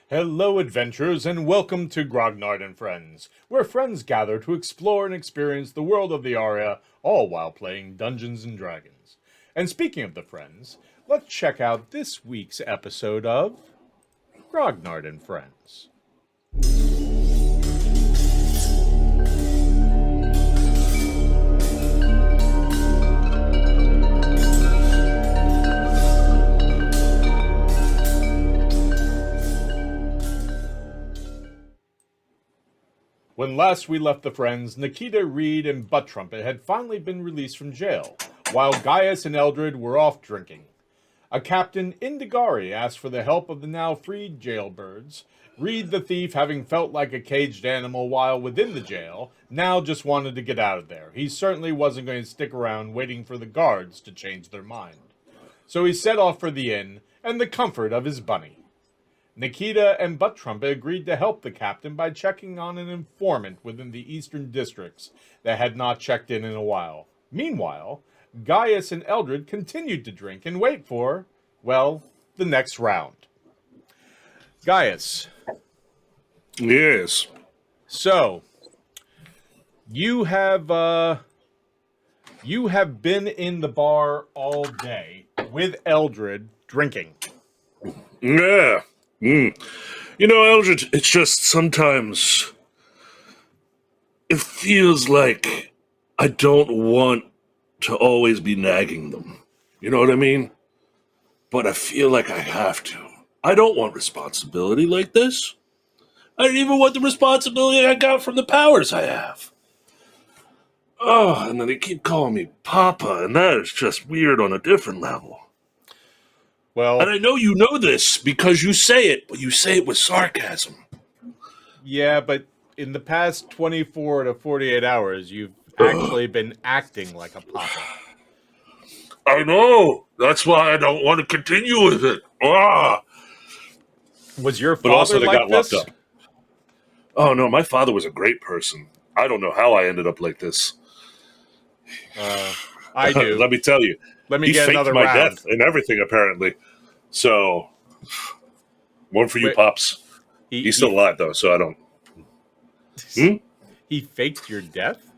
Hello, adventurers, and welcome to Grognard and Friends, where friends gather to explore and experience the world of the Aria, all while playing Dungeons and Dragons. And speaking of the friends, let's check out this week's episode of Grognard and Friends. When last we left the friends, Nikita, Reed, and Butt Trumpet had finally been released from jail, while Gaius and Eldred were off drinking. A Captain Indigari asked for the help of the now freed jailbirds. Reed the thief, having felt like a caged animal while within the jail, now just wanted to get out of there. He certainly wasn't going to stick around waiting for the guards to change their mind. So he set off for the inn and the comfort of his bunny. Nikita and Butt Trumpet agreed to help the captain by checking on an informant within the eastern districts that had not checked in a while. Meanwhile, Gaius and Eldred continued to drink and wait for, well, the next round. Gaius. Yes. So, you have been in the bar all day with Eldred drinking. Yeah. You know, Eldred, it's just sometimes it feels like I don't want to always be nagging them. You know what I mean? But I feel like I have to. I don't want responsibility like this. I don't even want the responsibility I got from the powers I have. Oh, and then they keep calling me Papa, and that is just weird on a different level. Well, And I know you know this because you say it, but you say it with sarcasm. yeah, but in the past 24 to 48 hours, you've actually been acting like a papa. I know. That's why I don't want to continue with it. Was your But father also they like got this? locked up. Oh, no, my father was a great person. I don't know how I ended up like this. I do. Let me tell you. Let me He get faked another my round. death and everything, apparently. So, one for you, Wait, Pops. He's still alive, though, so I don't... He faked your death?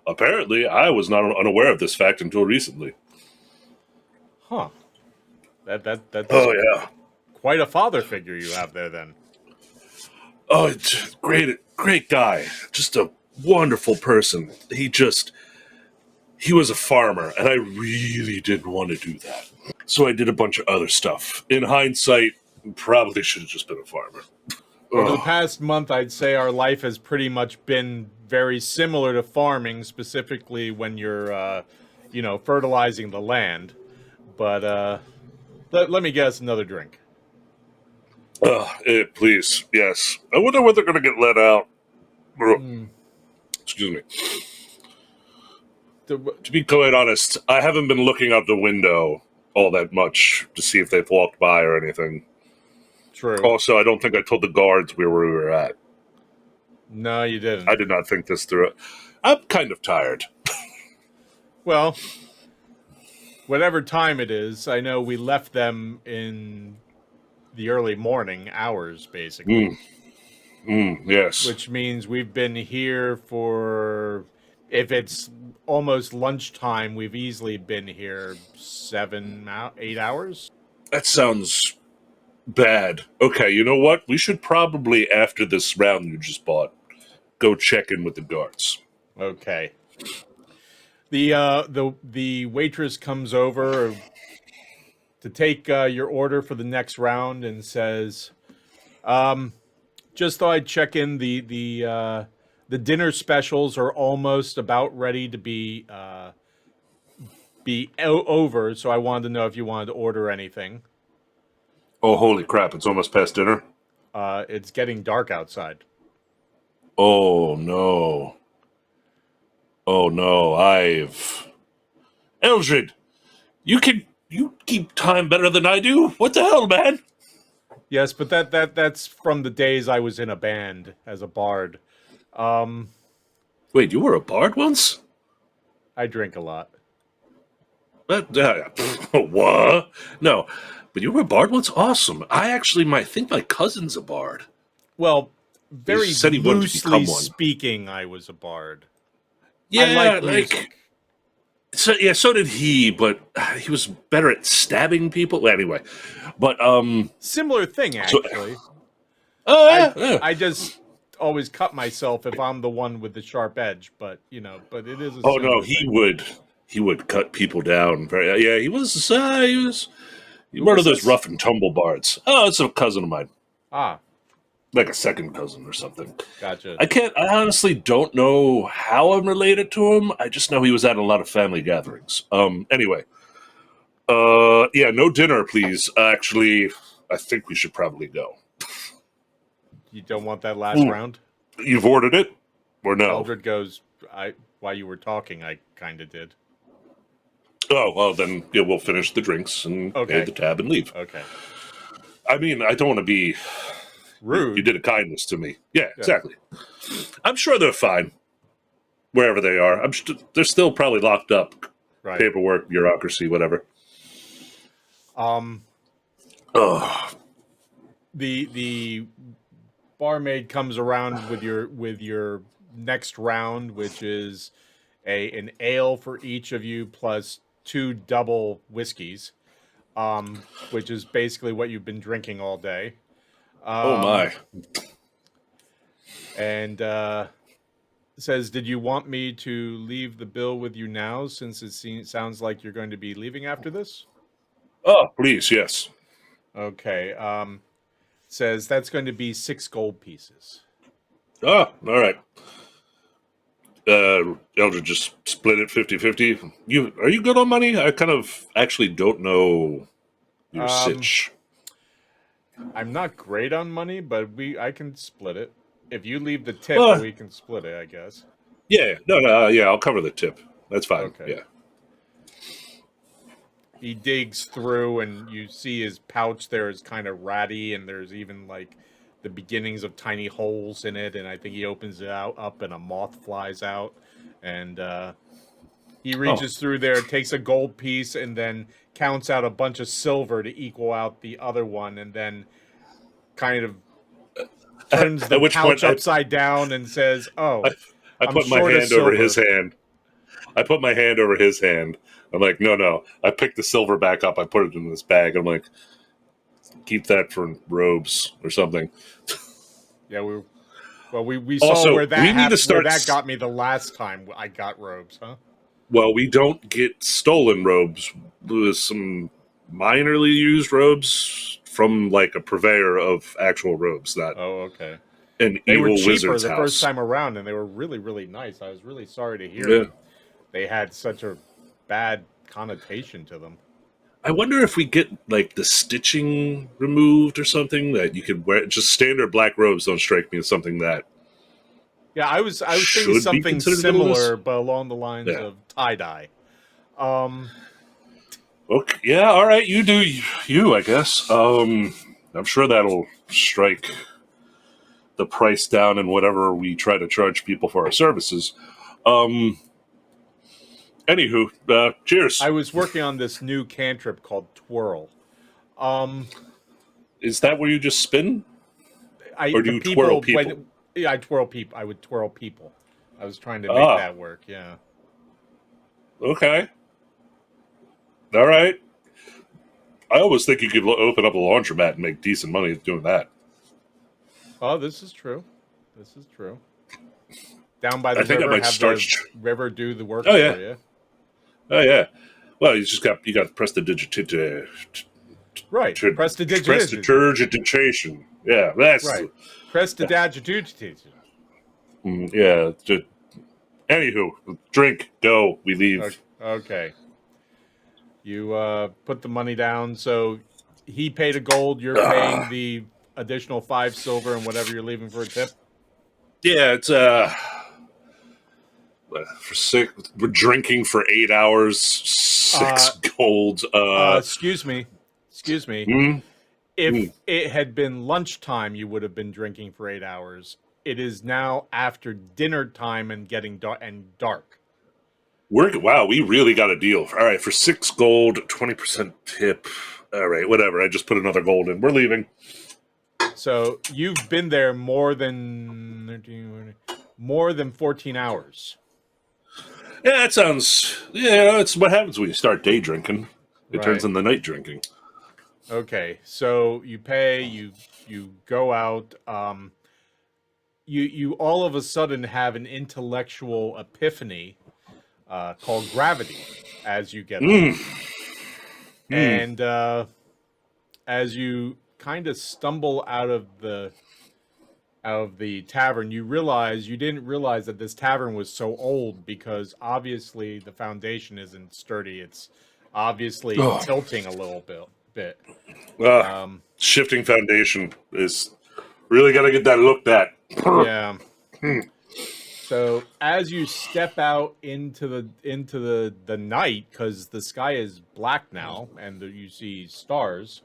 Apparently, I was not unaware of this fact until recently. Huh. That's Oh, yeah. quite a father figure you have there, then. Oh, it's great guy. Just a wonderful person. He was a farmer, and I really didn't want to do that. So I did a bunch of other stuff. In hindsight, probably should have just been a farmer. Over the past month, I'd say our life has pretty much been very similar to farming, specifically when you're, fertilizing the land. But let me guess another drink. Please, yes. I wonder when they're going to get let out. Excuse me. To be quite honest, I haven't been looking out the window all that much to see if they've walked by or anything. True. Also, I don't think I told the guards where we were at. No, you didn't. I did not think this through. I'm kind of tired. Well, whatever time it is, I know we left them in the early morning hours, basically. Yes. Which means we've been here for, if it's almost lunchtime, we've easily been here 8 hours. That sounds bad. Okay, you know what? We should probably, after this round you just bought, go check in with the guards. Okay. The waitress comes over to take your order for the next round and says, just thought I'd check in. The dinner specials are almost about ready to be over, so I wanted to know if you wanted to order anything. Oh, holy crap, it's almost past dinner? It's getting dark outside. Oh, no. Oh, no, Eldred, you keep time better than I do? What the hell, man? Yes, but that's from the days I was in a band as a bard. Wait, you were a bard once? I drink a lot. What? No. But you were a bard? What's awesome. I actually think my cousin's a bard. Well, very said he wanted to become loosely one. speaking, I was a bard. Yeah, I like music. So did he, but he was better at stabbing people. Well, anyway, but Similar thing, actually. yeah. I just always cut myself if I'm the one with the sharp edge, but but it is a Oh no, similar thing. he would cut people down. Very, yeah, he was Who one was of those this? rough and tumble bards. Oh, it's a cousin of mine, Ah, like a second cousin or something. gotcha. I honestly don't know how I'm related to him. I just know he was at a lot of family gatherings. Anyway, yeah, no dinner, please. Actually, I think we should probably go. You don't want that last round? You've ordered it, or no? Eldred goes, while you were talking, I kind of did. Oh, well, then yeah, we'll finish the drinks and pay the tab and leave. Okay. I mean, I don't want to be rude. You did a kindness to me. Yeah, exactly. I'm sure they're fine wherever they are. They're still probably locked up. Right. Paperwork, bureaucracy, whatever. The barmaid comes around with your next round, which is an ale for each of you plus 2 double whiskeys, which is basically what you've been drinking all day. Oh my! And says, "Did you want me to leave the bill with you now, since it sounds like you're going to be leaving after this?" Oh, please, yes. Okay. Says that's going to be 6 gold pieces. Oh, all right. Eldred just split it 50-50. Are you good on money? I kind of actually don't know your sitch. I'm not great on money, but I can split it. If you leave the tip, we can split it, I guess. Yeah, no, yeah, I'll cover the tip. That's fine. Okay. Yeah. He digs through, and you see his pouch there is kind of ratty, and there's even like the beginnings of tiny holes in it. And I think he opens it up, and a moth flies out. And he reaches through there, takes a gold piece, and then counts out a bunch of silver to equal out the other one, and then kind of turns the pouch upside down and says, "Oh, I put my hand over his hand. I put my hand over his hand. I'm like, no. I picked the silver back up. I put it in this bag. I'm like, keep that for robes or something." Yeah, we saw also, where that where that got me the last time I got robes, huh? Well, we don't get stolen robes. There's some minorly used robes from like a purveyor of actual robes. That okay. An they evil were cheaper wizard's the house. First time around, and they were really, really nice. I was really sorry to hear that they had such a bad connotation to them. I wonder if we get like the stitching removed or something that you could wear. Just standard black robes don't strike me as something that. Yeah, I was thinking something similar, but along the lines of tie-dye. Okay, yeah, all right, you do you, I guess. I'm sure that'll strike the price down in whatever we try to charge people for our services. Anywho, cheers. I was working on this new cantrip called Twirl. Is that where you just spin? Or do you twirl people? I twirl people. I would twirl people. I was trying to make that work, yeah. Okay. All right. I always think you could open up a laundromat and make decent money doing that. Oh, this is true. This is true. Down by the river, the river do the work for you. Oh yeah. Well, you got to press the digit. Right. Prestidigitation. Yeah, that's right. Prestidigitation. Yeah. Anywho, drink, go, we leave. Okay. You put the money down. So he paid a gold. You're paying the additional 5 silver and whatever you're leaving for a tip. Yeah, it's for 6. We're drinking for 8 hours. 6 gold. Excuse me. If it had been lunchtime, you would have been drinking for 8 hours. It is now after dinner time and getting dark. Wow, we really got a deal. All right, for 6 gold, 20% tip. All right, whatever. I just put another gold in. We're leaving. So you've been there more than 14 hours. Yeah, that sounds. Yeah, that's what happens when you start day drinking. It turns Right. into night drinking. Okay, so you pay, you go out. You all of a sudden have an intellectual epiphany called gravity as you get Mm. older, and as you kind of stumble out of the tavern, you didn't realize that this tavern was so old because obviously the foundation isn't sturdy. It's obviously Oh. tilting a little bit. Shifting foundation is really got to get that looked at. Yeah. So as you step out into the night, because the sky is black now, and you see stars,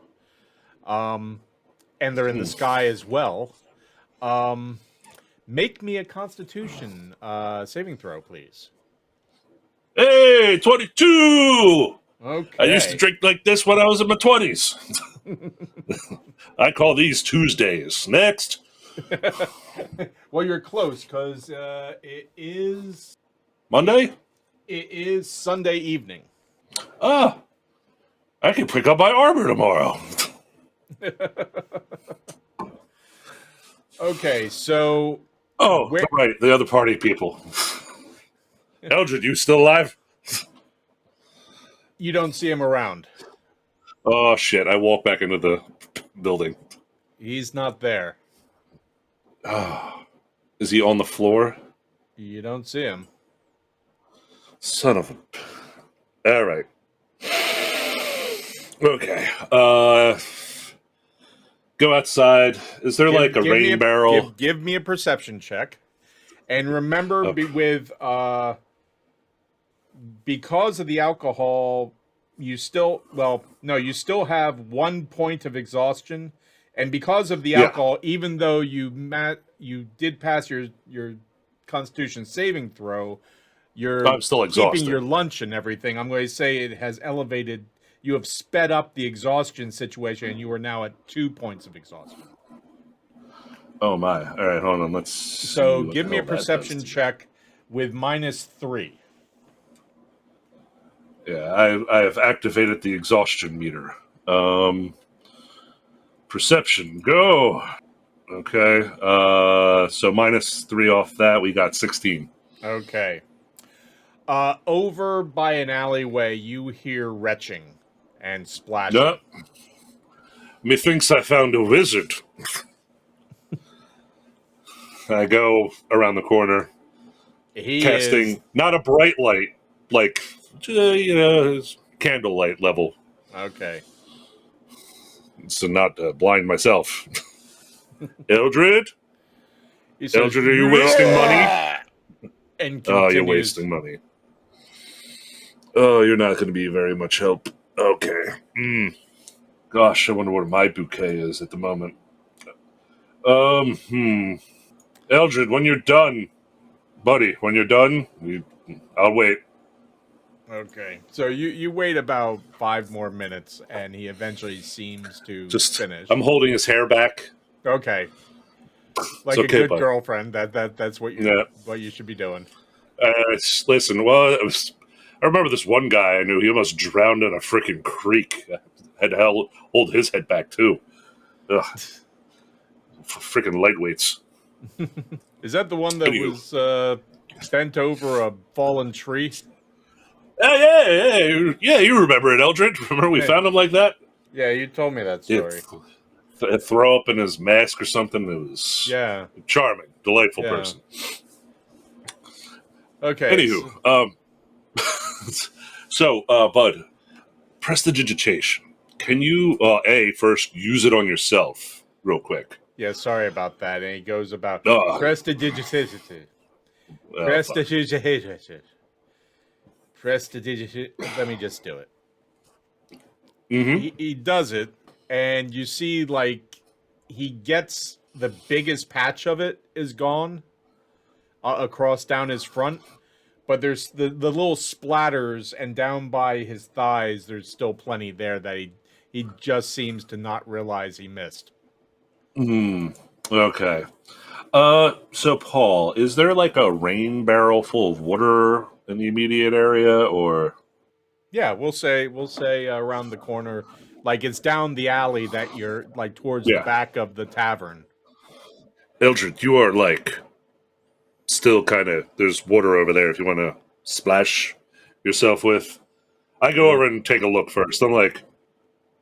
and they're in the sky as well. Make me a Constitution saving throw, please. Hey, 22! Okay. I used to drink like this when I was in my 20s. I call these Tuesdays. Next. Well, you're close because it is Monday? it is Sunday evening. Ah, I can pick up my armor tomorrow. Okay, so Oh, right, the other party people. Eldred, you still alive? you don't see him around. Oh, shit, I walk back into the building. He's not there. Is he on the floor? You don't see him. Son of a... All right. Okay. Go outside. Is there like a rain barrel? Give me a perception check. And remember, because of the alcohol, you still have 1 point of exhaustion, and because of the alcohol, even though you did pass your Constitution saving throw, I'm still exhausted. Keeping your lunch and everything. I'm going to say it has elevated. You have sped up the exhaustion situation, and you are now at 2 points of exhaustion. Oh my! All right, hold on. Let's. So give me a perception check with -3. Yeah, I have activated the exhaustion meter. Perception, go. Okay. So -3 off that, we got 16. Okay. Over by an alleyway, you hear retching and splashing. Yep. Methinks I found a wizard. I go around the corner, casting not a bright light, like candlelight level. Okay. So not blind myself. Eldred? He says, Eldred, are you wasting money? And Oh, you're wasting money. Oh, you're not going to be very much help. Okay. Gosh, I wonder what my bouquet is at the moment. Eldred, when you're done, buddy, when you're done, I'll wait. Okay. So you wait about 5 more minutes, and he eventually seems to finish. I'm holding his hair back. Okay. Like a good girlfriend. That's what you should be doing. Listen, I remember this one guy I knew. He almost drowned in a freaking creek. I had to hold his head back too. Ugh. Freaking lightweights. Is that the one that was bent over a fallen tree? Yeah. You remember it, Eldred? Remember we found him like that? Yeah, you told me that story. Throw up in his mask or something. It was charming, delightful person. Okay. Anywho, so Bud, prestidigitation. Can you first use it on yourself real quick? Yeah, sorry about that. And he goes about prestidigitation. Prestidigitation. Let me just do it. Mm-hmm. He does it, and you see like he gets the biggest patch of it is gone across down his front, but there's the little splatters, and down by his thighs there's still plenty there that He just seems to not realize he missed. Okay. So Paul, is there like a rain barrel full of water in the immediate area, or? Yeah, we'll say around the corner, like it's down the alley that you're like towards the Yeah. back of the tavern. Eldred, you are like still kind of, there's water over there if you want to splash yourself with. I go over and take a look first. I'm like,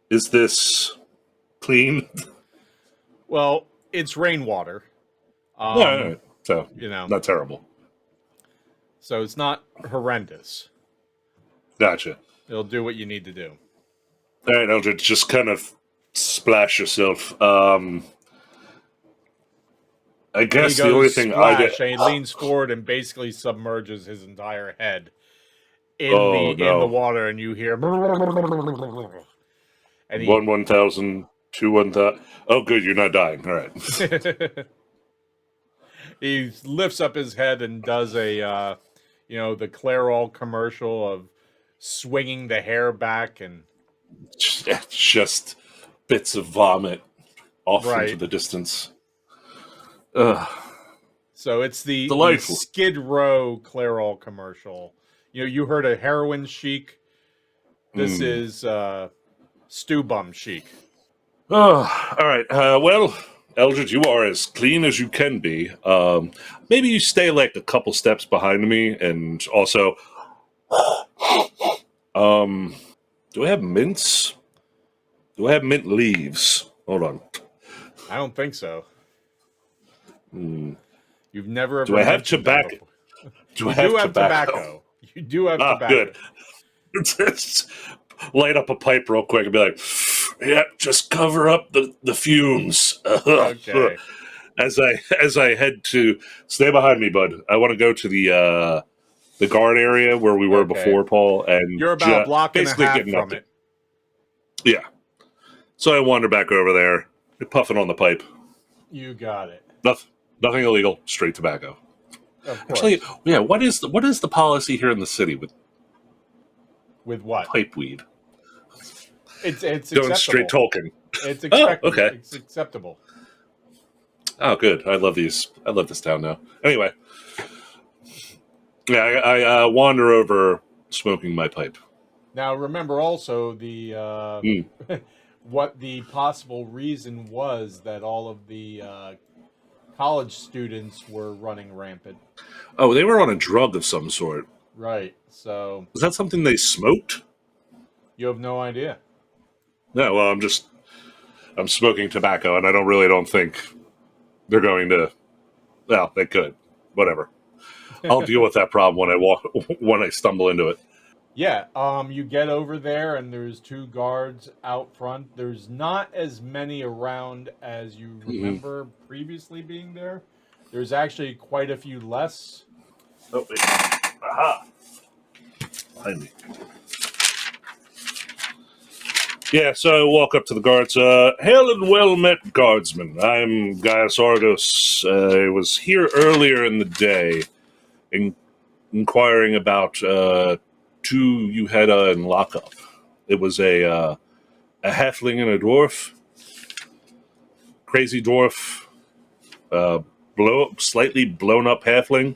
is this clean? Well, it's rainwater. Yeah, so You know, not terrible. so it's not horrendous. Gotcha. It'll do what you need to do. All right, Eldred, just kind of splash yourself. I guess He the only goes thing I splash, get. and he leans forward and basically submerges his entire head in Oh, in no. the water, and you hear. And he 1,000, 2 1,000. Oh, good, you're not dying. All right. he lifts up his head and does a the Clairol commercial of swinging the hair back and Just bits of vomit off Right. into the distance. so it's the Delightful. Skid Row Clairol commercial. You heard of heroin chic. This is stew bum chic. Oh, all right. Well, Eldred, you are as clean as you can be. Maybe you stay like a couple steps behind me, and also, do I have mints? Do I have mint leaves? Hold on. I don't think so. You've never ever Do I have mentioned that tobacco? before. Do I You have do have tobacco? tobacco. You do have Ah, tobacco. good. Just light up a pipe real quick and be like, "Yeah, just cover up the fumes." Okay. As I head to stay behind me, bud. I want to go to the guard area where we were Okay. before, Paul, and You're about a block and a basically half getting up from it. Yeah. So I wander back over there, puffing on the pipe. You got it. Nothing illegal, straight tobacco. Of course. Actually, yeah. What is the policy here in the city with With what? pipe weed? It's Going acceptable. straight talking. It's expected. okay. It's acceptable. Oh, good. I love these. I love this town now. Anyway, yeah, I wander over, smoking my pipe. Now, remember also the what the possible reason was that all of the college students were running rampant. Oh, they were on a drug of some sort. Right. So Was that something they smoked? you have no idea. No. Well, I'm smoking tobacco, and I don't think they're going to. Well, they could. Whatever. I'll deal with that problem when I stumble into it. Yeah, you get over there and there's two guards out front. There's not as many around as you remember previously being there. There's actually quite a few less. Oh, wait. Aha! Behind me. Yeah, so I walk up to the guards. Hail and well met, guardsmen. I'm Gaius Argos. I was here earlier in the day inquiring about two you had in lockup. It was a halfling and a dwarf. Crazy dwarf. Slightly blown up halfling.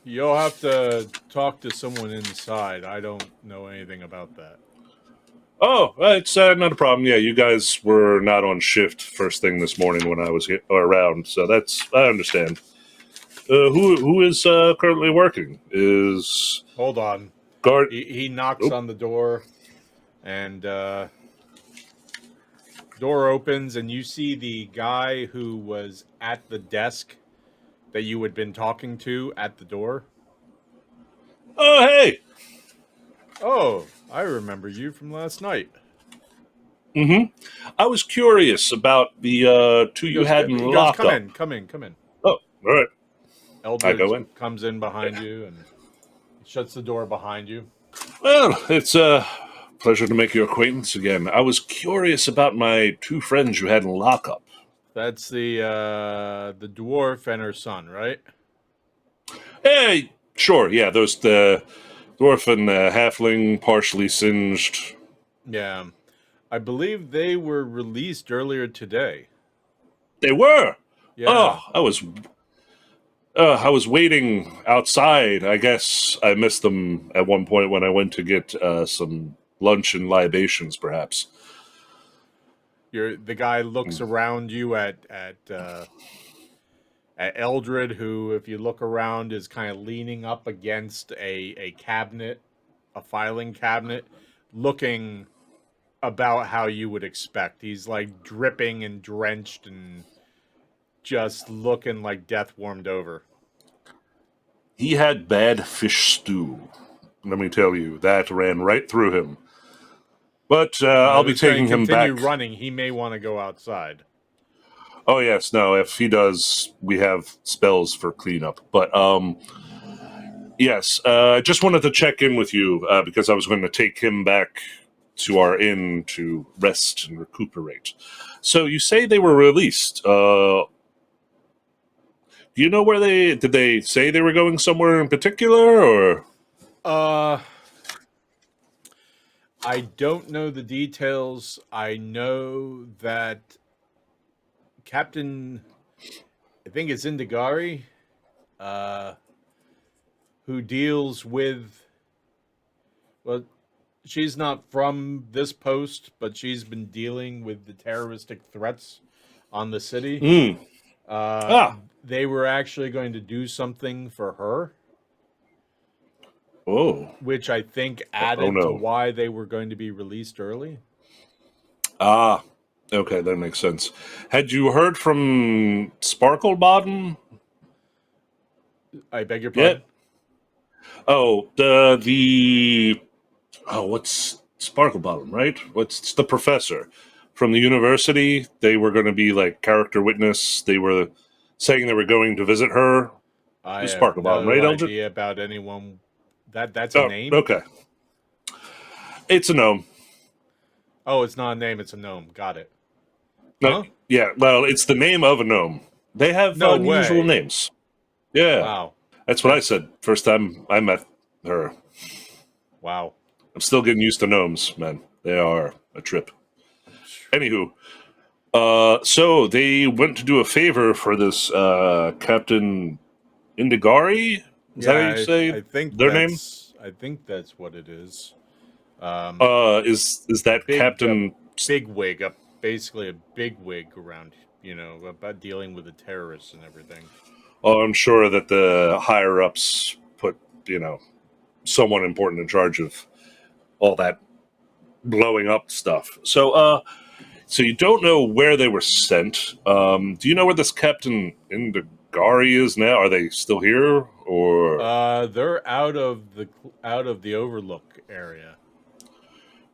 You'll have to talk to someone inside. I don't know anything about that. Oh, it's not a problem. Yeah, you guys were not on shift first thing this morning when I was around, so I understand. Who is currently working? Is Hold on. guard? He knocks on the door, and door opens, and you see the guy who was at the desk that you had been talking to at the door. Oh, hey. Oh, I remember you from last night. I was curious about the two you had in He goes, lockup. come in. Oh, all right. Eldridge go in. comes in behind you and shuts the door behind you. Well, it's a pleasure to make your acquaintance again. I was curious about my two friends you had in lockup. That's the dwarf and her son, right? Hey, sure, yeah, those the dwarf and the halfling, partially singed, Yeah. I believe they were released earlier today. They were. Yeah. Oh, I was waiting outside. I guess I missed them at one point when I went to get some lunch and libations, perhaps. The guy looks around you at Eldred, who, if you look around, is kind of leaning up against a cabinet, a filing cabinet, looking about how you would expect. He's like dripping and drenched and just looking like death warmed over. He had bad fish stew. Let me tell you, that ran right through him. But I'll If be it's going taking to him continue back. running, he may want to go outside. Oh yes, no. If he does, we have spells for cleanup. But yes, I just wanted to check in with you because I was going to take him back to our inn to rest and recuperate. So you say they were released. Do you know where did they say they were going somewhere in particular, or? Uh, I don't know the details. I know that Captain, I think it's Indigari, uh, who deals with, well, she's not from this post, but she's been dealing with the terroristic threats on the city. Mm. Uh, Ah. they were actually going to do something for her, Oh. which I think Oh added to no. why they were going to be released early. Ah. Okay, that makes sense. Had you heard from Sparklebottom I beg your yet? pardon? Oh, what's Sparklebottom, right? It's the professor from the university. They were going to be like character witness. They were saying they were going to visit her. I The have Sparklebottom, no right, Eldred? idea about anyone. That's a Oh, name? okay. It's a gnome. Oh, it's not a name, it's a gnome. Got it. No, Huh? yeah, well, it's the name of a gnome. They have No unusual way. names. Yeah, Wow. that's what I said first time I met her. Wow. I'm still getting used to gnomes, man. They are a trip. Anywho, so they went to do a favor for this Captain Indigari. Is that how you Yeah, say their name? I think that's what it is. Is that Big Captain? big wig, basically a big wig around, about dealing with the terrorists and everything. Oh, I'm sure that the higher ups put someone important in charge of all that blowing up stuff. So you don't know where they were sent. Do you know where this Captain Indigari is now? Are they still here, or? They're out of the Overlook area.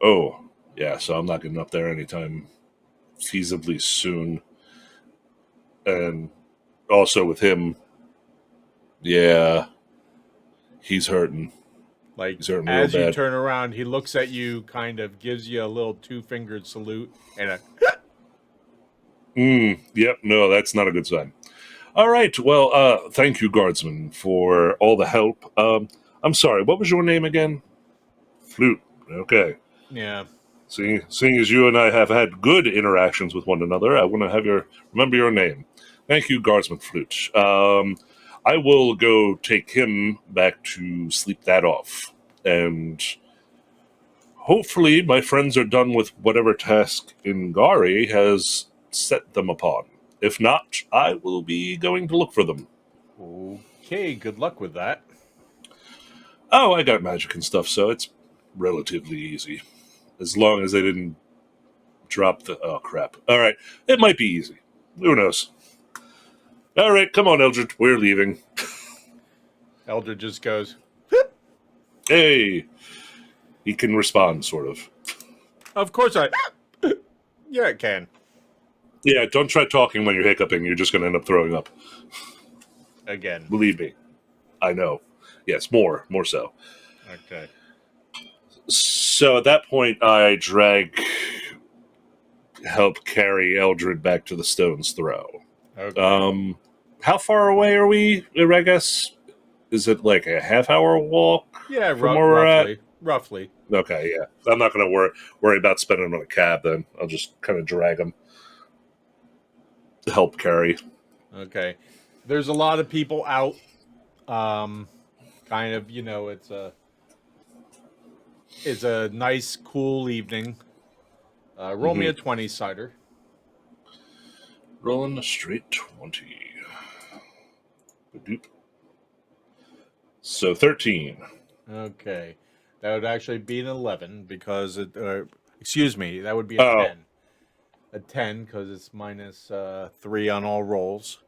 Oh, yeah. So I'm not getting up there anytime feasibly soon. And also with him, yeah, he's hurting. Like, He's hurting real as you bad. turn around, he looks at you, kind of gives you a little two-fingered salute and a Yep. No, that's not a good sign. All right. Well, thank you, guardsman, for all the help. I'm sorry. What was your name again? Flute. Okay. yeah. Seeing as you and I have had good interactions with one another, I want to have remember your name. Thank you, Guardsman Flute. I will go take him back to sleep that off, and hopefully my friends are done with whatever task Ingari has set them upon. If not, I will be going to look for them. Okay, good luck with that. Oh, I got magic and stuff, so it's relatively easy. As long as they didn't drop the... Oh, crap. All right. It might be easy. Who knows? All right, come on, Eldred. We're leaving. Eldred just goes, Hey! He can respond, sort of. of course I... yeah, it can. Yeah, don't try talking when you're hiccuping. You're just going to end up throwing up. Again. Believe me. I know. Yes, more so. Okay. So at that point, I help carry Eldred back to the Stone's Throw. Okay. How far away are we, I guess? Is it like a half-hour walk Yeah, from where we're at? roughly. roughly. Okay, yeah. I'm not going to worry about spending them on a cab then. I'll just kind of drag them to help carry. Okay. There's a lot of people out. Um, kind of, it's a nice, cool evening. Roll me a Mm-hmm. 20 cider. Rolling a straight 20. Ba-doop. So 13. Okay. That would actually be an 11 because it, excuse me, that would be a Oh, 10. A 10 because it's minus 3 on all rolls.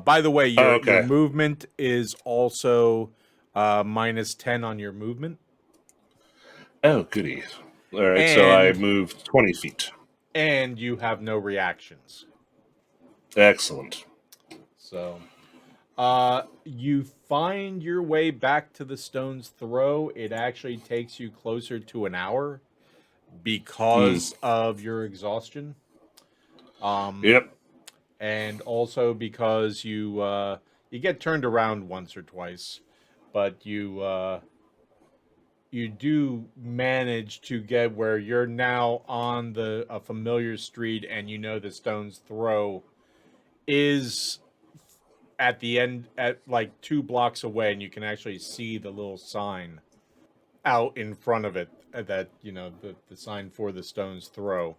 By the way, your okay. movement is also minus 10 on your movement. Oh, goody. All right, so I And moved 20 feet. and you have no reactions. Excellent. So you find your way back to the stone's throw. It actually takes you closer to an hour Mm. because of your exhaustion. Um, Yep. and also because you get turned around once or twice, but you do manage to get where you're now on the a familiar street, and you know the stone's throw is at the end at like 2 blocks away, and you can actually see the little sign out in front of it that the sign for the stone's throw.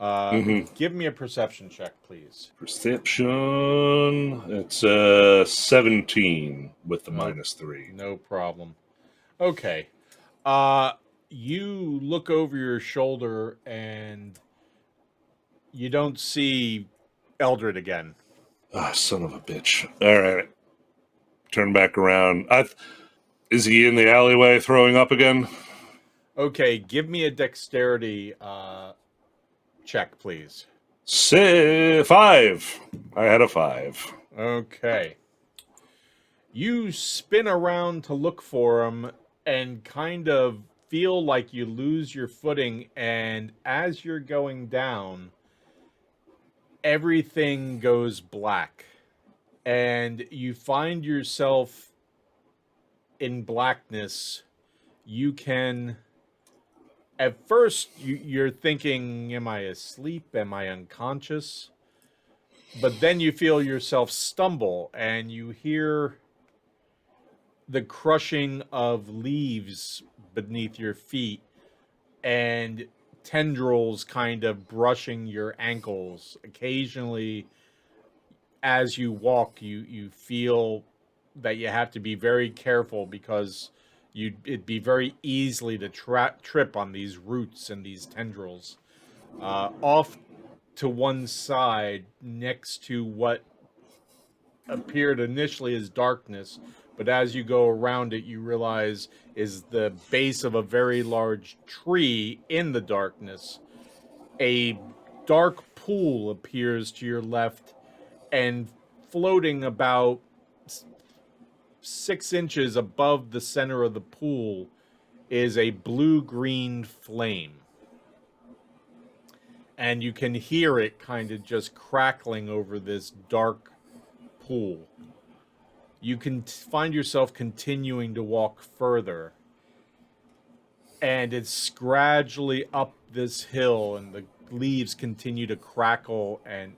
Mm-hmm. Give me a perception check, please. Perception. It's 17 with the Oh, minus 3. no problem. Okay. Uh, you look over your shoulder and you don't see Eldred again. Ah, son of a bitch. All right. Turn back around. Is he in the alleyway throwing up again? Okay, give me a dexterity check, please. Say 5. I had a 5. Okay. You spin around to look for him and kind of feel like you lose your footing, and as you're going down, everything goes black. And you find yourself in blackness. You can at first you're thinking, am I asleep, am I unconscious? But then you feel yourself stumble and you hear the crushing of leaves beneath your feet and tendrils kind of brushing your ankles. Occasionally as you walk, you feel that you have to be very careful because it'd be very easily to trip on these roots and these tendrils. Off to one side, next to what appeared initially as darkness, but as you go around it, you realize is the base of a very large tree in the darkness. A dark pool appears to your left, and floating about 6 inches above the center of the pool is a blue-green flame. And you can hear it kind of just crackling over this dark pool. You can find yourself continuing to walk further. And it's gradually up this hill, and the leaves continue to crackle and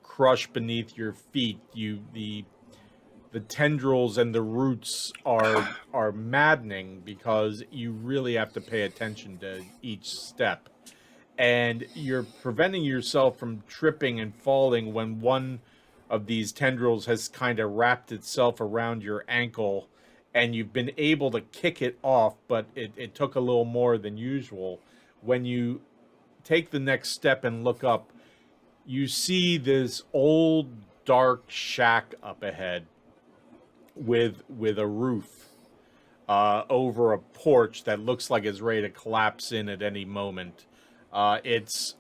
crush beneath your feet. The tendrils and the roots are maddening because you really have to pay attention to each step, and you're preventing yourself from tripping and falling when one of these tendrils has kind of wrapped itself around your ankle, and you've been able to kick it off, but it took a little more than usual. When you take the next step and look up, you see this old dark shack up ahead with a roof over a porch that looks like it's ready to collapse in at any moment. It's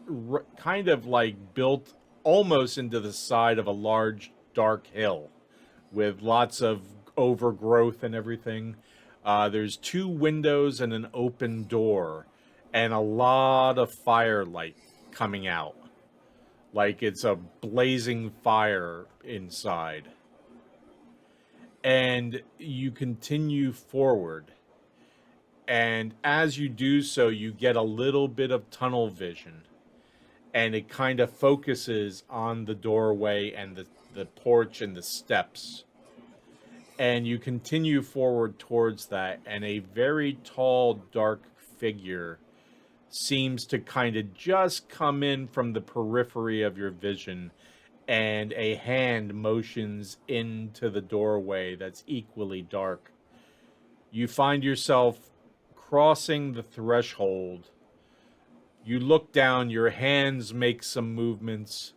kind of like built almost into the side of a large dark hill with lots of overgrowth and everything. There's 2 windows and an open door and a lot of firelight coming out. Like it's a blazing fire inside. And you continue forward, And as you do so, you get a little bit of tunnel vision. And it kind of focuses on the doorway and the porch and the steps. And you continue forward towards that, and a very tall, dark figure seems to kind of just come in from the periphery of your vision, and a hand motions into the doorway that's equally dark. You find yourself crossing the threshold. You look down, your hands make some movements,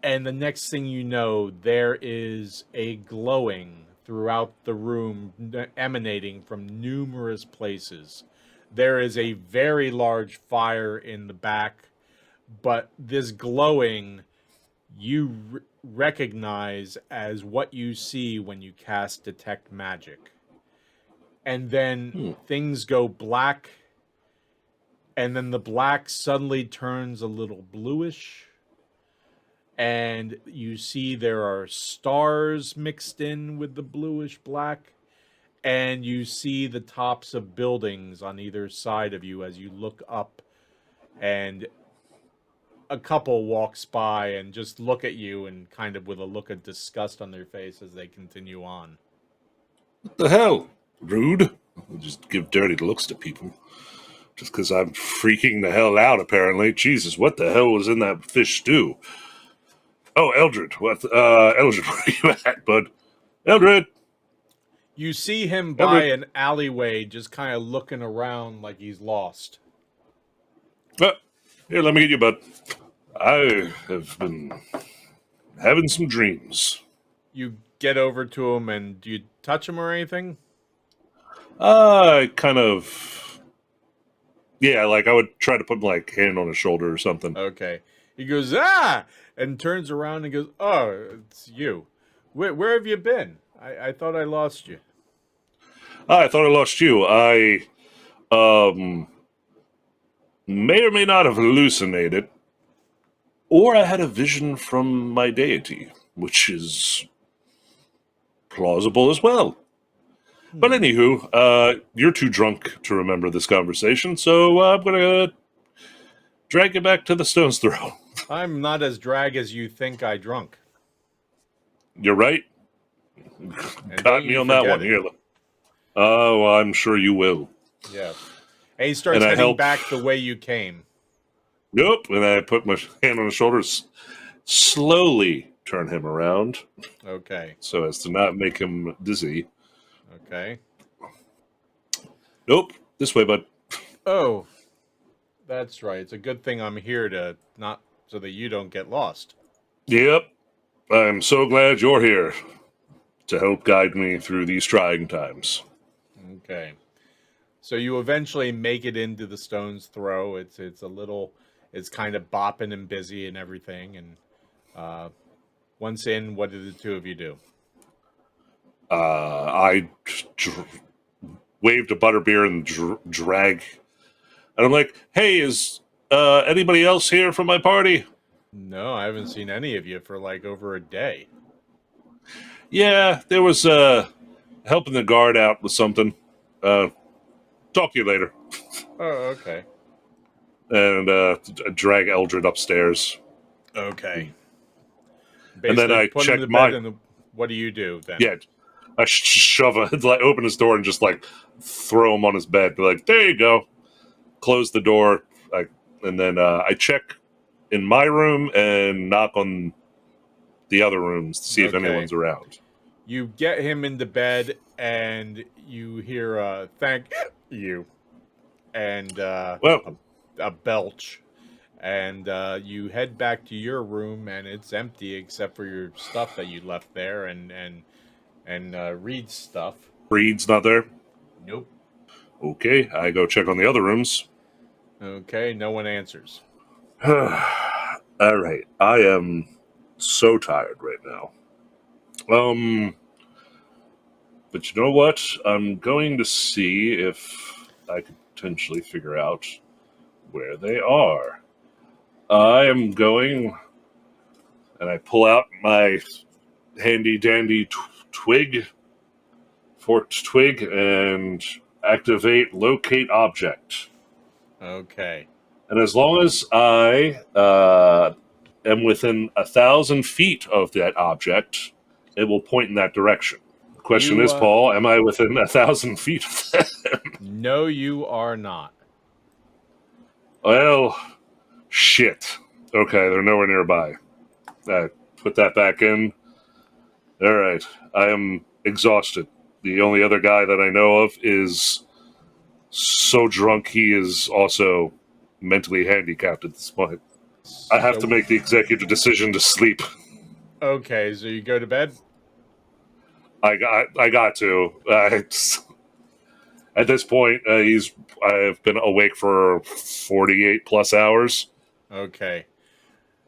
and the next thing you know, there is a glowing throughout the room emanating from numerous places. There is a very large fire in the back, but this glowing you recognize as what you see when you cast Detect Magic. And then things go black, and then the black suddenly turns a little bluish, and you see there are stars mixed in with the bluish black, and you see the tops of buildings on either side of you as you look up, and a couple walks by and just look at you and kind of with a look of disgust on their face as they continue on. What the hell? Rude. I'll just give dirty looks to people. Just because I'm freaking the hell out, apparently. Jesus, what the hell was in that fish stew? Oh, Eldred. What? Eldred, where are you at, bud? Eldred! You see him by an alleyway just kind of looking around like he's lost. Here, let me get you, bud. I have been having some dreams. You get over to him, and do you touch him or anything? I kind of... Yeah, like I would try to put my hand on his shoulder or something. Okay. He goes, ah! And turns around and goes, oh, it's you. Where have you been? I thought I lost you. I thought I lost you. I may or may not have hallucinated, or I had a vision from my deity, which is plausible as well. But anywho, you're too drunk to remember this conversation, so I'm going to drag you back to the stone's throw. I'm not as drag as you think I drunk. You're right. And Got me on that one. it. Here. Oh, I'm sure you will. Yeah. And he starts heading back the way you came. Nope. And I put my hand on his shoulders, slowly turn him around. Okay. So as to not make him dizzy. Okay. Nope. This way, bud. Oh, that's right. It's a good thing I'm here to not so that you don't get lost. Yep. I'm so glad you're here to help guide me through these trying times. Okay. So you eventually make it into the stone's throw. It's kind of bopping and busy and everything. And once in, what did the two of you do? I waved a butterbeer and drag. And I'm like, hey, is anybody else here from my party? No, I haven't seen any of you for like over a day. Yeah, there was helping the guard out with something. Talk to you later. Oh, okay. And drag Eldred upstairs. Okay. Basically, and then I check my... What do you do then? Yeah, I shove him, like open his door and just like throw him on his bed. Be like, there you go. Close the door. And then I check in my room and knock on the other rooms to see if anyone's around. You get him into bed and you hear thank you and a belch. And you head back to your room and it's empty except for your stuff that you left there and Reed's stuff. Reed's not there? Nope. Okay, I go check on the other rooms. Okay, no one answers. All right, I am so tired right now. But you know what? I'm going to see if I could potentially figure out where they are. I am going, and I pull out my handy dandy forked twig, and activate locate object. Okay. And as long as I am within 1,000 feet of that object, it will point in that direction. The question You, is, Paul, am I within 1,000 feet of that? No, you are not. Well, shit. Okay, they're nowhere nearby. Put that back in. All right. I am exhausted. The only other guy that I know of is so drunk he is also mentally handicapped at this point. I have to make the executive decision to sleep. Okay, so you go to bed? I got to. At this point, I've been awake for 48 plus hours. Okay.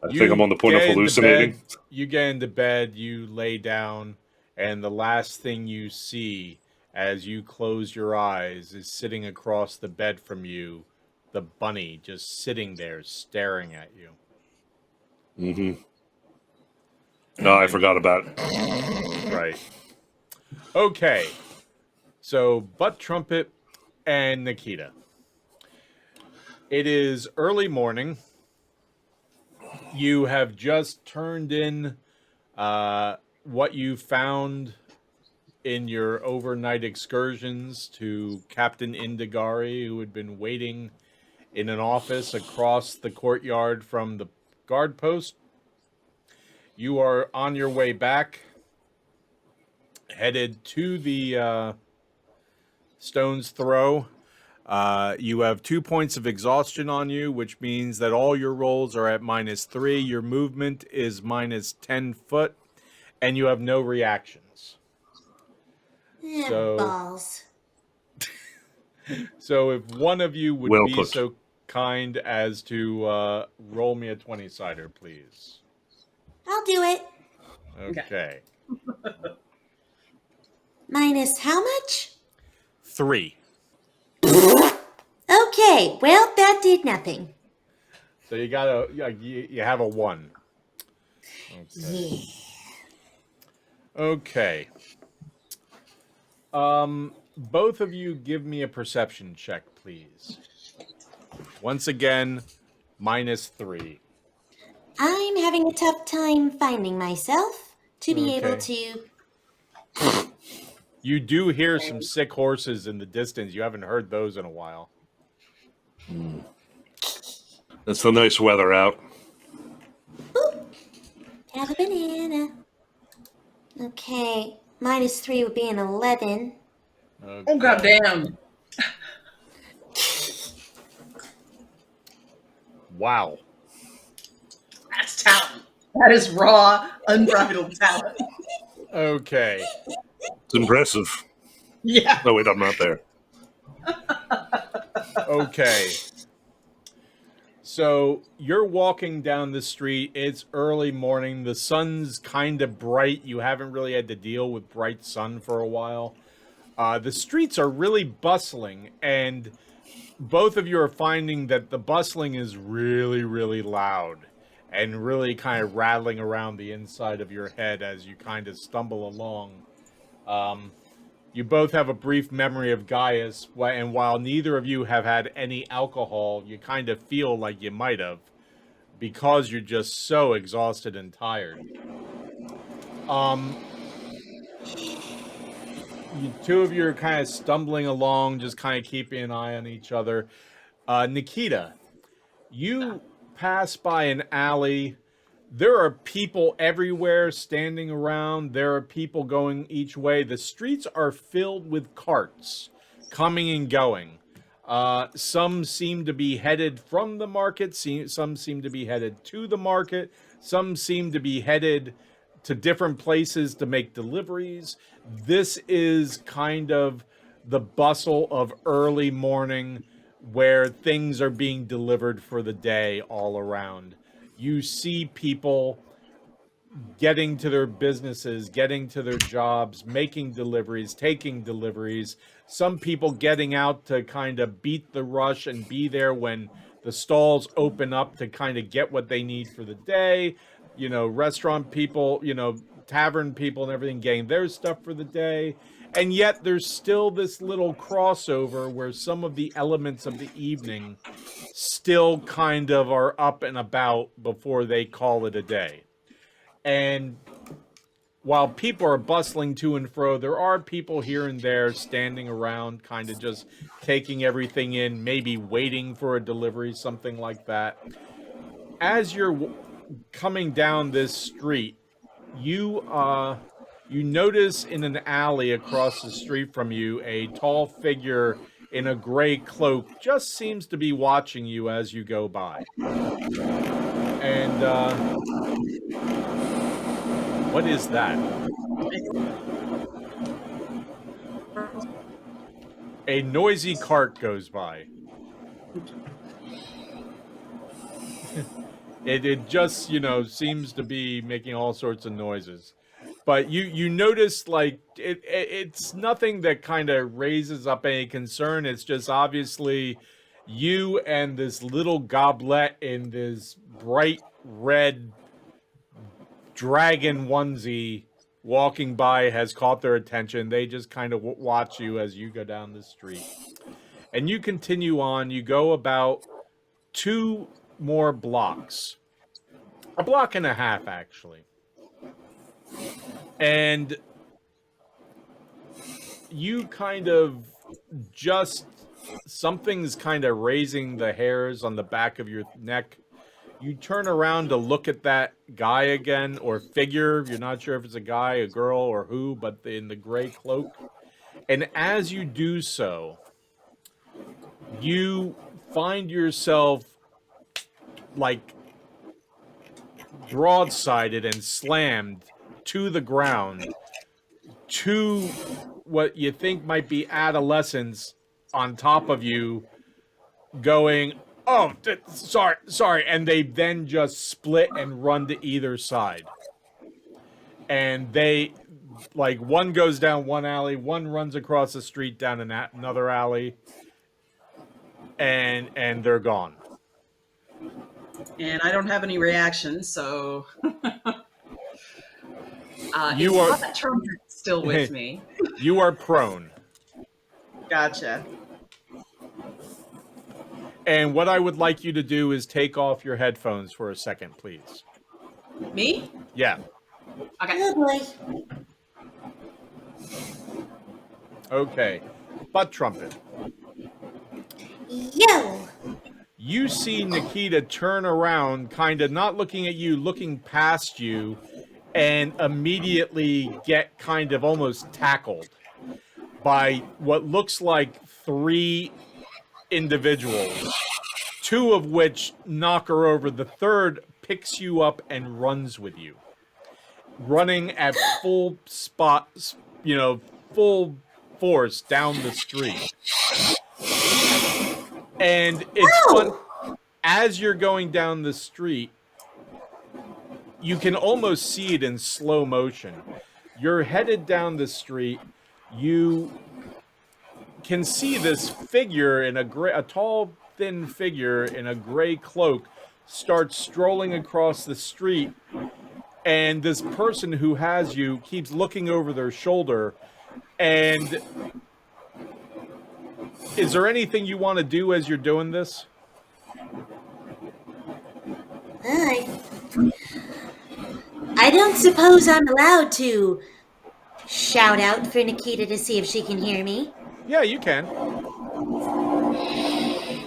I think I'm on the point of hallucinating. You get into bed, you lay down, and the last thing you see as you close your eyes is sitting across the bed from you, the bunny just sitting there staring at you. Mm-hmm. No, I forgot about it. Right. Okay. So, Butt Trumpet and Nikita. It is early morning. You have just turned in what you found in your overnight excursions to Captain Indigari, who had been waiting in an office across the courtyard from the guard post. You are on your way back, headed to the Stone's Throw. You have 2 points of exhaustion on you, which means that all your rolls are at -3. Your movement is -10 foot, and you have no reactions. Balls. So if one of you would Well be put. so kind as to roll me a 20-sider, please. I'll do it. Okay. Minus how much? 3. Okay, well, that did nothing. So you got you have a 1. Okay. Yeah. Okay. Both of you give me a perception check, please. Once again, -3. I'm having a tough time finding myself to be able Okay. to. You do hear some sick horses in the distance. You haven't heard those in a while. It's the nice weather out. Have a banana. Okay, -3 would be an 11. Okay. Oh, goddamn. Wow. That's talent. That is raw, unbridled talent. Okay. It's impressive. Yeah. No, wait, I'm not there. Okay. So you're walking down the street. It's early morning. The sun's kind of bright. You haven't really had to deal with bright sun for a while. The streets are really bustling, and both of you are finding that the bustling is really, really loud and really kind of rattling around the inside of your head as you kind of stumble along. You both have a brief memory of Gaius, and while neither of you have had any alcohol, you kind of feel like you might have, because you're just so exhausted and tired. You two of you are kind of stumbling along, just kind of keeping an eye on each other. Nikita, you pass by an alley. There are people everywhere standing around. There are people going each way. The streets are filled with carts coming and going. Some seem to be headed from the market. Some seem to be headed to the market. Some seem to be headed to different places to make deliveries. This is kind of the bustle of early morning where things are being delivered for the day all around. You see people getting to their businesses, getting to their jobs, making deliveries, taking deliveries. Some people getting out to kind of beat the rush and be there when the stalls open up to kind of get what they need for the day. You know, restaurant people, tavern people and everything getting their stuff for the day. And yet there's still this little crossover where some of the elements of the evening still kind of are up and about before they call it a day. And while people are bustling to and fro, there are people here and there standing around, kind of just taking everything in, maybe waiting for a delivery, something like that. As you're coming down this street, you notice in an alley across the street from you a tall figure in a gray cloak just seems to be watching you as you go by. And what is that? A noisy cart goes by. It just, seems to be making all sorts of noises. But you notice, like, it's nothing that kind of raises up any concern. It's just obviously you and this little goblet in this bright red dragon onesie walking by has caught their attention. They just kind of watch you as you go down the street. And you continue on. You go about 2 more blocks. A block and a half, actually. And you kind of just, something's kind of raising the hairs on the back of your neck. You turn around to look at that guy again, or figure. You're not sure if it's a guy, a girl, or who, but in the gray cloak. And as you do so, you find yourself like broadsided and slammed to the ground, to what you think might be adolescents on top of you going, oh, sorry, and they then just split and run to either side. And they, like, one goes down one alley, one runs across the street down another alley, and they're gone. And I don't have any reactions, so You are that trumpet still with me. You are prone. Gotcha. And what I would like you to do is take off your headphones for a second, please. Me? Yeah. Okay. Oh boy. Okay. Butt trumpet. Yo! You see Nikita turn around, kind of not looking at you, looking past you, and immediately get kind of almost tackled by what looks like 3 individuals, 2 of which knock her over. The third picks you up and runs with you, running at full force down the street. And it's fun. As you're going down the street, you can almost see it in slow motion. You're headed down the street. You can see this figure in a tall, thin figure in a gray cloak start strolling across the street. And this person who has you keeps looking over their shoulder. And is there anything you want to do as you're doing this? I don't suppose I'm allowed to shout out for Nikita to see if she can hear me. Yeah, you can.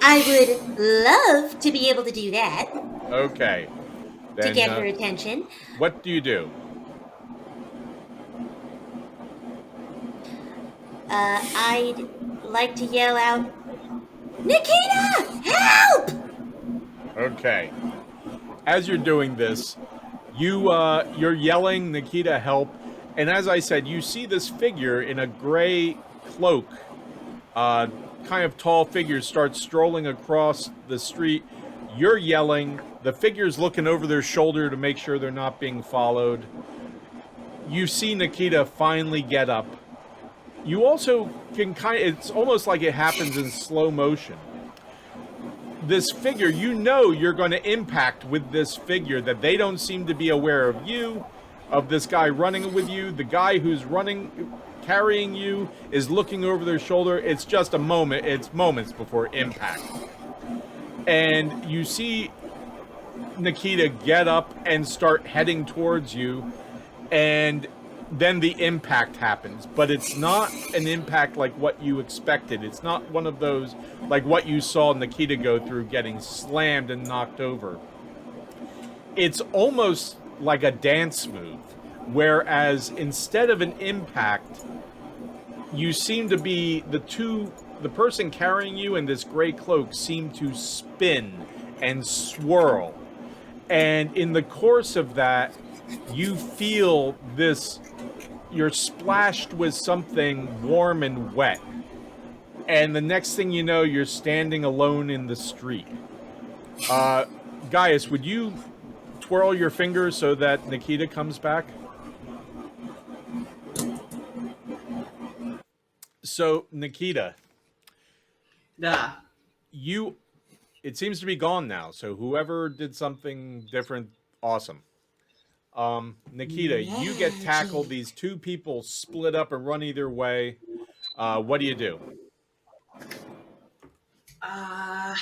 I would love to be able to do that. Okay. Then, to get her attention. What do you do? I'd like to yell out, Nikita, help! Okay. As you're doing this, you're yelling, Nikita, help. And as I said, you see this figure in a gray cloak, kind of tall figure, starts strolling across the street. You're yelling. The figure's looking over their shoulder to make sure they're not being followed. You see Nikita finally get up. You also can it's almost like it happens in slow motion. This figure, you're going to impact with this figure that they don't seem to be aware of you, of this guy running with you. The guy who's running carrying you is looking over their shoulder. It's just a moment. It's moments before impact. And you see Nikita get up and start heading towards you, and then the impact happens. But it's not an impact like what you expected. It's not one of those like what you saw Nikita go through, getting slammed and knocked over. It's almost like a dance move, whereas instead of an impact, you seem to be the person carrying you in this gray cloak seem to spin and swirl. And in the course of that, you feel this, you're splashed with something warm and wet. And the next thing you know, you're standing alone in the street. Gaius, would you twirl your fingers so that Nikita comes back? So, Nikita, it seems to be gone now. So whoever did something different, awesome. Nikita, you get tackled. These two people split up and run either way. What do you do? I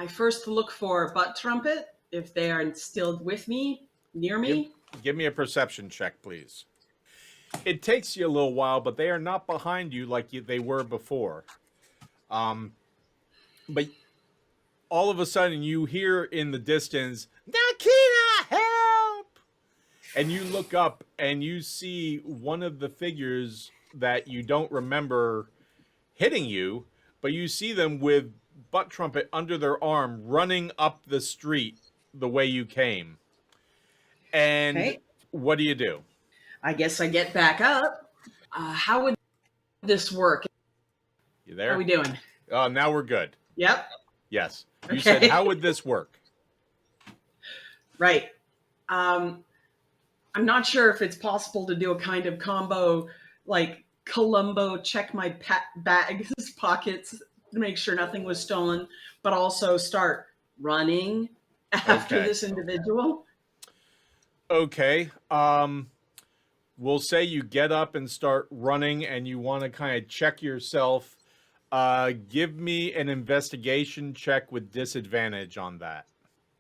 first look for Butt Trumpet if they are still with me, near me. Give me a perception check, please. It takes you a little while, but they are not behind you like they were before. But all of a sudden, you hear in the distance, "Nikita, help!" And you look up and you see one of the figures that you don't remember hitting you, but you see them with Butt Trumpet under their arm running up the street the way you came. And Okay. What do you do? I guess I get back up. How would this work? You there? How are we doing? Oh, now we're good. Yep. Yes. You Okay. said, how would this work? Right. I'm not sure if it's possible to do a kind of combo, like Columbo, check my bags, pockets to make sure nothing was stolen, but also start running after Okay. this individual. Okay. We'll say you get up and start running and you want to kind of check yourself. Give me an investigation check with disadvantage on that.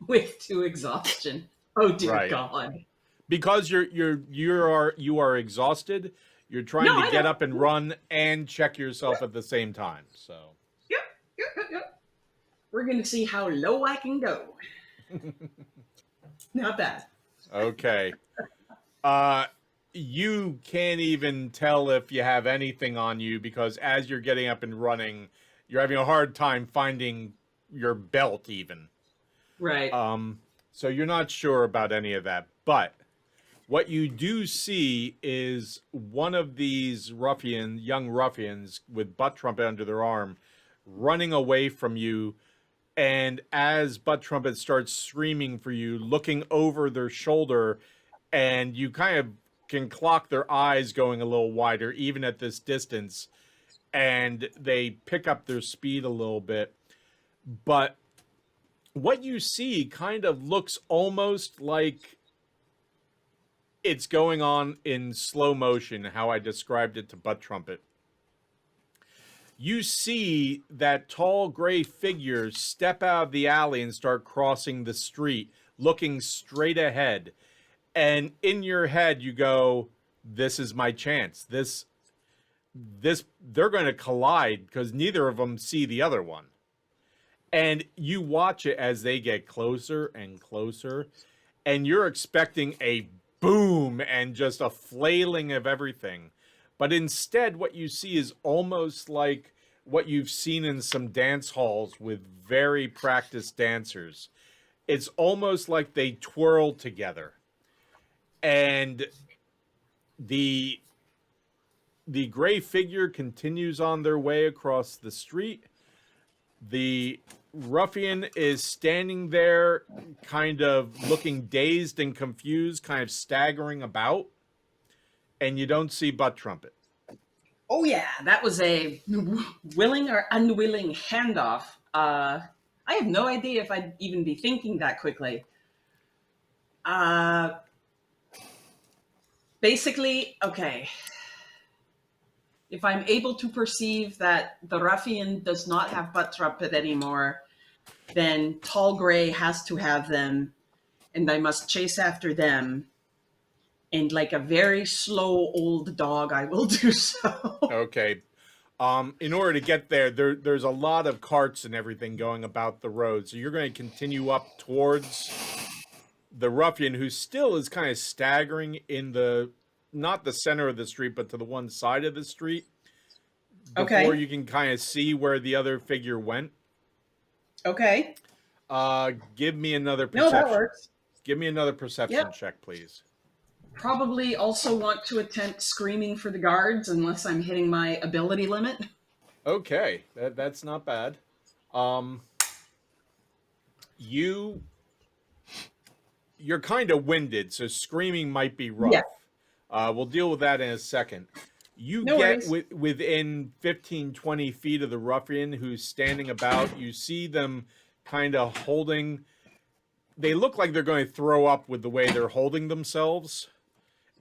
With 2 exhaustion. Oh dear Right. God. Because you are exhausted, you're trying No, to I get know. up and run and check yourself at the same time. So Yep. We're going to see how low I can go. Not bad. okay. You can't even tell if you have anything on you because as you're getting up and running, you're having a hard time finding your belt even. Right. So you're not sure about any of that. But what you do see is one of these young ruffians with Butt Trumpet under their arm running away from you. And as Butt Trumpet starts screaming for you, looking over their shoulder, and you kind of can clock their eyes going a little wider, even at this distance, and they pick up their speed a little bit. But what you see kind of looks almost like it's going on in slow motion, how I described it to Butt Trumpet. You see that tall gray figure step out of the alley and start crossing the street, looking straight ahead. And in your head, you go, this is my chance. They're going to collide because neither of them see the other one. And you watch it as they get closer and closer, and you're expecting a boom and just a flailing of everything. But instead, what you see is almost like what you've seen in some dance halls with very practiced dancers. It's almost like they twirl together. And the gray figure continues on their way across the street. The ruffian is standing there, kind of looking dazed and confused, kind of staggering about. And you don't see Butt Trumpet. Oh yeah, that was a willing or unwilling handoff. I have no idea if I'd even be thinking that quickly. Basically, okay. if I'm able to perceive that the ruffian does not have Butt Trumpet anymore, then Tall Gray has to have them, and I must chase after them. And like a very slow old dog, I will do so. Okay. In order to get there's a lot of carts and everything going about the road. So you're going to continue up towards the ruffian, who still is kind of staggering in not the center of the street, but to the one side of the street. Before you can kind of see where the other figure went. Okay. Give me another perception. No, that works. Give me another perception check, please. Probably also want to attempt screaming for the guards unless I'm hitting my ability limit. Okay, that's not bad. You're kind of winded, so screaming might be rough. Yeah. We'll deal with that in a second. You get within 15, 20 feet of the ruffian who's standing about. You see them kind of holding. They look like they're going to throw up with the way they're holding themselves.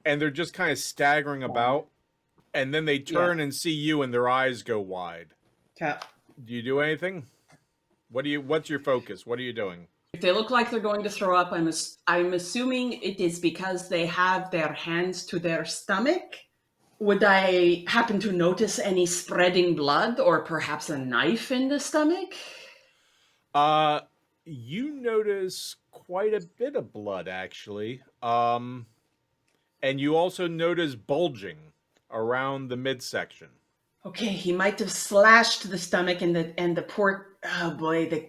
And they're just kind of staggering about. And then they turn and see you, and their eyes go wide. Cap. Do you do anything? What's your focus? What are you doing? If they look like they're going to throw up, I'm assuming it is because they have their hands to their stomach. Would I happen to notice any spreading blood or perhaps a knife in the stomach? You notice quite a bit of blood, actually. And you also notice bulging around the midsection. Okay, he might have slashed the stomach, and the poor, oh boy, the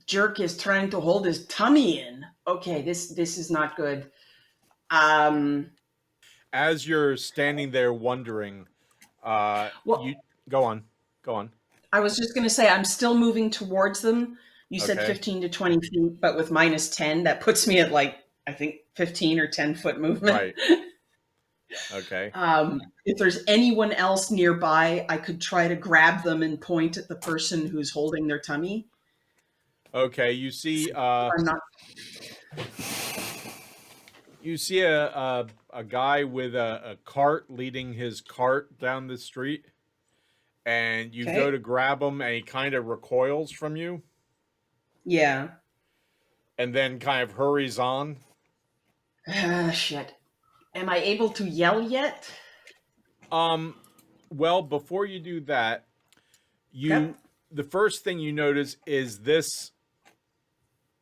jerk is trying to hold his tummy in. Okay, this is not good. As you're standing there wondering, you go on. I was just going to say, I'm still moving towards them. You said 15 to 20 feet, but with minus 10, that puts me at I think 15 or 10 foot movement. Right. Okay. If there's anyone else nearby, I could try to grab them and point at the person who's holding their tummy. Okay, you see you see a guy with a cart leading his cart down the street, and you go to grab him, and he kind of recoils from you. Yeah. And then kind of hurries on. Shit. Am I able to yell yet? Well, before you do that, the first thing you notice is this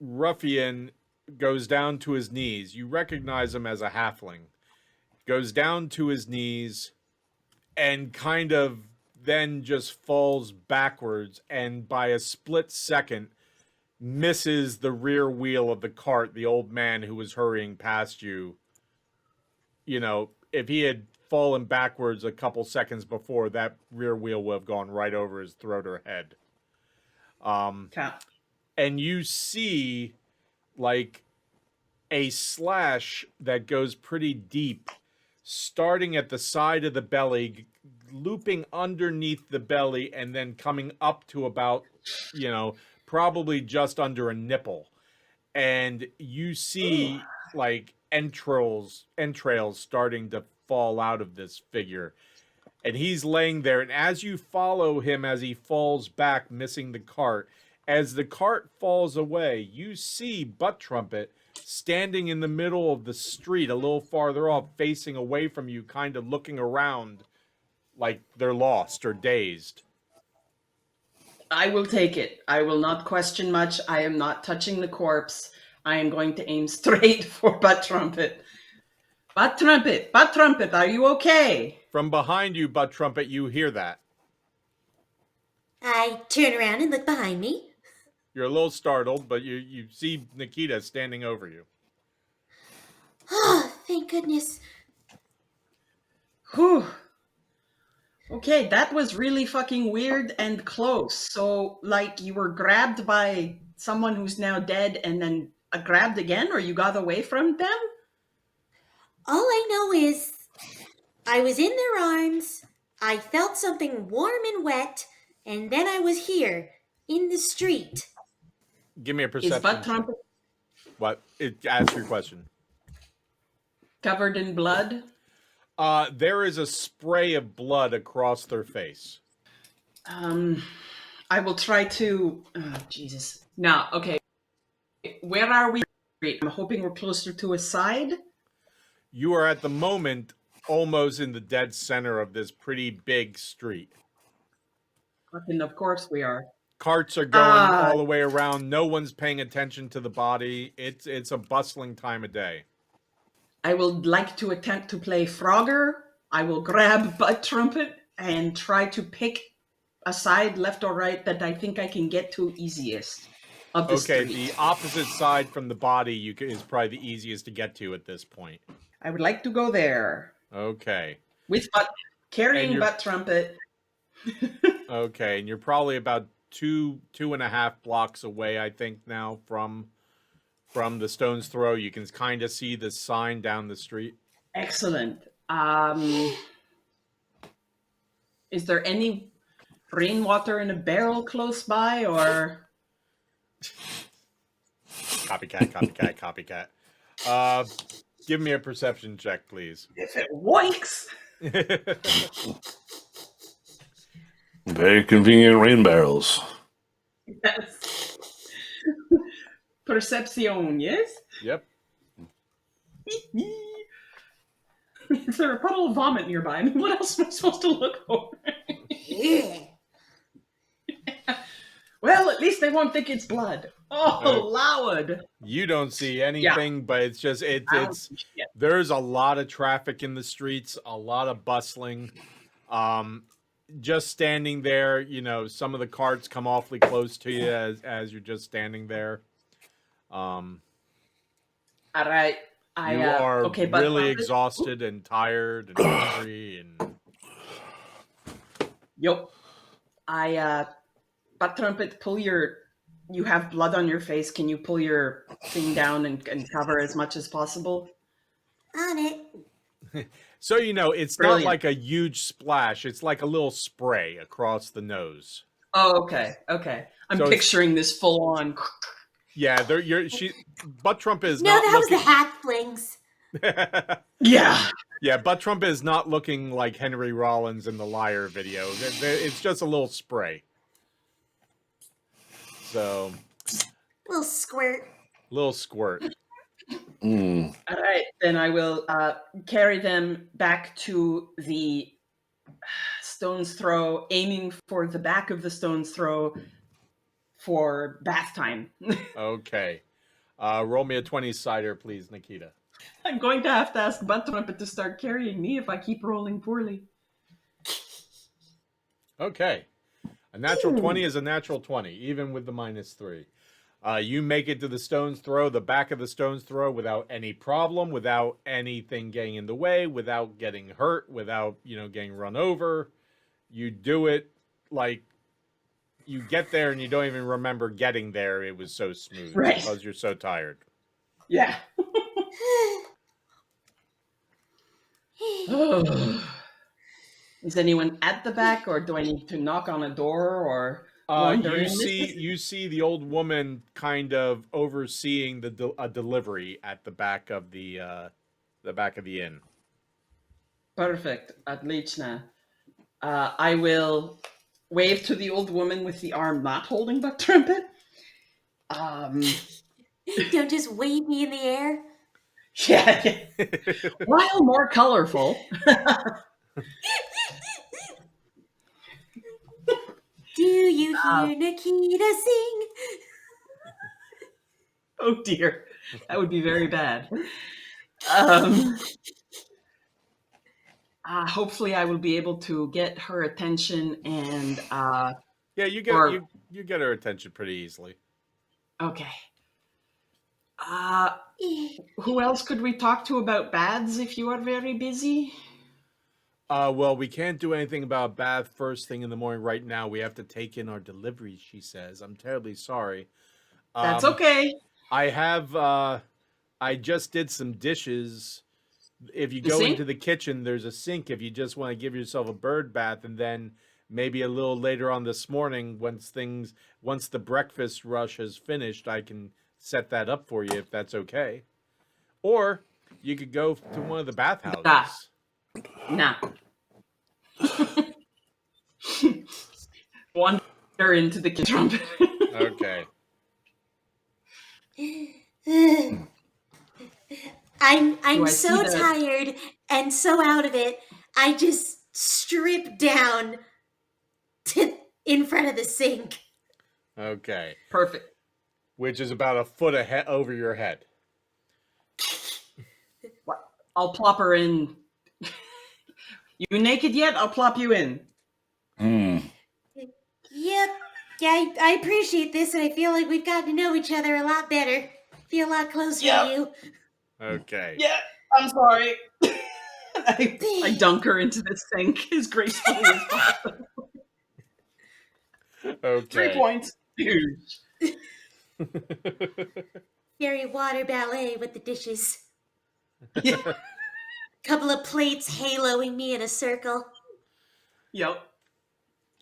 ruffian goes down to his knees. You recognize him as a halfling. Goes down to his knees and kind of then just falls backwards, and by a split second misses the rear wheel of the cart, the old man who was hurrying past you. You know, if he had fallen backwards a couple seconds before, that rear wheel would have gone right over his throat or head. And you see like a slash that goes pretty deep, starting at the side of the belly, looping underneath the belly, and then coming up to about, probably just under a nipple. And you see like entrails starting to fall out of this figure. And he's laying there, and as you follow him as he falls back, missing the cart, as the cart falls away, you see Butt Trumpet standing in the middle of the street, a little farther off, facing away from you, kind of looking around like they're lost or dazed. I will take it. I will not question much. I am not touching the corpse. I am going to aim straight for Butt Trumpet. Butt Trumpet, are you okay? From behind you, Butt Trumpet, you hear that. I turn around and look behind me. You're a little startled, but you see Nikita standing over you. Oh, thank goodness. Whew. Okay, that was really fucking weird and close. So, you were grabbed by someone who's now dead and then grabbed again, or you got away from them? All I know is I was in their arms, I felt something warm and wet, and then I was here, in the street. Give me a perception. Is Butt Trumpet What? Ask your question. covered in blood? There is a spray of blood across their face. I will try to. Oh, Jesus. Now, okay. Where are we? I'm hoping we're closer to his side. You are at the moment almost in the dead center of this pretty big street. And of course we are. Carts are going all the way around. No one's paying attention to the body. It's a bustling time of day. I would like to attempt to play Frogger. I will grab Butt Trumpet and try to pick a side, left or right, that I think I can get to easiest of the Okay, street. the opposite side from the body is probably the easiest to get to at this point. I would like to go there Okay. with carrying Butt Trumpet. Okay, and you're probably about two and a half blocks away, I think, now from the stone's throw. You can kind of see the sign down the street. Excellent. Is there any rainwater in a barrel close by, or Copycat. Give me a perception check, please. if it works? Very convenient rain barrels. Yes. Perception, yes? Yep. Is there a puddle of vomit nearby? I mean, what else am I supposed to look for? Well, at least they won't think it's blood. Oh, Lord. You don't see anything, but it's just there's a lot of traffic in the streets, a lot of bustling. Just standing there, you know, some of the carts come awfully close to you as you're just standing there. All right. You are but really exhausted and tired and hungry and. Yep. Butt Trumpet, you have blood on your face. Can you pull your thing down and cover as much as possible? On it. So, you know, it's Brilliant. not like a huge splash. It's like a little spray across the nose. Oh, okay. I'm So picturing this full on. Yeah, Butt Trumpet is No, not that was looking... the hat flings. Yeah. Yeah, Butt Trumpet is not looking like Henry Rollins in the Liar video. It's just a little spray. So... Little squirt. Little squirt. Mm. All right, then I will carry them back to the stone's throw, aiming for the back of the stone's throw for bath time. Okay. Roll me a 20 cider, please, Nikita. I'm going to have to ask Butt Trumpet to start carrying me if I keep rolling poorly. Okay. A natural 20 is a natural 20, even with the -3. You make it to the stone's throw, the back of the stone's throw, without any problem, without anything getting in the way, without getting hurt, without, getting run over. You do it like you get there and you don't even remember getting there. It was so smooth because you're so tired. Yeah. Is anyone at the back, or do I need to knock on a door, or you see the old woman kind of overseeing a delivery at the back of the inn. Perfect. Отлично. I will wave to the old woman with the arm not holding Butt Trumpet. Don't just wave me in the air. Yeah. While more colorful. Do you hear Nikita sing? Oh dear, that would be very bad. Hopefully, I will be able to get her attention and. Yeah, you get her attention pretty easily. Okay. Who else could we talk to about baths if you are very busy? Well, we can't do anything about bath first thing in the morning right now. We have to take in our deliveries, she says. I'm terribly sorry. That's okay. I just did some dishes. If you go into the kitchen, there's a sink if you just want to give yourself a bird bath, and then maybe a little later on this morning, once the breakfast rush has finished, I can set that up for you if that's okay. Or you could go to one of the bathhouses. Nah. Wander into the trumpet. Okay. I'm Do I see so the- tired and so out of it. I just strip down to in front of the sink. Okay. Perfect. Which is about a foot ahead over your head. I'll plop her in. You naked yet? I'll plop you in. Yep. Yeah, I appreciate this, and I feel like we've gotten to know each other a lot better. Feel a lot closer Yep. to you. Okay. Yeah, I'm sorry. I dunk her into the sink as gracefully as possible. Okay. 3 points. Huge. Very water ballet with the dishes. Yeah. Couple of plates haloing me in a circle. Yep.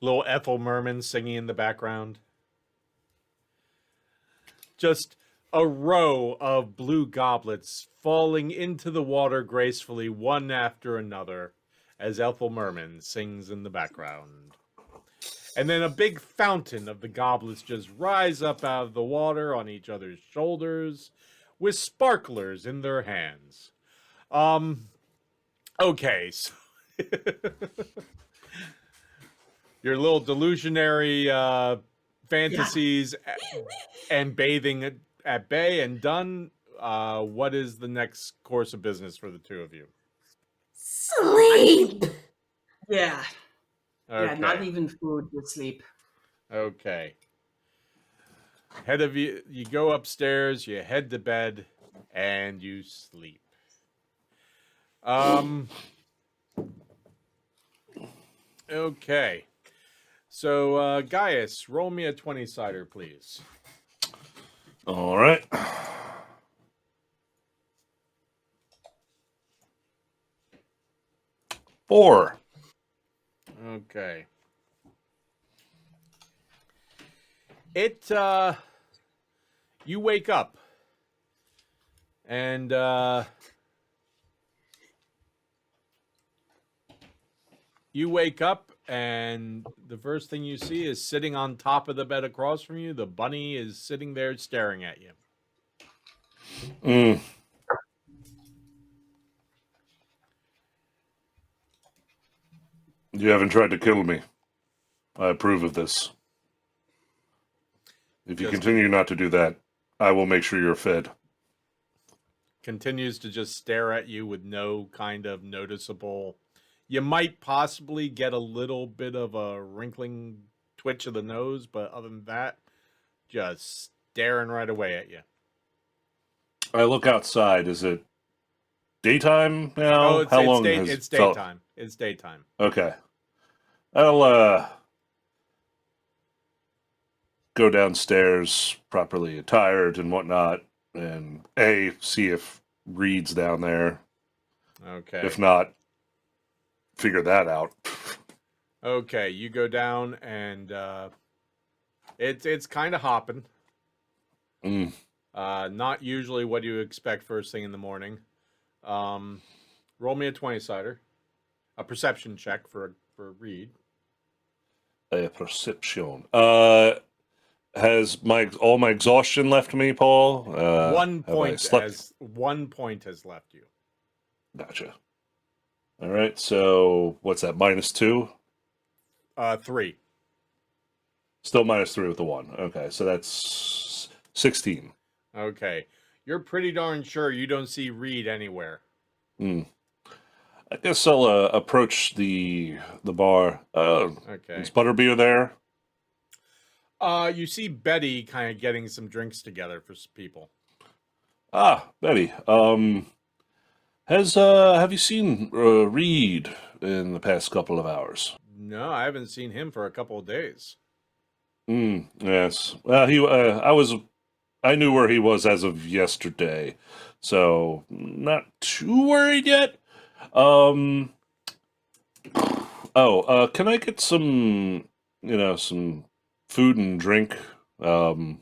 Little Ethel Merman singing in the background. Just a row of blue goblets falling into the water gracefully, one after another, as Ethel Merman sings in the background. And then a big fountain of the goblets just rise up out of the water on each other's shoulders, with sparklers in their hands. Okay, so your little delusionary fantasies and bathing at bay and done. What is the next course of business for the two of you? Sleep! Yeah. Okay. Yeah, not even food, just sleep. Okay. Head of you go upstairs, you head to bed, and you sleep. Okay. So Gaius, roll me a 20-sider, please. All right. Four. Okay. You wake up and the first thing you see is sitting on top of the bed across from you. The bunny is sitting there staring at you. You haven't tried to kill me. I approve of this. If you Just- continue not to do that, I will make sure you're fed. Continues to just stare at you with no kind of noticeable. You might possibly get a little bit of a wrinkling twitch of the nose, but other than that, just staring right away at you. I look outside. Is it daytime now? Oh, How long has it's felt- daytime. It's daytime. Okay. I'll go downstairs properly attired and whatnot, and see if Reed's down there. Okay. If not, figure that out. Okay, you go down and it's kind of hopping. Not usually what you expect first thing in the morning. Roll me a 20-sider. A perception check for Reed. A perception. Has all my exhaustion left me, Paul? 1 have I point slept? 1 point has left you. Gotcha. All right, so what's that? -2? 3. Still -3 with the 1. Okay, so that's 16. Okay. You're pretty darn sure you don't see Reed anywhere. I guess I'll approach the bar. Okay. Is Butterbeer there? You see Betty kind of getting some drinks together for people. Ah, Betty. Have you seen Reed in the past couple of hours? No, I haven't seen him for a couple of days. Yes. Well, I knew where he was as of yesterday, so not too worried yet. Can I get some food and drink? And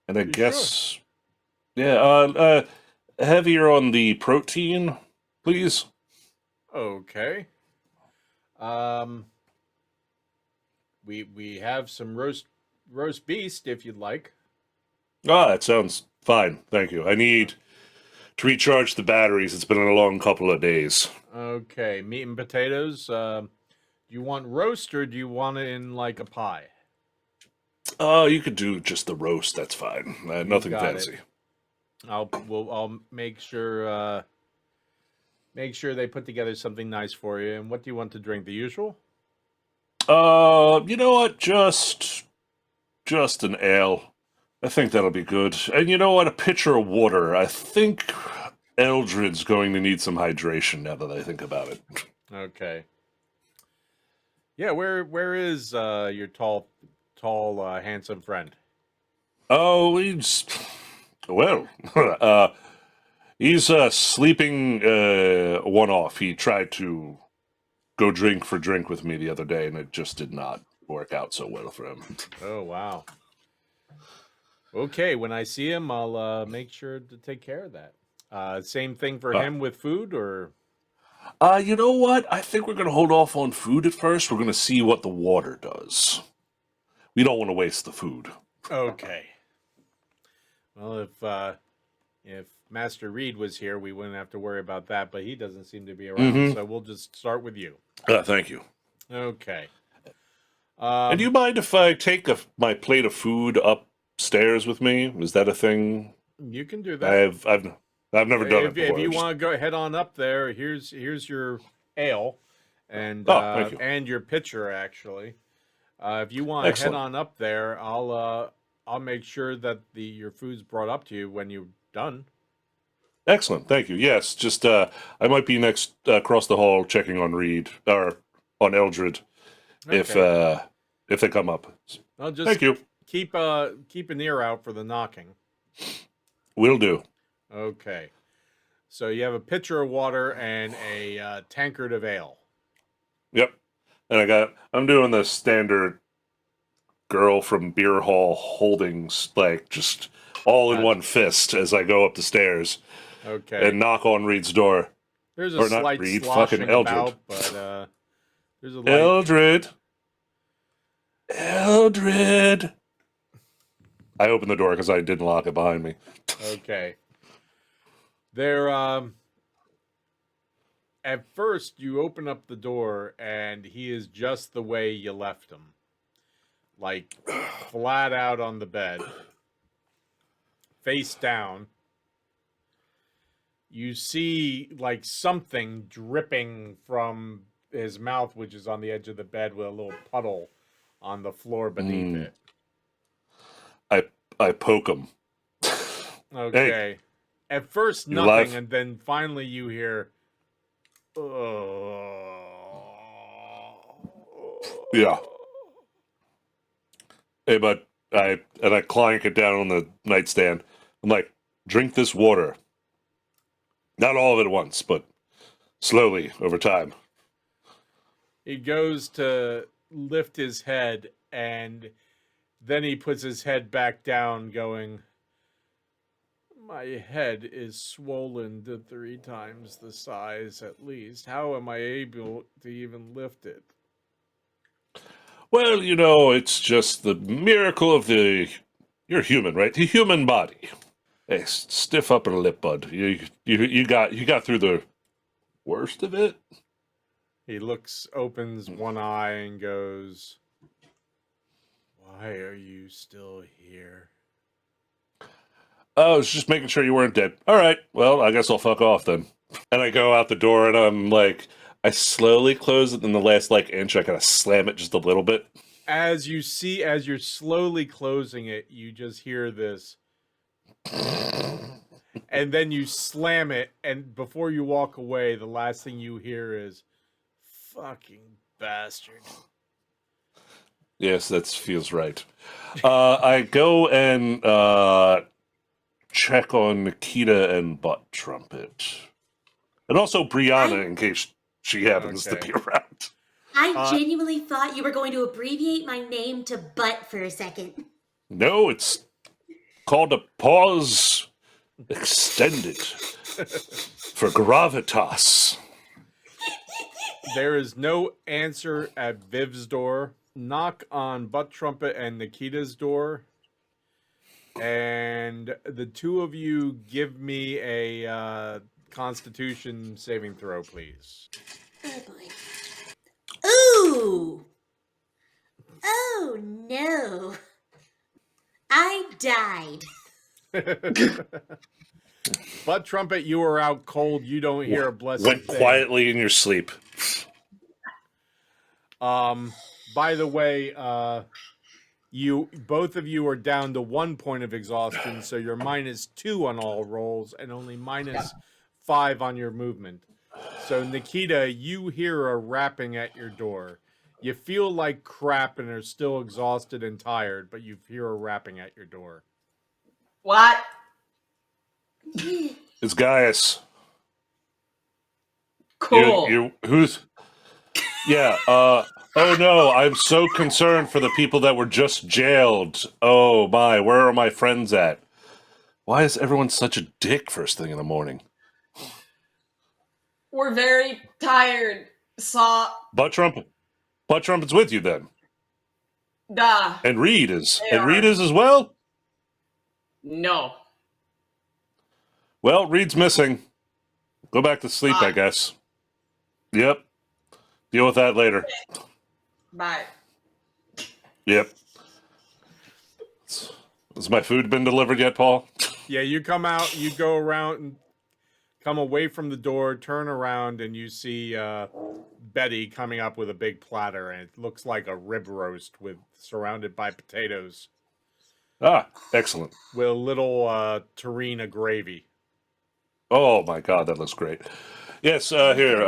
I guess, yeah, heavier on the protein, please. Okay. Um, we have some roast beast if you'd like. Ah, that sounds fine. Thank you. I need to recharge the batteries. It's been a long couple of days. Okay, meat and potatoes. Do you want roast or do you want it in like a pie? Oh, you could do just the roast. That's fine. You Nothing got it. fancy. I'll make sure they put together something nice for you. And what do you want to drink? The usual? You know what? Just an ale. I think that'll be good. And you know what? A pitcher of water. I think Eldred's going to need some hydration now that I think about it. Okay. Yeah, where is your tall, handsome friend? Oh, he's sleeping one off. He tried to go drink for drink with me the other day, and it just did not work out so well for him. Oh wow. Okay, when I see him, I'll make sure to take care of that. Same thing for him with food, or You know what? I think we're going to hold off on food at first. We're going to see what the water does. We don't want to waste the food. okay. Well, if Master Reed was here, we wouldn't have to worry about that. But he doesn't seem to be around, so we'll just start with you. Thank you. Okay. And do you mind if I take my plate of food upstairs with me? Is that a thing? You can do that. I've never done it before. If you want to go head on up there, here's your ale, and thank you. and your pitcher actually. If you want to head on up there, I'll make sure that your food's brought up to you when you're done. Excellent, thank you. Yes, just I might be next across the hall checking on Reed or on Eldred if they come up. I'll just Thank you. Keep an ear out for the knocking. Will do. Okay. So you have a pitcher of water and a tankard of ale. Yep. And I'm doing the standard girl from beer hall holdings, like just all in one fist as I go up the stairs. Okay. And knock on Reed's door. There's a slight Reed, sloshing fucking Eldred. about, but there's a light. Eldred. I opened the door because I didn't lock it behind me. Okay. There, at first, you open up the door, and he is just the way you left him. Like, flat out on the bed. Face down. You see, like, something dripping from his mouth, which is on the edge of the bed with a little puddle on the floor beneath it. I poke him. Okay. Hey, at first, nothing, and then finally you hear... Yeah. Hey, but I clank it down on the nightstand. I'm like, drink this water. Not all of it at once, but slowly over time. He goes to lift his head, and then he puts his head back down, going, "My head is swollen to 3 times the size at least. How am I able to even lift it?" Well, you know, it's just the miracle of you're human, right? The human body. Hey, stiff upper lip, bud. You got through the worst of it. He opens one eye and goes, "Why are you still here?" I was just making sure you weren't dead. All right, well, I guess I'll fuck off then. And I go out the door, and I'm like, I slowly close it, and the last inch, I gotta slam it just a little bit. As you're slowly closing it, you just hear this, and then you slam it, and before you walk away, the last thing you hear is, "Fucking bastard." Yes, that feels right. I go and check on Nikita and Butt Trumpet. And also Brianna, in case she happens to be around. I genuinely thought you were going to abbreviate my name to Butt for a second. No, it's called a pause extended for gravitas. There is no answer at Viv's door. Knock on Butt Trumpet and Nikita's door. And the two of you give me a Constitution saving throw, please. Oh boy. Ooh. Oh no. I died. Butt Trumpet, you are out cold. You don't hear a blessed Went thing. quietly in your sleep. By the way, you both of you are down to 1 point of exhaustion, so you're -2 on all rolls and only -5 on your movement. So Nikita, you hear a rapping at your door. You feel like crap and are still exhausted and tired, but you hear a rapping at your door. What? It's Gaius. Cool. Who's? Yeah. Oh no! I'm so concerned for the people that were just jailed. Oh my! Where are my friends at? Why is everyone such a dick first thing in the morning? We're very tired. Butt Trumpet's with you then, Duh. and Reed is, They and Reed are. is as well. No. Well, Reed's missing. Go back to sleep, I guess. Yep. Deal with that later. Bye. Yep. Has my food been delivered yet, Paul? Yeah, you come out, you go around and come away from the door, turn around, and you see Betty coming up with a big platter, and it looks like a rib roast surrounded by potatoes Ah, excellent. with a little terrine of gravy. Oh my God, that looks great. Yes, here.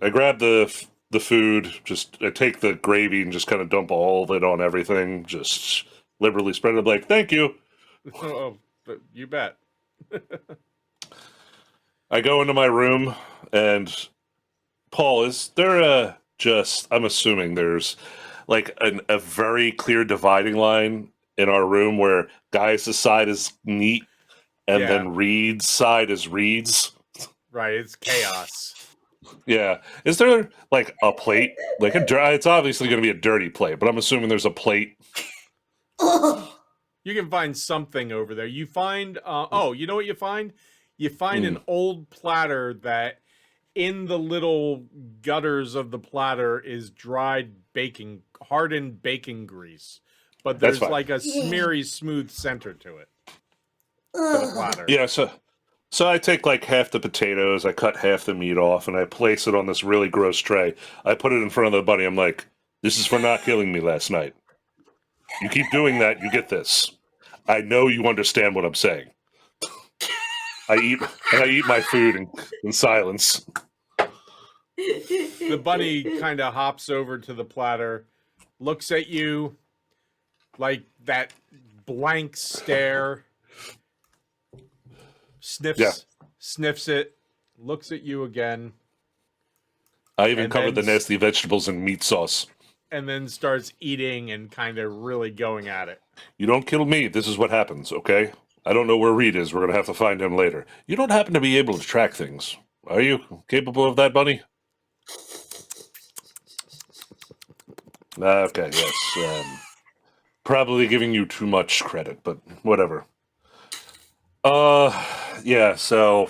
I grab the food. Just I take the gravy and just kind of dump all of it on everything. Just liberally spread it. Like, thank you. Oh, but you bet. I go into my room and Paul, is there I'm assuming there's like a very clear dividing line in our room where Gaius' side is neat and Yeah. then Reed's side is Reed's. Right, it's chaos. Yeah. Is there like a plate? Like it's obviously going to be a dirty plate, but I'm assuming there's a plate. Oh. You can find something over there. You find, you know what you find? You find an old platter that in the little gutters of the platter is dried hardened bacon grease. But That's there's fine. like a smeary, smooth center to it. To the platter. Yeah, so I take like half the potatoes, I cut half the meat off, and I place it on this really gross tray. I put it in front of the buddy. I'm like, this is for not killing me last night. You keep doing that, you get this. I know you understand what I'm saying. I eat my food in silence. The bunny kind of hops over to the platter, looks at you like that blank stare, sniffs it, looks at you again. I even And covered then the nasty vegetables in meat sauce. and then starts eating and kind of really going at it. You don't kill me, this is what happens, okay? I don't know where Reed is. We're going to have to find him later. You don't happen to be able to track things. Are you capable of that, Bunny? Okay, yes. Probably giving you too much credit, but whatever. Yeah, so...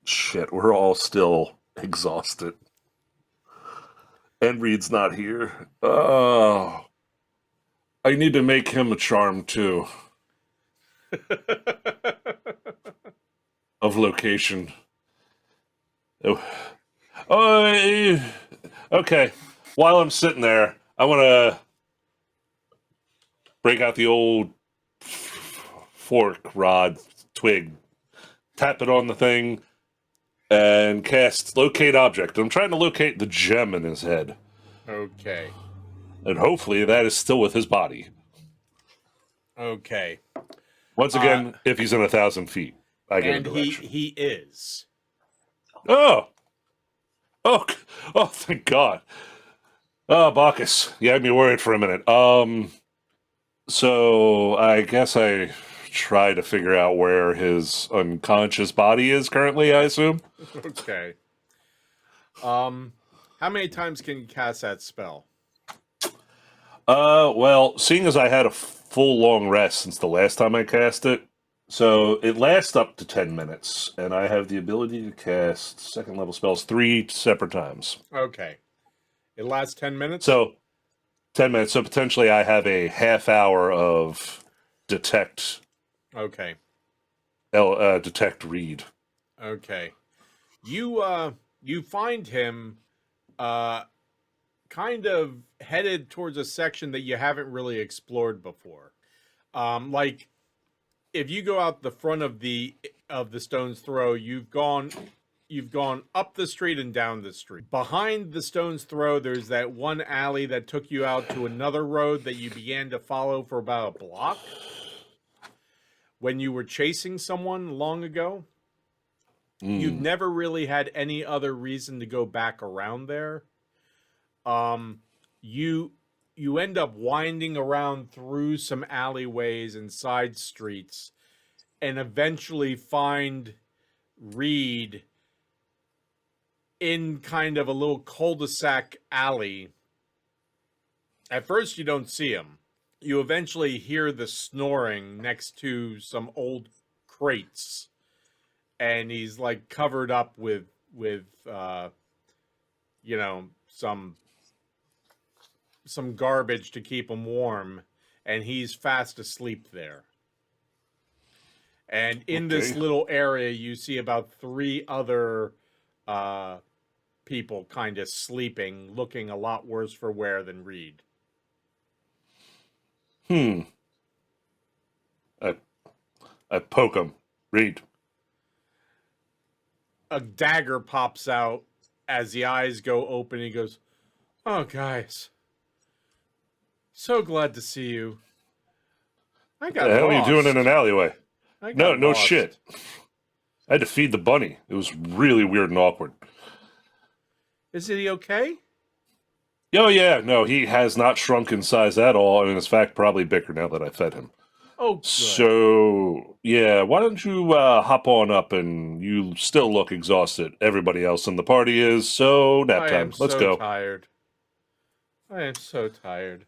Shit, we're all still exhausted. And Reed's not here. Oh... I need to make him a charm, too. Of location. Okay. While I'm sitting there, I want to break out the old fork, rod, twig, tap it on the thing, and cast Locate Object. I'm trying to locate the gem in his head. Okay. And hopefully that is still with his body. Okay. Once again, if he's in 1,000 feet, I get a And direction. he is. Oh, thank God. Oh, Bacchus, you had me worried for a minute. So I guess I try to figure out where his unconscious body is currently, I assume. Okay. How many times can you cast that spell? Well, seeing as I had a full long rest since the last time I cast it, so it lasts up to 10 minutes, and I have the ability to cast second level spells 3 separate times. Okay. It lasts 10 minutes? So, 10 minutes, so potentially I have a half hour of detect, Okay. detect read. Okay. You find him kind of headed towards a section that you haven't really explored before. Like if you go out the front of the Stone's Throw, you've gone up the street and down the street. Behind the Stone's Throw, there's that one alley that took you out to another road that you began to follow for about a block when you were chasing someone long ago. You've never really had any other reason to go back around there. You end up winding around through some alleyways and side streets and eventually find Reed in kind of a little cul-de-sac alley. At first you don't see him. You eventually hear the snoring next to some old crates. And he's like covered up with some garbage to keep him warm, and he's fast asleep there. And in this little area, you see about 3 other people kind of sleeping, looking a lot worse for wear than Reed. I poke him. Read. A dagger pops out as the eyes go open. He goes, "Oh, guys, so glad to see you. I got What the hell lost. are you doing in an alleyway? I No, got no lost. shit. I had to feed the bunny. It was really weird and awkward. Is he okay?" Oh, yeah, no, he has not shrunk in size at all, and in fact, probably bigger now that I fed him. Oh, good. So, yeah, why don't you hop on up, and you still look exhausted. Everybody else in the party is, so nap I time. am Let's so go. tired. I am so tired.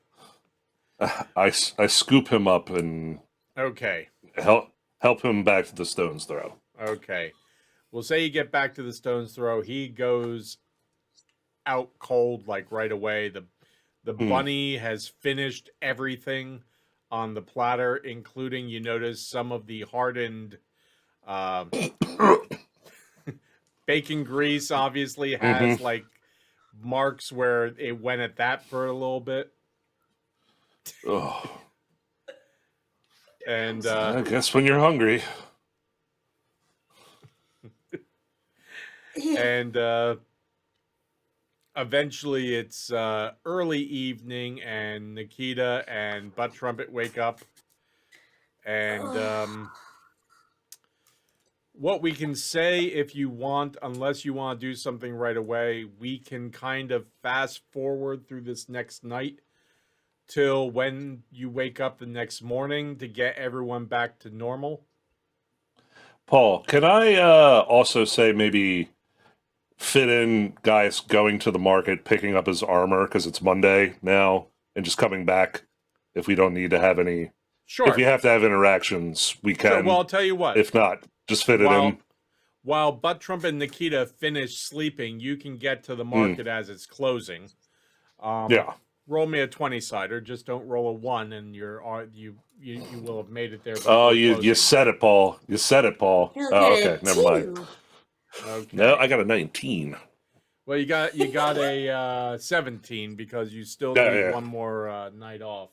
I scoop him up and Okay. help him back to the Stone's Throw. Okay. We'll say you get back to the Stone's Throw. He goes out cold like right away. The bunny has finished everything on the platter, including, you notice, some of the hardened bacon grease obviously has like marks where it went at that for a little bit. Oh, And I guess when you're hungry. and eventually it's early evening, and Nikita and Butt Trumpet wake up, and what we can say, if you want, unless you want to do something right away, we can kind of fast forward through this next night till when you wake up the next morning to get everyone back to normal. Paul, can I also say maybe fit in Gaius going to the market, picking up his armor because it's Monday now, and just coming back if we don't need to have any. Sure. If we have to have interactions, we can. Sure. Well, I'll tell you what. If not, just fit it in. While Butt Trumpet and Nikita finish sleeping, you can get to the market as it's closing. Yeah. Roll me a 20-sider. Just don't roll a 1, and you will have made it there. Oh, you said it, Paul. You said it, Paul. Oh, okay, never mind. Okay. No, I got a 19. Well, you got a 17 because you still need one more night off.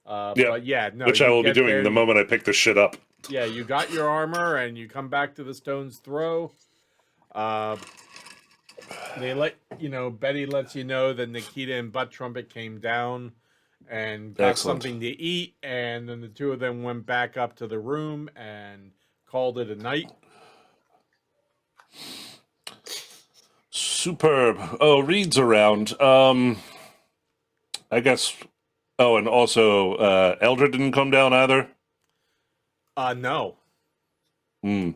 But yeah, no. Which I will be doing the moment I pick this shit up. Yeah, you got your armor, and you come back to the Stone's Throw. They Betty lets you know that Nikita and Butt Trumpet came down and got something to eat, and then the two of them went back up to the room and called it a night. Superb. Oh, Reed's around. I guess. Oh, and also, Eldred didn't come down either. No. Hmm.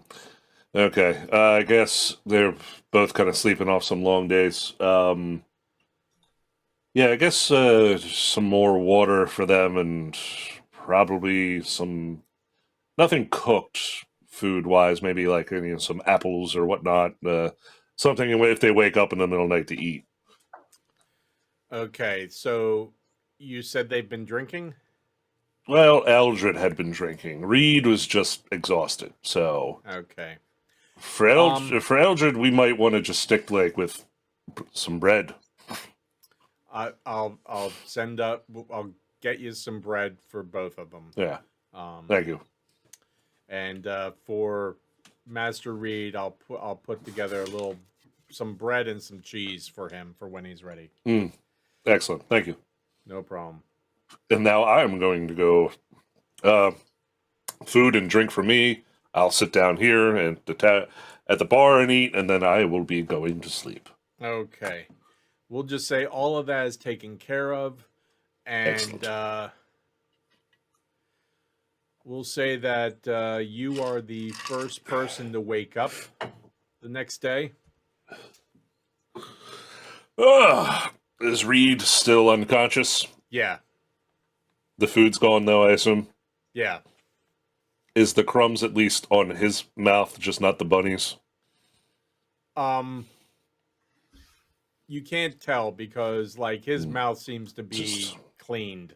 Okay. I guess they're both kind of sleeping off some long days. Yeah, I guess some more water for them and probably some nothing cooked food wise. Maybe like some apples or whatnot. Something if they wake up in the middle of the night to eat. Okay, so you said they've been drinking? Well, Eldred had been drinking. Reed was just exhausted. So Okay. for Eldred, we might want to just stick like with some bread. I'll send up. I'll get you some bread for both of them. Yeah. Um, Thank you. and for Master Reed, I'll put together some bread and some cheese for him for when he's ready. Excellent. Thank you. No problem. And now I'm going to go. Food and drink for me. I'll sit down here and at the bar and eat, and then I will be going to sleep. Okay. We'll just say all of that is taken care of, and Excellent. we'll say that you are the first person to wake up the next day. Is Reed still unconscious? Yeah. The food's gone, though, I assume. Yeah. Is the crumbs at least on his mouth, just not the bunnies? You can't tell because like his mouth seems to be Just- cleaned.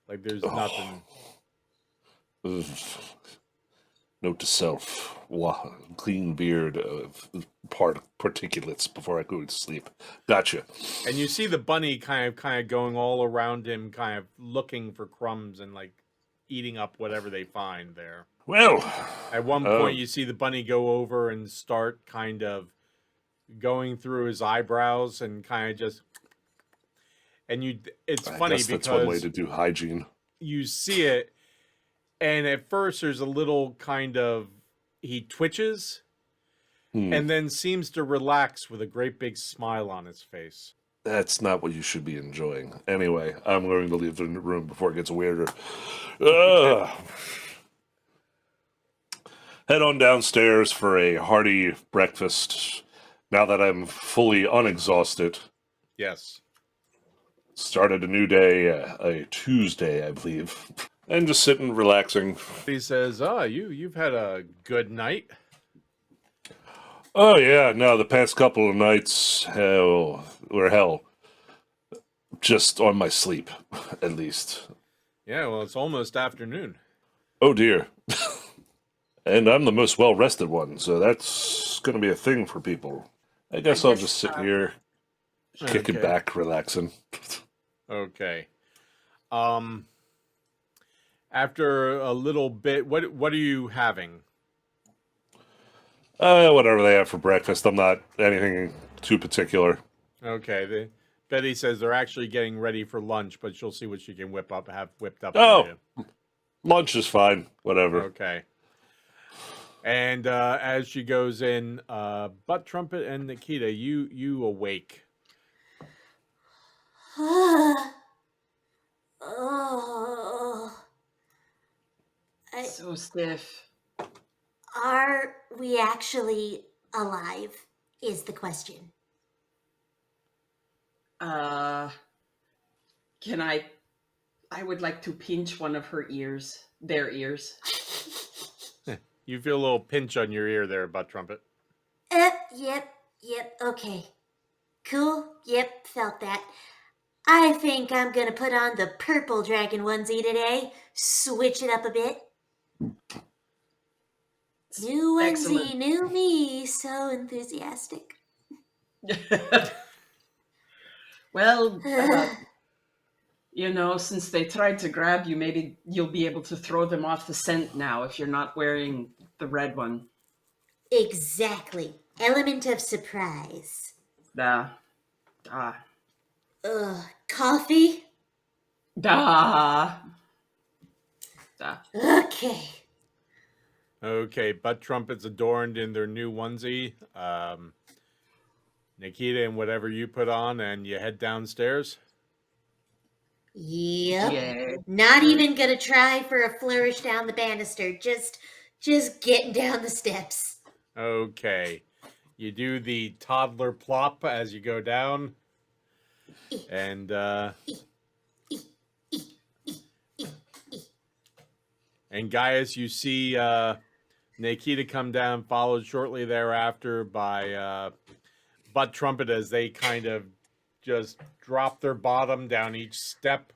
Like there's nothing. Ugh. Note to self: clean beard of particulates before I go to sleep. Gotcha. And you see the bunny kind of going all around him, kind of looking for crumbs and like eating up whatever they find there. Well, At one point, you see the bunny go over and start kind of going through his eyebrows and kind of just. And it's I funny guess because that's one way to do hygiene. you see it, and at first there's a little kind of he twitches, and then seems to relax with a great big smile on his face. That's not what you should be enjoying. Anyway, I'm going to leave the room before it gets weirder. Ugh. Head on downstairs for a hearty breakfast. Now that I'm fully unexhausted, Yes. started a new day, a Tuesday, I believe, and just sitting, relaxing. He says, "Oh, you've had a good night." Oh yeah, no, the past couple of nights, hell, just on my sleep, at least. Yeah, well, it's almost afternoon. Oh dear. And I'm the most well rested one, so that's going to be a thing for people. I guess I'll just sit here, kicking Okay. back, relaxing. Okay. After a little bit, what are you having? Whatever they have for breakfast. I'm not anything too particular. Okay. Betty says they're actually getting ready for lunch, but she'll see what she can have whipped up Oh. for you. Lunch is fine. Whatever. Okay. And as she goes in, Butt Trumpet and Nikita, you awake. Oh. So stiff. Are we actually alive? Is the question. Can I would like to pinch one of her ears, their ears. You feel a little pinch on your ear there, Butt Trumpet. Yep, okay. Cool, yep, felt that. I think I'm gonna put on the purple dragon onesie today. Switch it up a bit. New onesie, Excellent. new me. So enthusiastic. Well, since they tried to grab you, maybe you'll be able to throw them off the scent now if you're not wearing the red one. Exactly. Element of surprise. Coffee? Okay. Okay, Butt Trumpet's adorned in their new onesie. Nikita and whatever you put on, and you head downstairs. Yep. Yeah. Not even gonna try for a flourish down the banister. Just getting down the steps. Okay. You do the toddler plop as you go down. And Gaius, you see Nikita come down, followed shortly thereafter by Butt Trumpet as they kind of just drop their bottom down each step,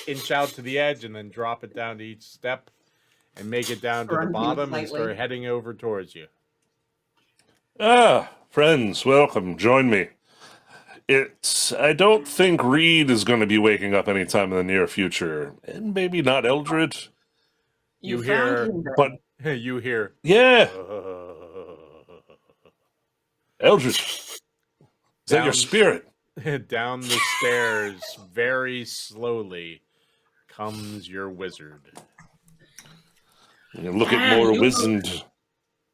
inch out to the edge, and then drop it down to each step and make it down to the Running bottom and lightly. start heading over towards you. Ah, friends, welcome. Join me. I don't think Reed is going to be waking up anytime in the near future. And maybe not Eldred. You found hear- him then. But, You hear, yeah, Eldred. Is that your Down- spirit? down the stairs very slowly comes your wizard. You look at Man, more you wizened.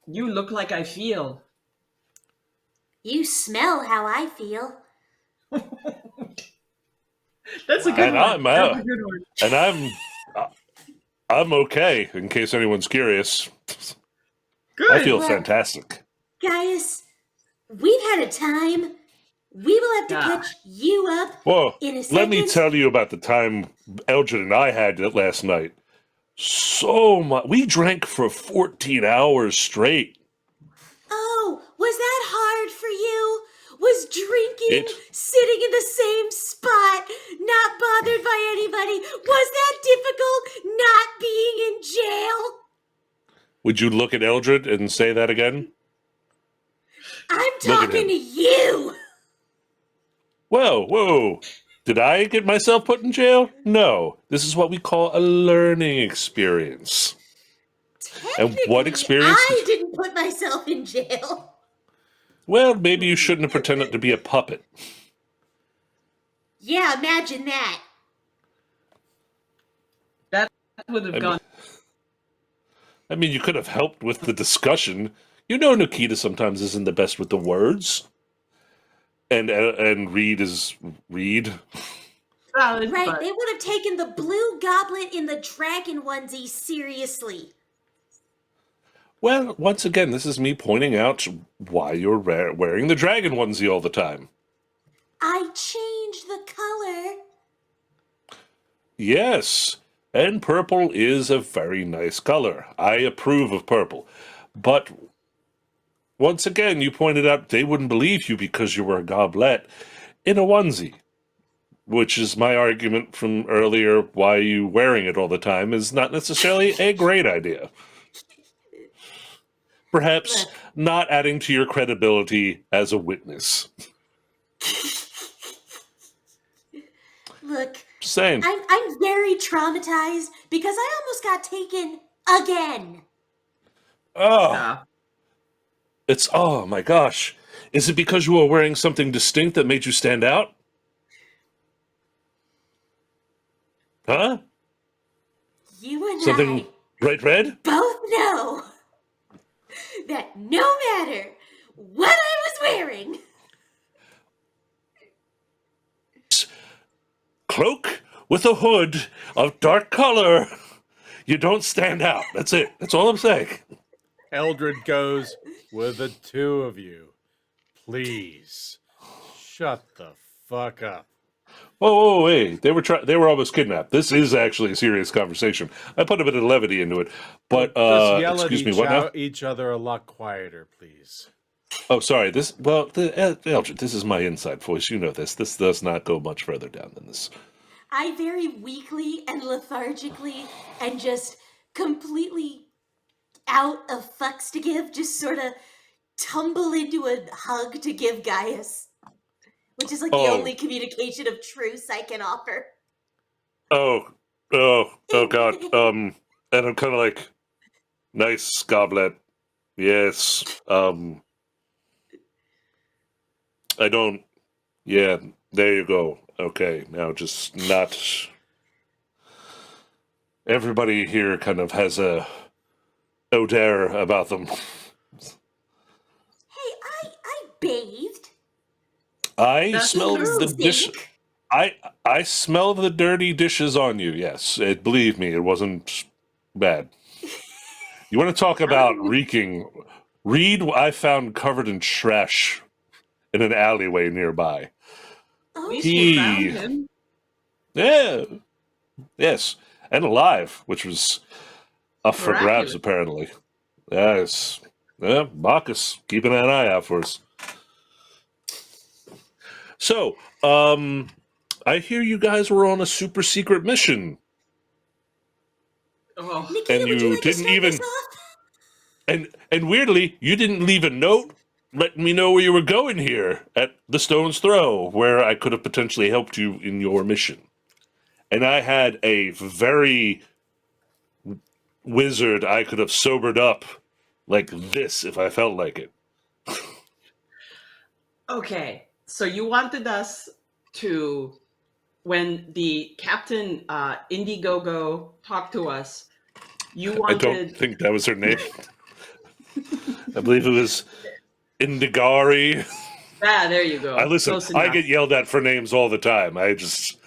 You look like I feel. You smell how I feel. That's a good And one. I'm, That's a good one. And I'm okay, in case anyone's curious. Good. I feel Well, fantastic. Gaius, we've had a time. We will have to Yeah. catch you up Well, in a second. let me tell you about the time Eldred and I had last night. So much. We drank for 14 hours straight. Oh, was that hard for you? Was drinking, It- sitting in the same spot, not bothered by anybody? Was that difficult not being in jail? Would you look at Eldred and say that again? I'm Look at talking him. to you. Whoa. Did I get myself put in jail? No. This is what we call a learning experience. And what Technically, experience? I didn't put myself in jail. Well, maybe you shouldn't have pretended to be a puppet. Yeah, imagine that. That would have gone. I mean, you could have helped with the discussion. You know, Nikita sometimes isn't the best with the words. And Reed is Reed. Valid, Right, but they would have taken the blue goblet in the dragon onesie seriously. Well, once again, this is me pointing out why you're wearing the dragon onesie all the time. I changed the color. Yes, and purple is a very nice color. I approve of purple. But once again, you pointed out they wouldn't believe you because you were a goblet in a onesie. Which is my argument from earlier, why you wearing it all the time is not necessarily a great idea. Perhaps Look. not adding to your credibility as a witness. Look, Just saying. I'm very traumatized because I almost got taken again. Oh, oh my gosh. Is it because you were wearing something distinct that made you stand out? Huh? You and Something bright red? I both know that no matter what I was wearing, Cloak with a hood of dark color. You don't stand out. That's it. That's all I'm saying. Eldred goes, with the two of you, please, shut the fuck up. Whoa, wait. They were almost kidnapped. This is actually a serious conversation. I put a bit of levity into it. But, Just yell excuse at me, what now? each other a lot quieter, please. Oh, sorry. Eldred, this is my inside voice. You know this. This does not go much further down than this. I very weakly and lethargically and just completely out of fucks to give, just sort of tumble into a hug to give Gaius, which is like the Oh. only communication of truce I can offer. Oh, God. And I'm kind of like, nice goblet. Yes. I don't. Yeah, there you go. Okay, now just not. Everybody here kind of has a odor about them. Hey, I bathed. I That's smelled true. the dish. I smell the dirty dishes on you. Yes, believe me, it wasn't bad. You want to talk about reeking? Reed, I found covered in trash in an alleyway nearby. At Oh, least you found He, him. yeah, yes, and alive, which was up for grabs Miraculous. apparently. Yes, yeah, Bacchus keeping an eye out for us. So, I hear you guys were on a super secret mission, Oh, Nikita, and would you you like to didn't start this even, off? and weirdly, you didn't leave a note letting me know where you were going here at the Stone's Throw, where I could have potentially helped you in your mission. And I had a very wizard I could have sobered up like this if I felt like it. okay. So you wanted us to, when the Captain Indiegogo talked to us, you I don't wanted. think that was her name. I believe it was Indigari. Ah, there you go. I listen. Close I enough. get yelled at for names all the time. I just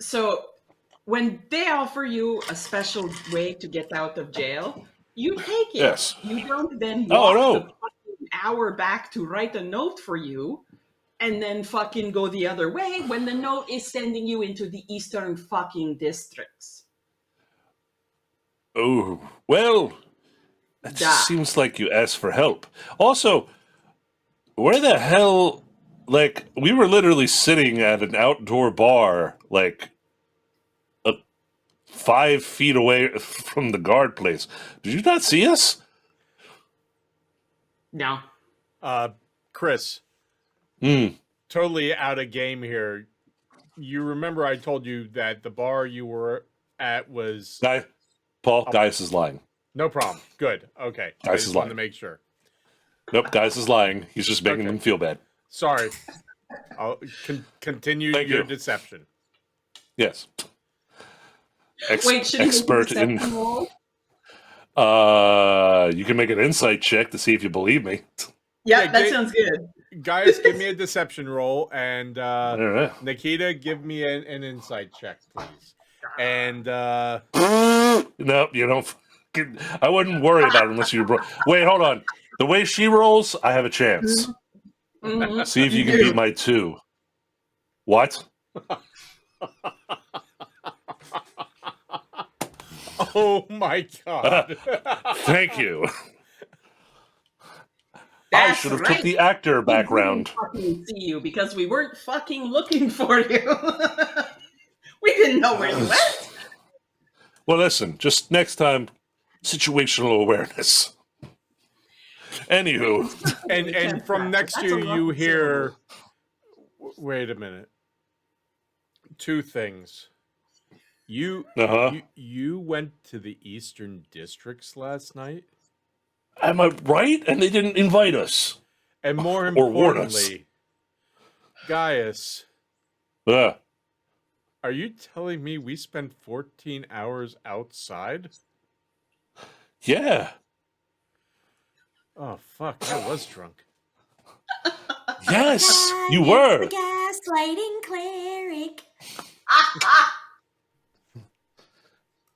So when they offer you a special way to get out of jail, you take it. yes. You don't then Oh walk no. the fucking hour back to write a note for you and then fucking go the other way when the note is sending you into the eastern fucking districts. Oh well. It Die. just seems like you asked for help. Also, where the hell? Like we were literally sitting at an outdoor bar, like 5 feet away from the guard place. Did you not see us? No. Chris, Hmm. totally out of game here. You remember I told you that the bar you were at was Paul, Gaius is lying. no problem. Good. Okay. I Gaius just is wanted lying. to make sure. Nope, Gaius is lying. He's just making Okay. them feel bad. Sorry. I'll continue Thank your you. deception. Yes. Wait, should he make a Expert in. deception roll? You can make an insight check to see if you believe me. Yeah, Yeah, that get- sounds good. Gaius, give me a deception roll, and All right. Nikita, give me an insight check, please. And No, you don't. I wouldn't worry about it unless you. Wait, hold on. The way she rolls, I have a chance. Mhm. See if you can do. beat my 2. What? oh my god. Thank you. I That's should have right. took the actor We background. didn't fucking see you because we weren't fucking looking for you. We didn't know where you went. Well, listen, just next time, situational awareness. Anywho, and from next to you hear wait a minute. 2 things. You you went to the Eastern Districts last night? am I right? And they didn't invite us. And more Or warn us. importantly, Gaius, Yeah. are you telling me we spent 14 hours outside? Yeah. Oh fuck, I was drunk. Yes, you The were. gaslighting cleric.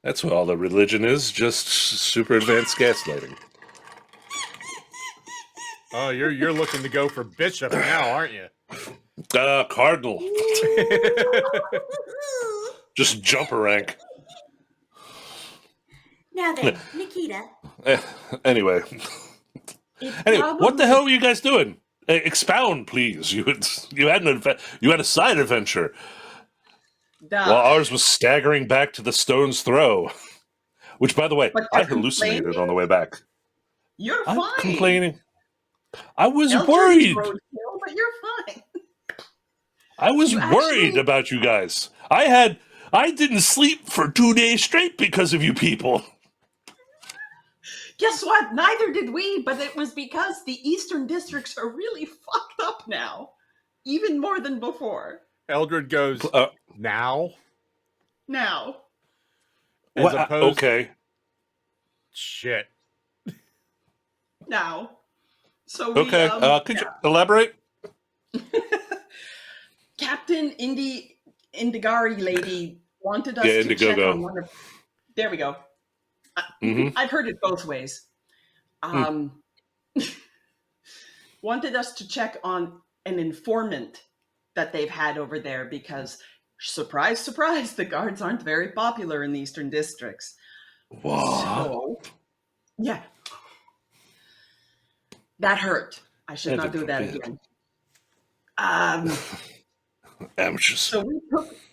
That's what all the religion is, just super advanced gaslighting. Oh, you're looking to go for bishop now, aren't you? Cardinal. Ooh. Just jump a rank. Now then, Nikita, Anyway. It's Anyway, probably- what the hell were you guys doing? Expound, please. You had a side adventure. Duh. While ours was staggering back to the Stone's Throw. Which, by the way, But I you're hallucinated complaining? on the way back. You're I'm fine. complaining. I was Eldridge worried. roadkill, but you're fine. I was You worried actually- about you guys. I didn't sleep for 2 days straight because of you people. Guess what? Neither did we, but it was because the Eastern Districts are really fucked up now. Even more than before. Eldred goes, now? Now. As opposed Okay. shit. Now. So we, Okay. Could you elaborate? Captain Indigari lady wanted us Yeah, to check Indiegogo. on one of. There we go. Hmm. I've heard it both ways. Wanted us to check on an informant that they've had over there because, surprise, surprise, the guards aren't very popular in the eastern districts. What? So, yeah, that hurt. I should not do that again. Amateurs. So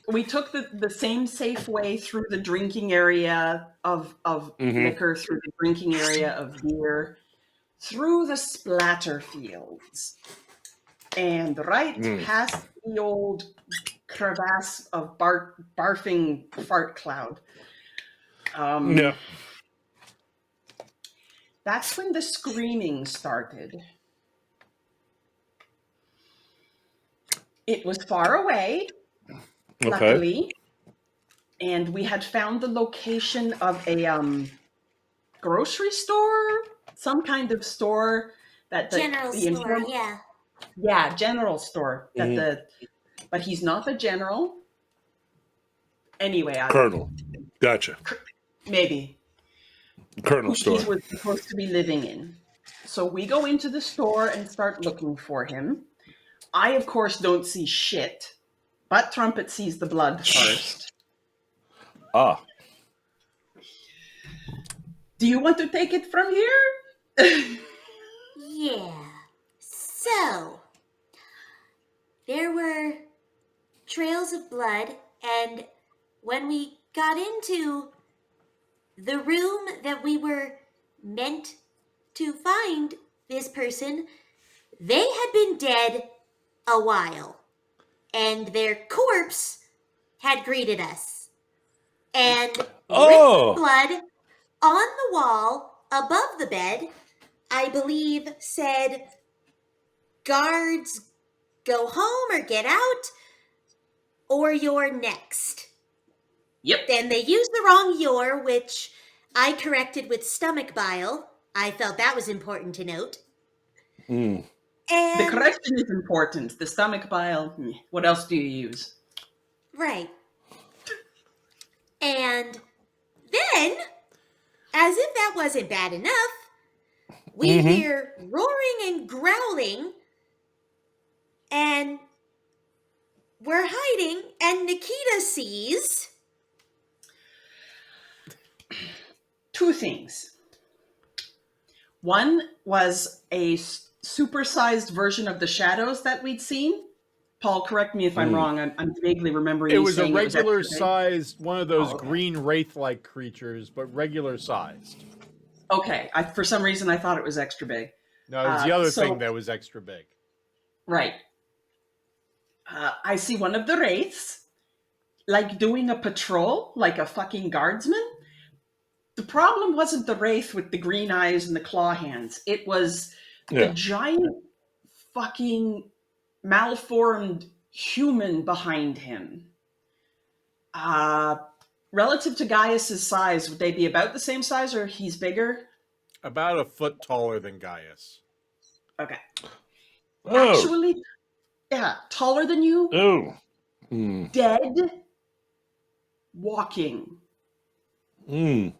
we took the same safe way through the drinking area of liquor, through the drinking area of beer, through the splatter fields, and right past the old crevasse of barfing fart cloud. Yeah. That's when the screaming started. It was far away, luckily, and we had found the location of a grocery store, some kind of store that General store, yeah. Yeah, general store. But he's not the general. Anyway, Colonel. Gotcha. maybe. Colonel Who store. he was supposed to be living in. So we go into the store and start looking for him. I, of course, don't see shit, but Trumpet sees the blood first. Ah. Do you want to take it from here? Yeah. So, there were trails of blood, and when we got into the room that we were meant to find this person, they had been dead a while, and their corpse had greeted us. And written blood on the wall above the bed, I believe, said, "Guards, go home or get out, or you're next." Yep. Then they used the wrong "your," which I corrected with stomach bile. I felt that was important to note. Mm. And The correction is important. The stomach bile, what else do you use? right. And then, as if that wasn't bad enough, we hear roaring and growling, and we're hiding, and Nikita sees... Two things. One was a supersized version of the shadows that we'd seen. Paul, correct me if I'm wrong. I'm vaguely remembering It you was a saying regular it was extra big. sized, one of those okay. green wraith-like creatures, but regular sized. Okay. For some reason, I thought it was extra big. No, it was the other so- thing that was extra big. Right. I see one of the wraiths, like doing a patrol, like a fucking guardsman. The problem wasn't the wraith with the green eyes and the claw hands. It was the giant fucking malformed human behind him. Relative to Gaius's size, would they be about the same size or he's bigger? About a foot taller than Gaius. Okay. Oh. Actually, yeah, taller than you, Oh. Mm. dead, walking. Mm.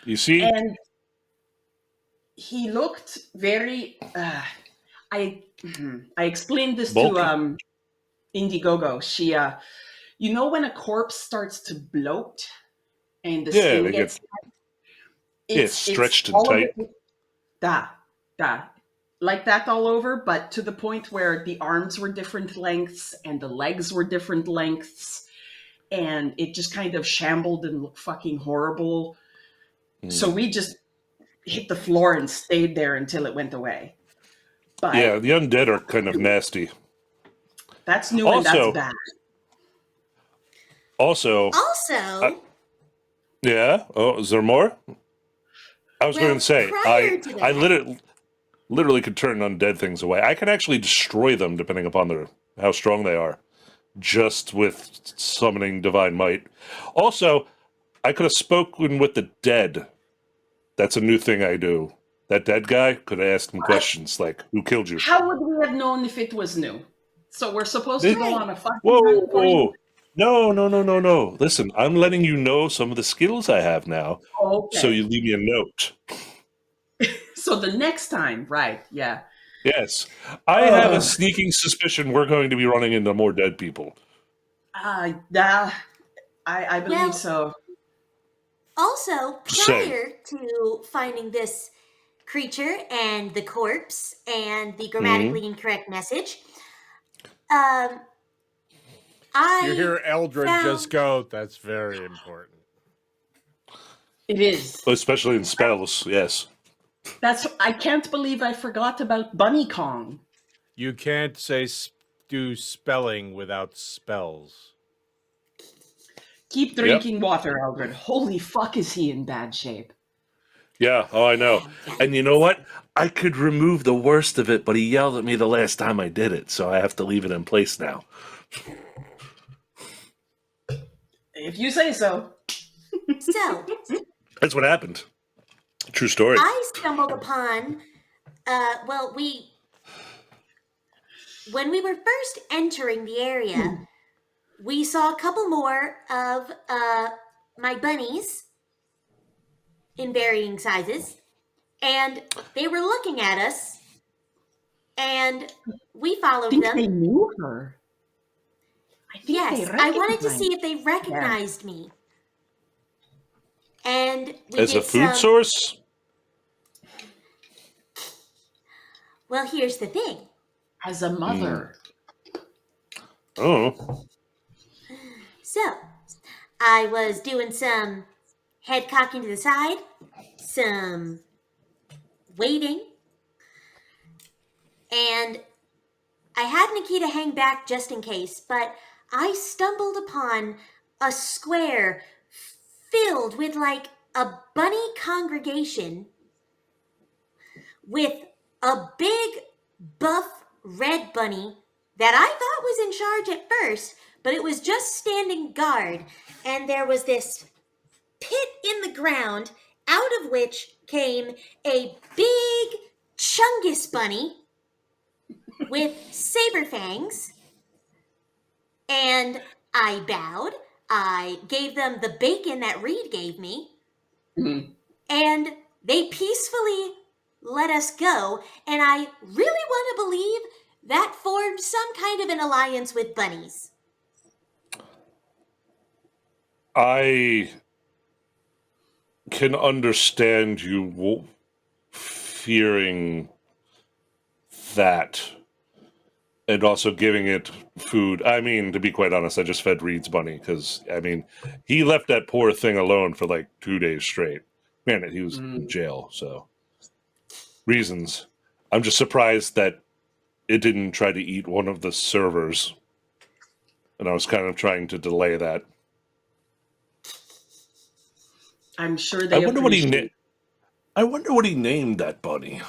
You see? And he looked very. I explained this Bulky. to Indiegogo. She, you know, when a corpse starts to bloat and the skin they gets it's stretched and all of tight. it, like that all over, but to the point where the arms were different lengths and the legs were different lengths, and it just kind of shambled and looked fucking horrible. So we just hit the floor and stayed there until it went away. But Yeah, the undead are kind of nasty. that's new and that's bad. Also, yeah. Oh, is there more? I was going to say, I literally could turn undead things away. I can actually destroy them depending upon how strong they are, just with summoning divine might. Also, I could have spoken with the dead. That's a new thing I do. That dead guy could have asked him questions like, "Who killed you?" How would we have known if it was new? So we're supposed to go on a fucking Whoa, hunt for you? whoa. No. Listen, I'm letting you know some of the skills I have now, so Okay. you leave me a note. So the next time, right? Yeah. Yes. I have a sneaking suspicion we're going to be running into more dead people. I believe Well, so. also, Same. prior to finding this creature and the corpse and the Hmm. grammatically incorrect message, um, You I hear Eldred just found. go, that's very important. It is. Especially in spells, yes. I can't believe I forgot about Bunny Kong. You can't say do spelling without spells. Keep Yep. drinking water, Eldred. Holy fuck, is he in bad shape? Yeah, I know. And you know what? I could remove the worst of it, but he yelled at me the last time I did it, so I have to leave it in place now. If you say so. So, That's what happened. True story. I stumbled upon, well, when we were first entering the area, we saw a couple more of my bunnies in varying sizes, and they were looking at us, and we I followed think them. they knew her. I think they Yes, I wanted to see recognized. if they recognized me. And we As a did food some. source? Well, here's the thing. As a mother. Oh. So, I was doing some head cocking to the side, some waiting, and I had Nikita hang back just in case, but I stumbled upon a square filled with like a bunny congregation with a big buff red bunny that I thought was in charge at first, but it was just standing guard. And there was this pit in the ground out of which came a big Chungus bunny with saber fangs. And I bowed. I gave them the bacon that Reed gave me. Mhm. And they peacefully let us go. And I really want to believe that formed some kind of an alliance with bunnies. I can understand you fearing that and also giving it food. I mean, to be quite honest, I just fed Reed's bunny because, I mean, he left that poor thing alone for like 2 days straight. Man, he was in jail, so. Reasons. I'm just surprised that it didn't try to eat one of the servers. And I was kind of trying to delay that. I'm sure I they wonder what appreciate. I wonder what he named that bunny.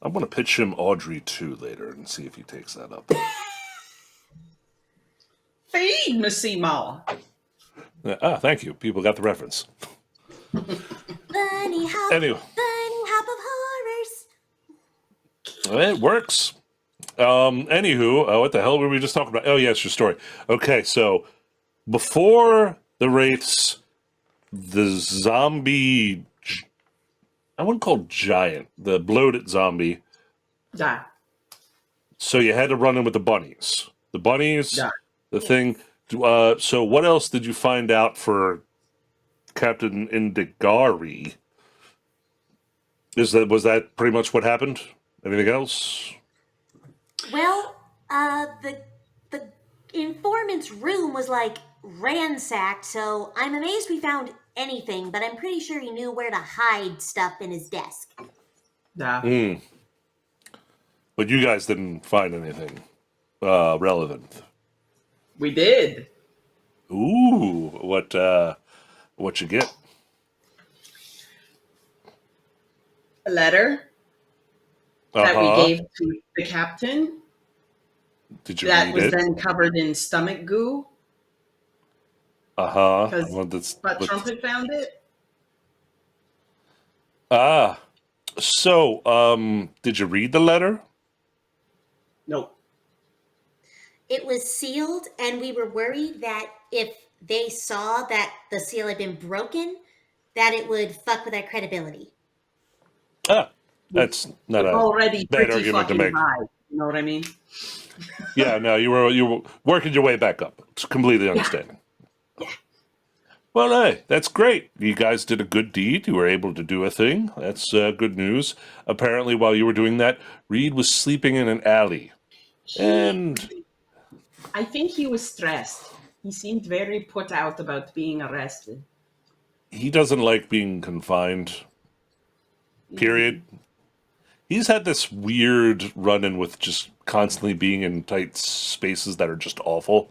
I want to pitch him Audrey 2 later and see if he takes that up. Feed, Missy Ma. Thank you. People got the reference. Bunny hop, Anyway, bunny hop of horrors. it works. Anywho, what the hell were we just talking about? Oh, yes, your story. Okay, so before the wraiths, the zombie, I wouldn't call it giant, the bloated zombie. Yeah. So you had to run in with the bunnies. The bunnies, Yeah. the thing. So what else did you find out for Captain Indigari? Was that pretty much what happened? Anything else? Well, the informant's room was like ransacked, so I'm amazed we found anything, but I'm pretty sure he knew where to hide stuff in his desk. Yeah. But you guys didn't find anything relevant. We did. Ooh, what you get? A letter that we Uh-huh. gave to the captain Did you that read was it? then covered in stomach goo Uh-huh. because Well, Butt Trumpet found it. So, did you read the letter? Nope. it was sealed, and we were worried that if they saw that the seal had been broken, that it would fuck with our credibility. Ah, that's not a Already bad pretty argument to fucking make. high. You know what I mean? Yeah, no, you were working your way back up. It's completely understanding. Yeah. Well, hey, that's great. You guys did a good deed. You were able to do a thing. That's good news. Apparently, while you were doing that, Reed was sleeping in an alley. And I think he was stressed. He seemed very put out about being arrested. he doesn't like being confined. Period. He's had this weird run-in with just constantly being in tight spaces that are just awful.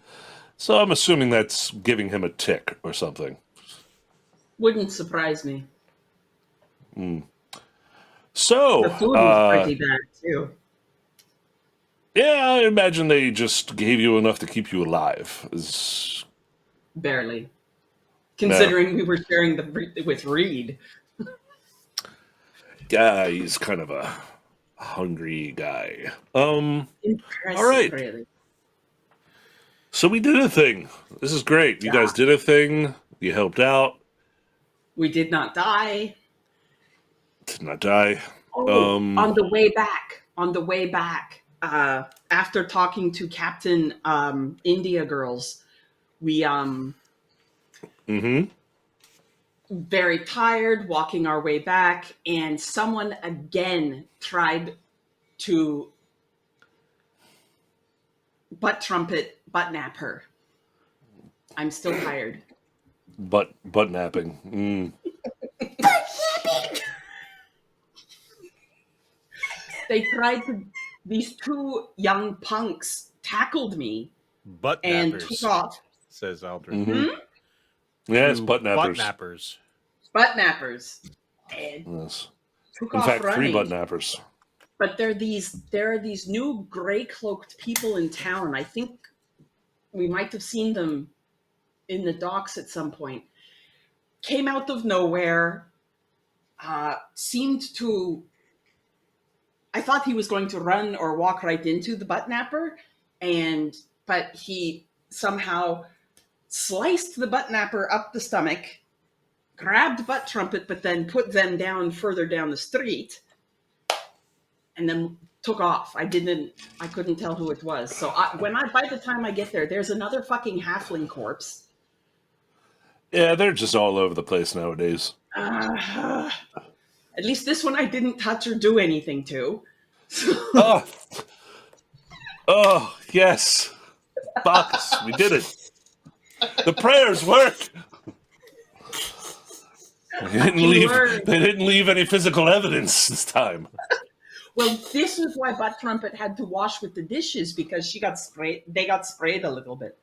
So I'm assuming that's giving him a tick or something. Wouldn't surprise me. So, The food was pretty bad too. yeah, I imagine they just gave you enough to keep you alive. Barely. Considering we were sharing with Reed. Yeah, he's kind of a hungry guy. Impressive, all right. really. So we did a thing. This is great. You guys did a thing. You helped out. We did not die. Did not die. Oh, on the way back, after talking to Captain India Girls, we very tired, walking our way back, and someone again tried to butt nap her. I'm still tired. Butt napping. They tried to. These two young punks tackled me Butt and nappers, took off. says Eldred. Yes, Two butt nappers. Butt nappers. Butt nappers. And Yes. took In off fact, running. 3 butt nappers. But there are these new gray cloaked people in town. I think we might have seen them in the docks at some point. Came out of nowhere. Seemed to. I thought he was going to run or walk right into the butt napper, but he somehow sliced the butt napper up the stomach, grabbed butt trumpet, but then put them down further down the street, and then took off. I couldn't tell who it was. So by the time I get there, there's another fucking halfling corpse. Yeah, they're just all over the place nowadays. At least this one I didn't touch or do anything to. Oh, yes. Box, we did it. The prayers worked. They didn't leave any physical evidence this time. Well, this is why Butt Trumpet had to wash with the dishes, because they got sprayed a little bit.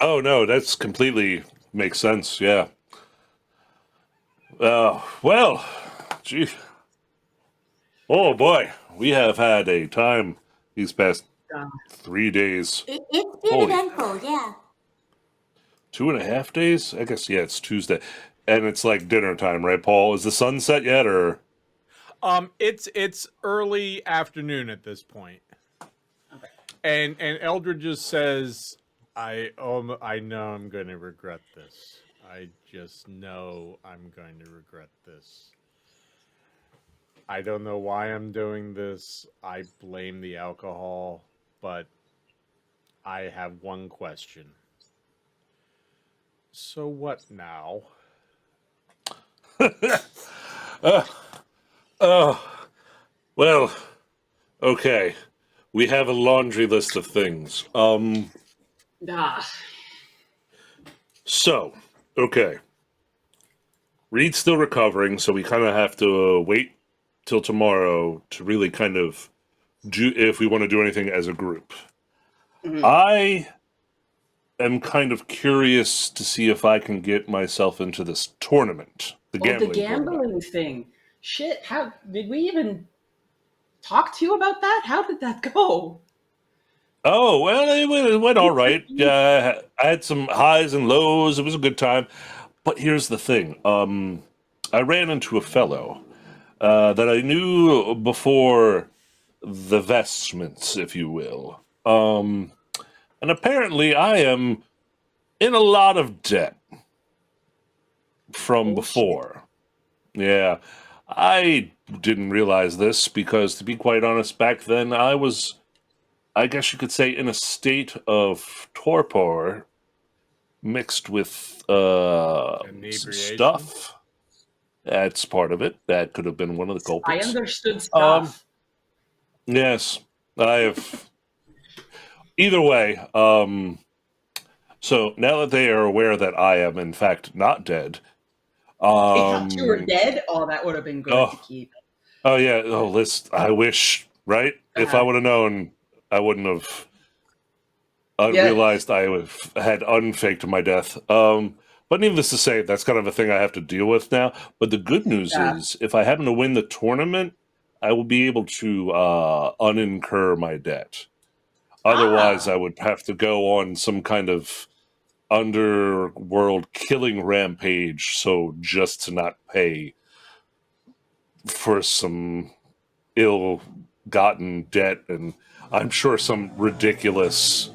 Oh, no, that's completely makes sense, yeah. Well, gee. Oh, boy, we have had a time these past 3 days. It's been eventful, yeah. 2.5 days? I guess, yeah, it's Tuesday. And it's like dinner time, right, Paul? Is the sun set yet, or? It's early afternoon at this point. Okay. And Eldred just says, I know I'm going to regret this. I just know I'm going to regret this. I don't know why I'm doing this. I blame the alcohol, but I have one question. So what now? Well, okay. We have a laundry list of things. So, okay. Reed's still recovering, so we kind of have to wait till tomorrow to really kind of do, if we want to do anything as a group. I am kind of curious to see if I can get myself into this tournament. The gambling tournament. Thing. Shit, how did we even talk to you about that? How did that go? Oh, well, it went all right. I had some highs and lows. It was a good time. But here's the thing. I ran into a fellow that I knew before the vestments, if you will. And apparently I am in a lot of debt from before. Yeah. I didn't realize this because, to be quite honest, back then I was, I guess you could say, in a state of torpor mixed with some Inebriation? stuff. That's part of it. That could have been one of the I culprits. understood stuff. Yes, I have. Either way, so now that they are aware that I am in fact not dead, They thought you were um, dead. Oh, that would have been good to oh, keep. oh yeah, oh, I wish, right? If I would have known, I wouldn't have Yeah. realized I would have had unfaked my death. But needless to say, that's kind of a thing I have to deal with now. But the good news Yeah. is, if I happen to win the tournament, I will be able to unincur my debt. Otherwise, I would have to go on some kind of underworld killing rampage, so just to not pay for some ill-gotten debt, and I'm sure some ridiculous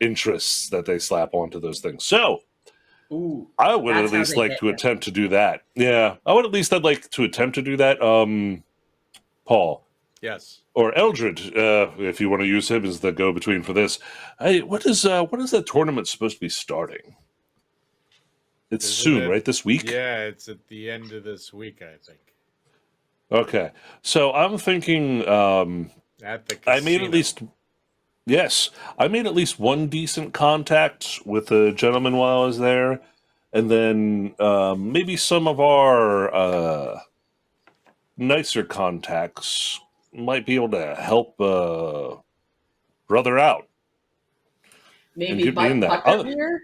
interests that they slap onto those things. So Ooh, I would that's at how least they like get to you. attempt to do that. Yeah, I would at least I'd like to attempt to do that. Paul Yes. or Eldred, if you want to use him as the go-between for this. Hey, what is that tournament supposed to be starting? It's Isn't soon, it? right? This week? Yeah, it's at the end of this week, I think. Okay. So I'm thinking At the I casino. made at least yes, I made at least one decent contact with a gentleman while I was there, and then maybe some of our nicer contacts might be able to help brother out and Maybe get me in that. butterbeer,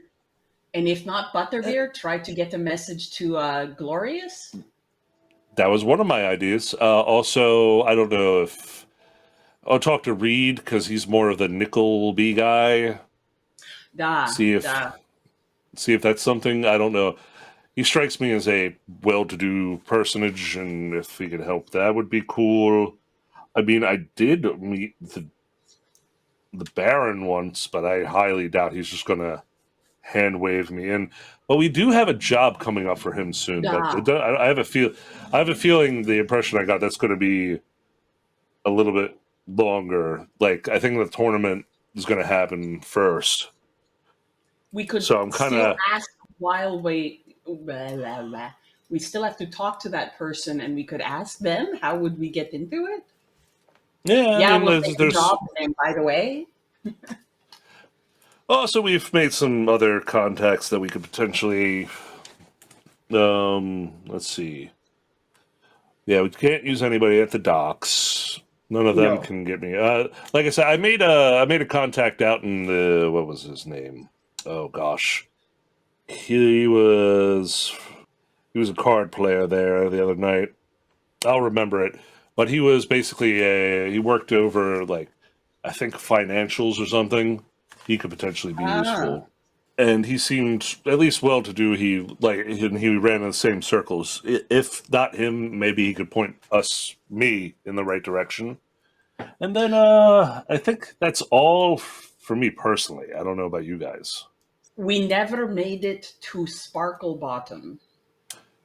and if not butterbeer, try to get a message to Glorious. That was one of my ideas. Also, I don't know if I'll talk to Reed because he's more of the Nickelby guy. See if that's something. I don't know. He strikes me as a well-to-do personage, and if he could help, that would be cool. I mean, I did meet the Baron once, but I highly doubt he's just gonna hand wave me in. But we do have a job coming up for him soon. But I have a feeling the impression I got that's going to be a little bit longer. Like I think the tournament is going to happen first. We could So I'm kind still of ask while we still have to talk to that person, and we could ask them how would we get into it. yeah. Yeah, I mean, we'll take a there's job name, by the way. also we've made some other contacts that we could potentially. Let's see. Yeah, we can't use anybody at the docks. None of them No. can get me. Like I said, I made a contact out in the what was his name? Oh gosh, he was a card player there the other night. I'll remember it, but he was basically he worked over like I think financials or something. He could potentially be useful. And he seemed at least well to do. He ran in the same circles. If not him, maybe he could point me in the right direction. And then I think that's all for me personally. I don't know about you guys. We never made it to Sparkle Bottom.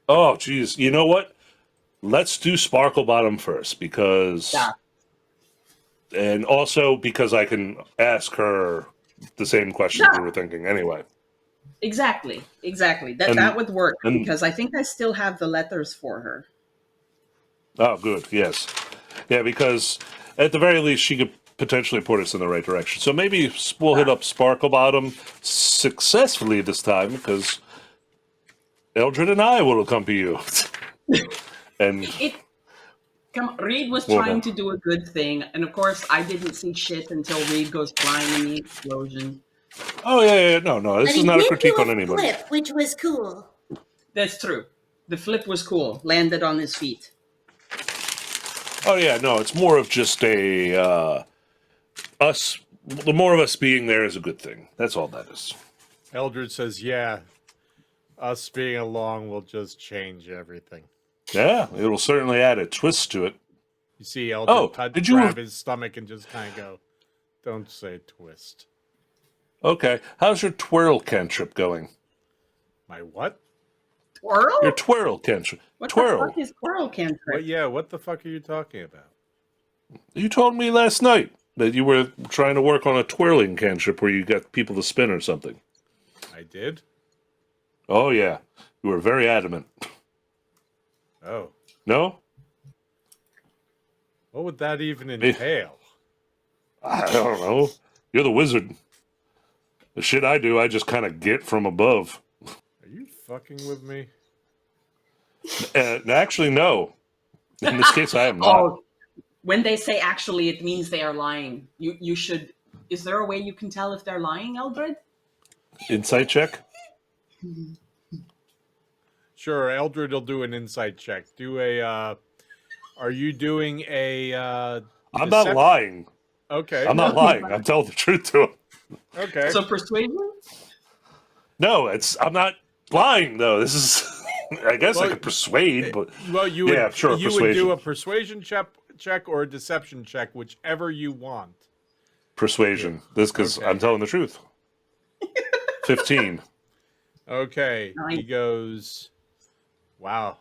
Oh, geez, you know what? Let's do Sparkle Bottom first because, and also because I can ask her the same questions we were thinking anyway. Exactly. That would work and because I think I still have the letters for her. Oh, good. Yes. Yeah, because at the very least, she could potentially point us in the right direction. So maybe we'll hit up Sparkle Bottom successfully this time because Eldred and I will accompany you. And Reed was trying to do a good thing, and of course, I didn't see shit until Reed goes flying in the explosion. Oh yeah. No. This is not a critique on anybody. Flip, which was cool. That's true. The flip was cool. Landed on his feet. Oh yeah. No, it's more of just a us. The more of us being there is a good thing. That's all that is. Eldred says, "Yeah, us being along will just change everything." Yeah, it'll certainly add a twist to it. You see Eldred grab his stomach and just kind of go, "Don't say twist." Okay. How's your twirl cantrip going? My what? Twirl? Your twirl cantrip. What the Twirl. fuck is twirl cantrip? What? Yeah. What the fuck are you talking about? You told me last night that you were trying to work on a twirling cantrip where you got people to spin or something. I did. Oh, yeah. You were very adamant. Oh. No? What would that even entail? I don't know. You're the wizard. The shit I do, I just kind of get from above. Are you fucking with me? Actually, no. In this case, I am not. Oh, when they say actually, it means they are lying. You should. Is there a way you can tell if they're lying, Eldred? Insight check? Sure, Eldred will do an insight check. Do a. Are you doing a? I'm not lying. Okay. I'm not lying. I'm telling the truth to him. Okay. So persuasion? No, I'm not lying though. This is. I guess I Well, could persuade, but well, you would. yeah, sure. You Persuasion. would do a persuasion check or a deception check, whichever you want. Persuasion. This because Okay. I'm telling the truth. 15. Okay. He Nice. goes. Wow.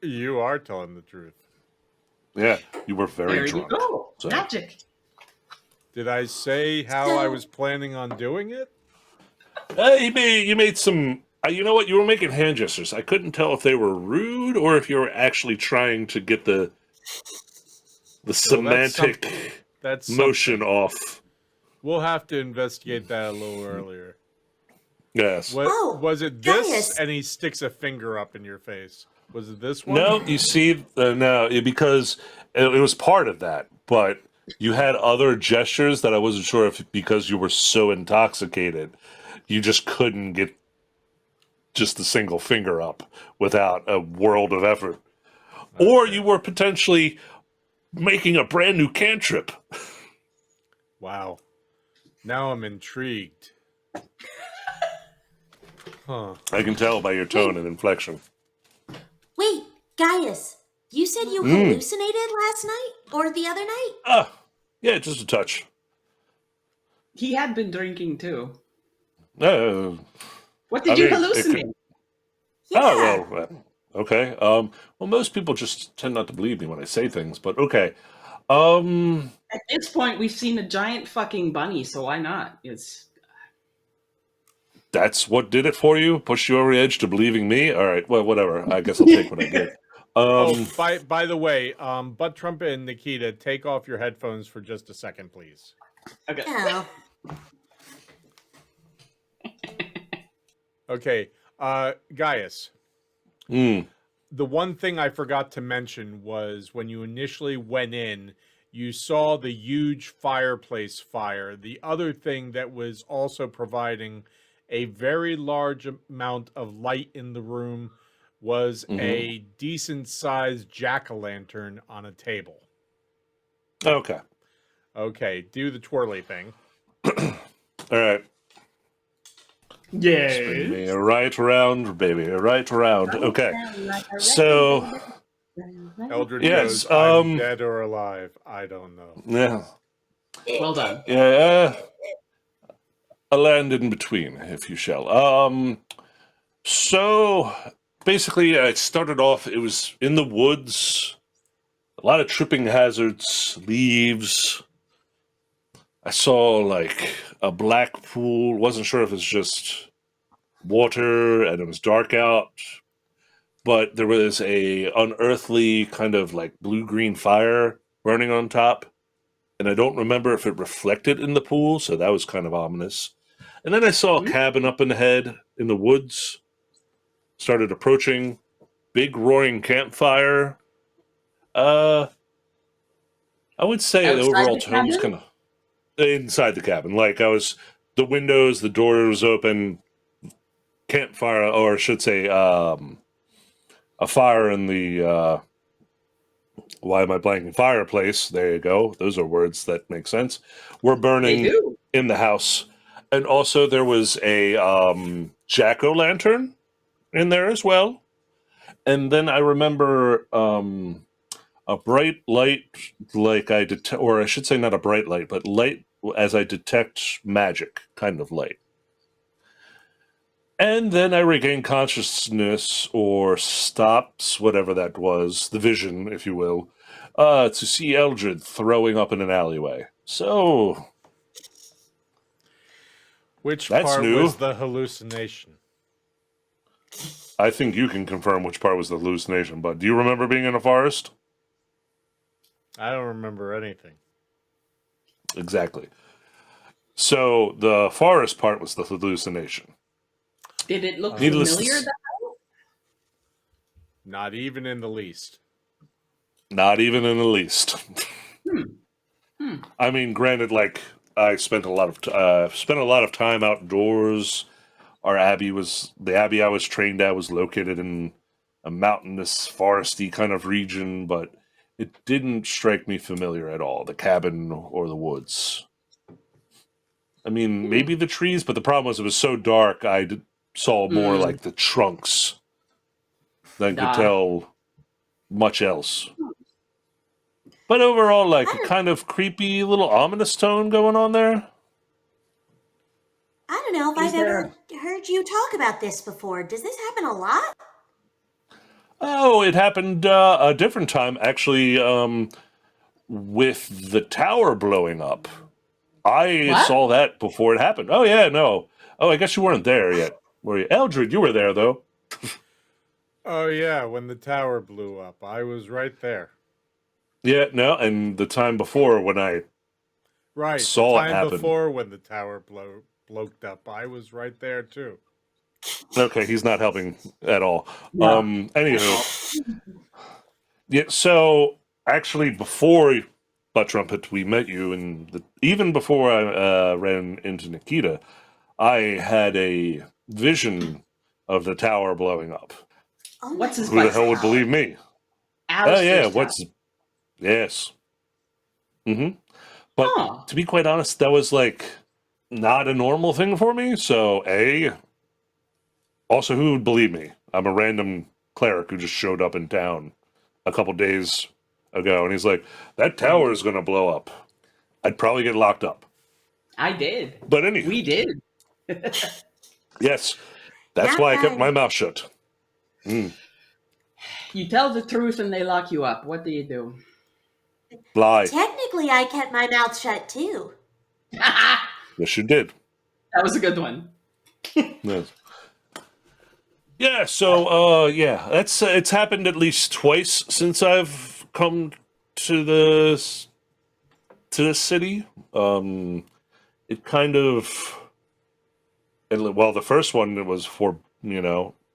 You are telling the truth. Yeah, you were very There drunk. you go. So- Magic. Did I say how I was planning on doing it? You made some. You know what? You were making hand gestures. I couldn't tell if they were rude or if you were actually trying to get the semantic That's motion off. We'll have to investigate that a little earlier. Yes. What Oh, was it? This, Gaius. and he sticks a finger up in your face. Was it this one? No, you see, no, because it was part of that, but you had other gestures that I wasn't sure if because you were so intoxicated, you just couldn't get just the single finger up without a world of effort. Or you were potentially making a brand new cantrip. Wow. Now I'm intrigued. Huh. I can tell by your tone and inflection. Wait, Gaius, you said you hallucinated last night or the other night? Yeah, just a touch. He had been drinking too. Uh, What did I you mean, it hallucinate? could- Yeah. Oh, well, okay. Well, most people just tend not to believe me when I say things, but okay. At this point, we've seen a giant fucking bunny, so why not? It's That's what did it for you? Pushed you over the edge to believing me? All right, well, whatever. I guess I'll take what I get. By the way, Butt Trumpet and Nikita, take off your headphones for just a second, please. okay. Oh, Okay, Gaius. mm, The one thing I forgot to mention was when you initially went in, you saw the huge fireplace fire. The other thing that was also providing a very large amount of light in the room was a decent sized jack-o'-lantern on a table. okay. Okay, do the twirly thing. All right. Bring Yeah. me right around, baby. Right around. Okay. So, Eldred Yes, goes, I'm dead or alive. I don't know. yeah. Well done. Yeah. A land in between, if you shall. So, basically, I started off, it was in the woods, a lot of tripping hazards, leaves. I saw, like, a black pool. Wasn't sure if it's just water and it was dark out. But there was a unearthly kind of, like, blue-green fire burning on top. And I don't remember if it reflected in the pool, so that was kind of ominous. And then I saw a cabin up in the head in the woods. Started approaching. Big roaring campfire. I would say the Outside overall the tone was cabin? kind of inside the cabin. Like the windows, the door was open. Campfire, or I should say, a fire in the. Why am I blanking? Fireplace. There you go. Those are words that make sense. We're They burning do. in the house. And also there was a jack-o'-lantern in there as well. And then I remember a bright light, like or I should say not a bright light, but light as I detect magic, kind of light. And then I regain consciousness, or stops, whatever that was, the vision, if you will, to see Eldred throwing up in an alleyway. So, Which That's part new. was the hallucination? I think you can confirm which part was the hallucination, but do you remember being in a forest? I don't remember anything. Exactly. So, the forest part was the hallucination. Did it look Needless to familiar? s- Not even in the least. Not even in the least. Hmm. I mean, granted, like I spent a lot of time outdoors. The abbey I was trained at was located in a mountainous, foresty kind of region, but it didn't strike me familiar at all. The cabin or the woods. I mean, maybe the trees, but the problem was it was so dark. Saw more like the trunks than could Ah. tell much else. But overall, like I a don't- kind of creepy, little ominous tone going on there. I don't know if Is I've ever heard you talk about this before. Does this happen a lot? Oh, it happened a different time, actually, with the tower blowing up. I What? saw that before it happened. Oh, yeah, no. Oh, I guess you weren't there yet, were you? Eldred, you were there, though. Oh yeah, when the tower blew up, I was right there. Yeah, no, and the time before when I Right, saw the it time happen. before when the tower blowed up, I was right there too. Okay, he's not helping at all. No. Anywho, yeah. So actually, before Butt Trumpet, we met you, and even before I ran into Nikita, I had a vision of the tower blowing up. Oh my What's his Who the butt? hell would believe me? Oh yeah, yes. Mm-hmm. But Oh. to be quite honest, that was like not a normal thing for me. So also, who would believe me? I'm a random cleric who just showed up in town a couple days ago, and he's like, "That tower is going to blow up." I'd probably get locked up. I did. But anyway, We did. yes, that's Not why I kept bad. my mouth shut. You tell the truth and they lock you up. What do you do? Lie. Technically, I kept my mouth shut too. That Yes, you did. was a good one. Yes. Yeah. So, yeah, it's happened at least twice since I've come to this city. It kind of, well, the first one it was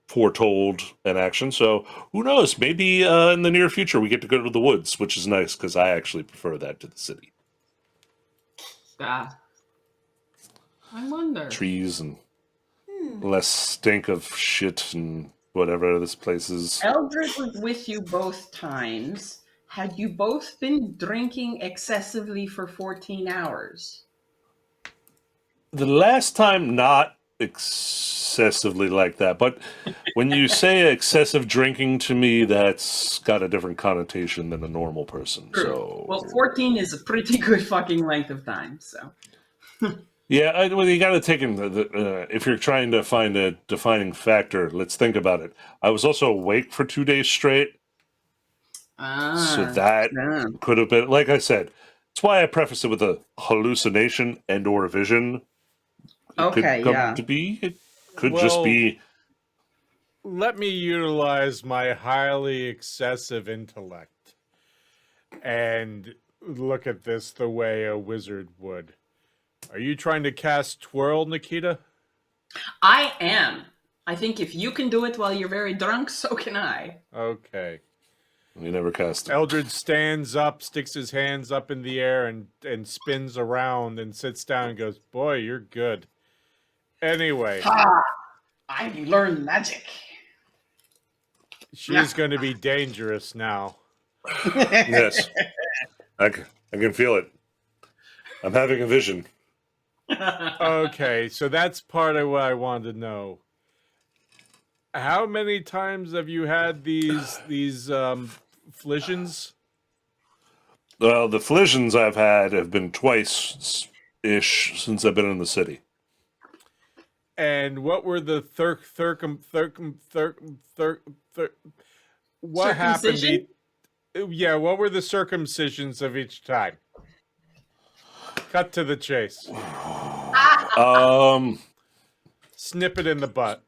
foretold in action. So who knows? Maybe in the near future we get to go to the woods, which is nice because I actually prefer that to the city. Ah. I wonder. Trees and less stink of shit and whatever this place is. Eldred was with you both times. Had you both been drinking excessively for 14 hours? The last time, not excessively like that, but when you say excessive drinking to me, that's got a different connotation than a normal person. So, Well, 14 is a pretty good fucking length of time, so. yeah, well, you got to take in if you're trying to find a defining factor. Let's think about it. I was also awake for 2 days straight, so that yeah. could have been, like I said. That's why I preface it with a hallucination and or vision. It Okay, could come yeah. to be. It could just Well, be. let me utilize my highly excessive intellect and look at this the way a wizard would. Are you trying to cast Twirl, Nikita? I am. I think if you can do it while you're very drunk, so can I. Okay. You never cast it. Eldred stands up, sticks his hands up in the air, and spins around and sits down and goes, "Boy, you're good." Anyway, I learned magic. she's going to be dangerous now. Yes, I can feel it. I'm having a vision. Okay, so that's part of what I wanted to know. How many times have you had these flissions? Well, the collisions I've had have been twice ish since I've been in the city. And what were the what happened? Circumcision? Yeah, what were the circumcisions of each time? Cut to the chase. Snip it in the butt.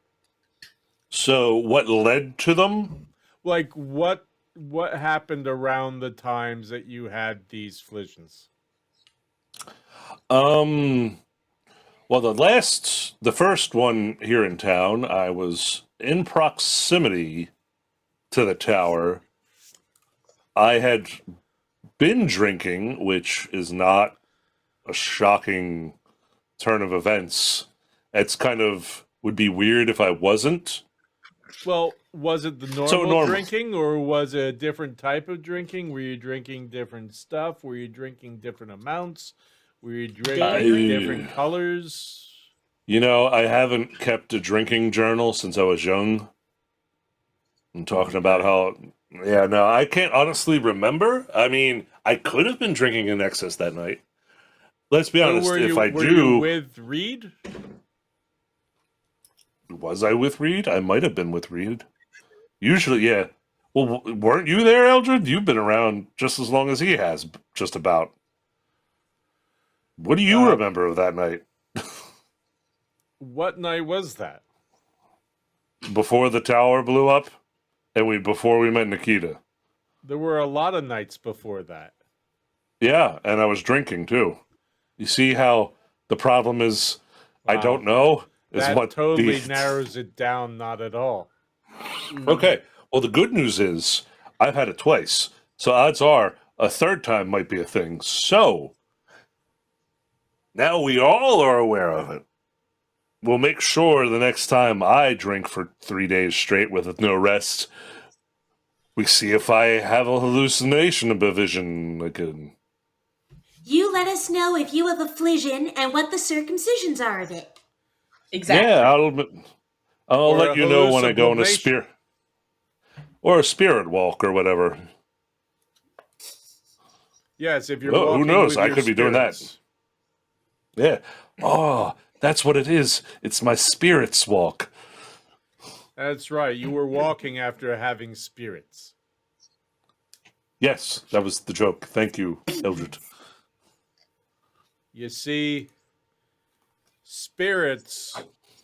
So what led to them? Like what happened around the times that you had these flissions? Well, the first one here in town, I was in proximity to the tower. I had been drinking, which is not a shocking turn of events. It's kind of would be weird if I wasn't. Well, was it the normal drinking, or was it a different type of drinking? Were you drinking different stuff? Were you drinking different amounts? Were you drinking different colors? You know, I haven't kept a drinking journal since I was young. I'm talking about how... Yeah, no, I can't honestly remember. I mean, I could have been drinking in excess that night. Let's be honest, were were you with Reed? Was I with Reed? I might have been with Reed. Usually, yeah. Well, weren't you there, Eldred? You've been around just as long as he has, just about. What do you remember of that night? What night was that? Before the tower blew up, and before we met Nikita. There were a lot of nights before that. Yeah, and I was drinking too. You see how the problem is? Wow. I don't know. That totally narrows it down. Not at all. Okay. Well, the good news is I've had it twice, so odds are a third time might be a thing. So now we all are aware of it. We'll make sure the next time I drink for 3 days straight with no rest, we see if I have a hallucination of a vision again. You let us know if you have a flission and what the circumcisions are of it. Exactly. Yeah, I'll let you know when I go on a spirit walk or whatever. Yes, if you're walking who knows? with I your could be doing that. Yeah. Oh, that's what it is. It's my spirits walk. That's right. You were walking after having spirits. Yes, that was the joke. Thank you, Eldred. You see, spirits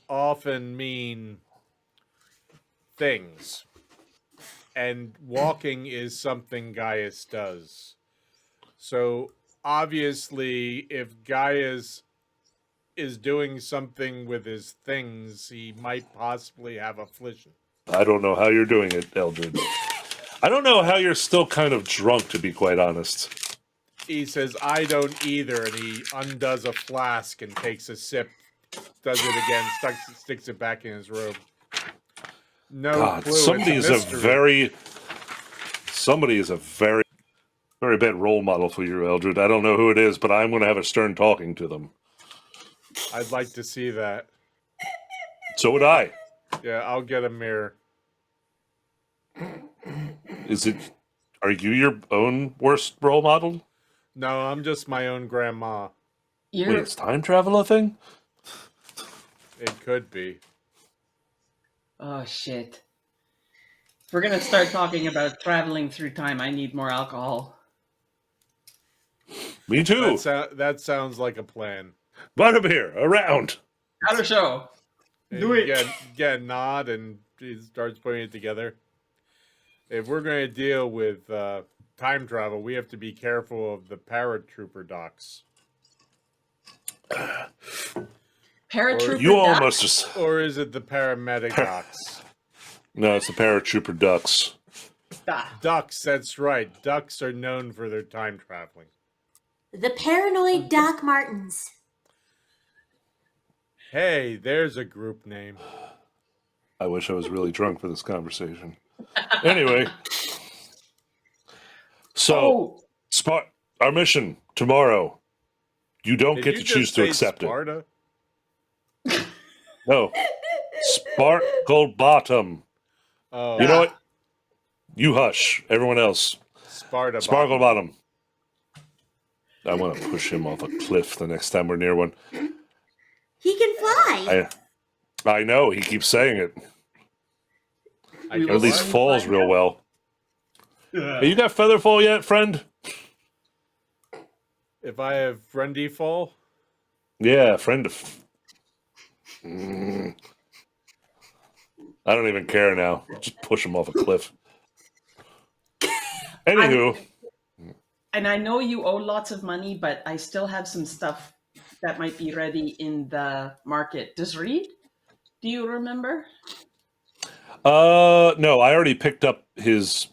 often mean things. And walking is something Gaius does. So, obviously, if Gaius is doing something with his things, he might possibly have a flission. I don't know how you're doing it, Eldred. I don't know how you're still kind of drunk, to be quite honest. He says, I don't either, and he undoes a flask and takes a sip, does it again, sticks it back in his robe. No God, clue. somebody is a very very bad role model for you, Eldred. I don't know who it is, but I'm going to have a stern talking to them. I'd like to see that. So would I. Yeah, I'll get a mirror. Are you your own worst role model? No, I'm just my own grandma. Wait, is time travel a thing? It could be. Oh, shit. If we're going to start talking about traveling through time, I need more alcohol. Me too. That sounds like a plan. Butterbeer, around. Out of show. Do it. Get a nod, and he starts putting it together. If we're going to deal with time travel, we have to be careful of the paratrooper docs. Paratrooper You ducks? almost just... Or is it the paramedic docs? No, it's the paratrooper ducks. Ducks, that's right. Ducks are known for their time traveling. The paranoid Doc Martens. Hey, there's a group name. I wish I was really drunk for this conversation. Anyway. So, our mission tomorrow. You don't get to choose to accept Sparta? it. No. Sparkle Bottom. Oh. You know what? You hush. Everyone else. Sparkle Bottom. I want to push him off a cliff the next time we're near one. He can fly. I know. He keeps saying it. I Or at least can falls real well. Hey, you got Featherfall yet, friend? If I have friendly fall, Yeah, friend. I don't even care now. Just push him off a cliff. Anywho. And I know you owe lots of money, but I still have some stuff that might be ready in the market. Does Reed? Do you remember? No, I already picked up his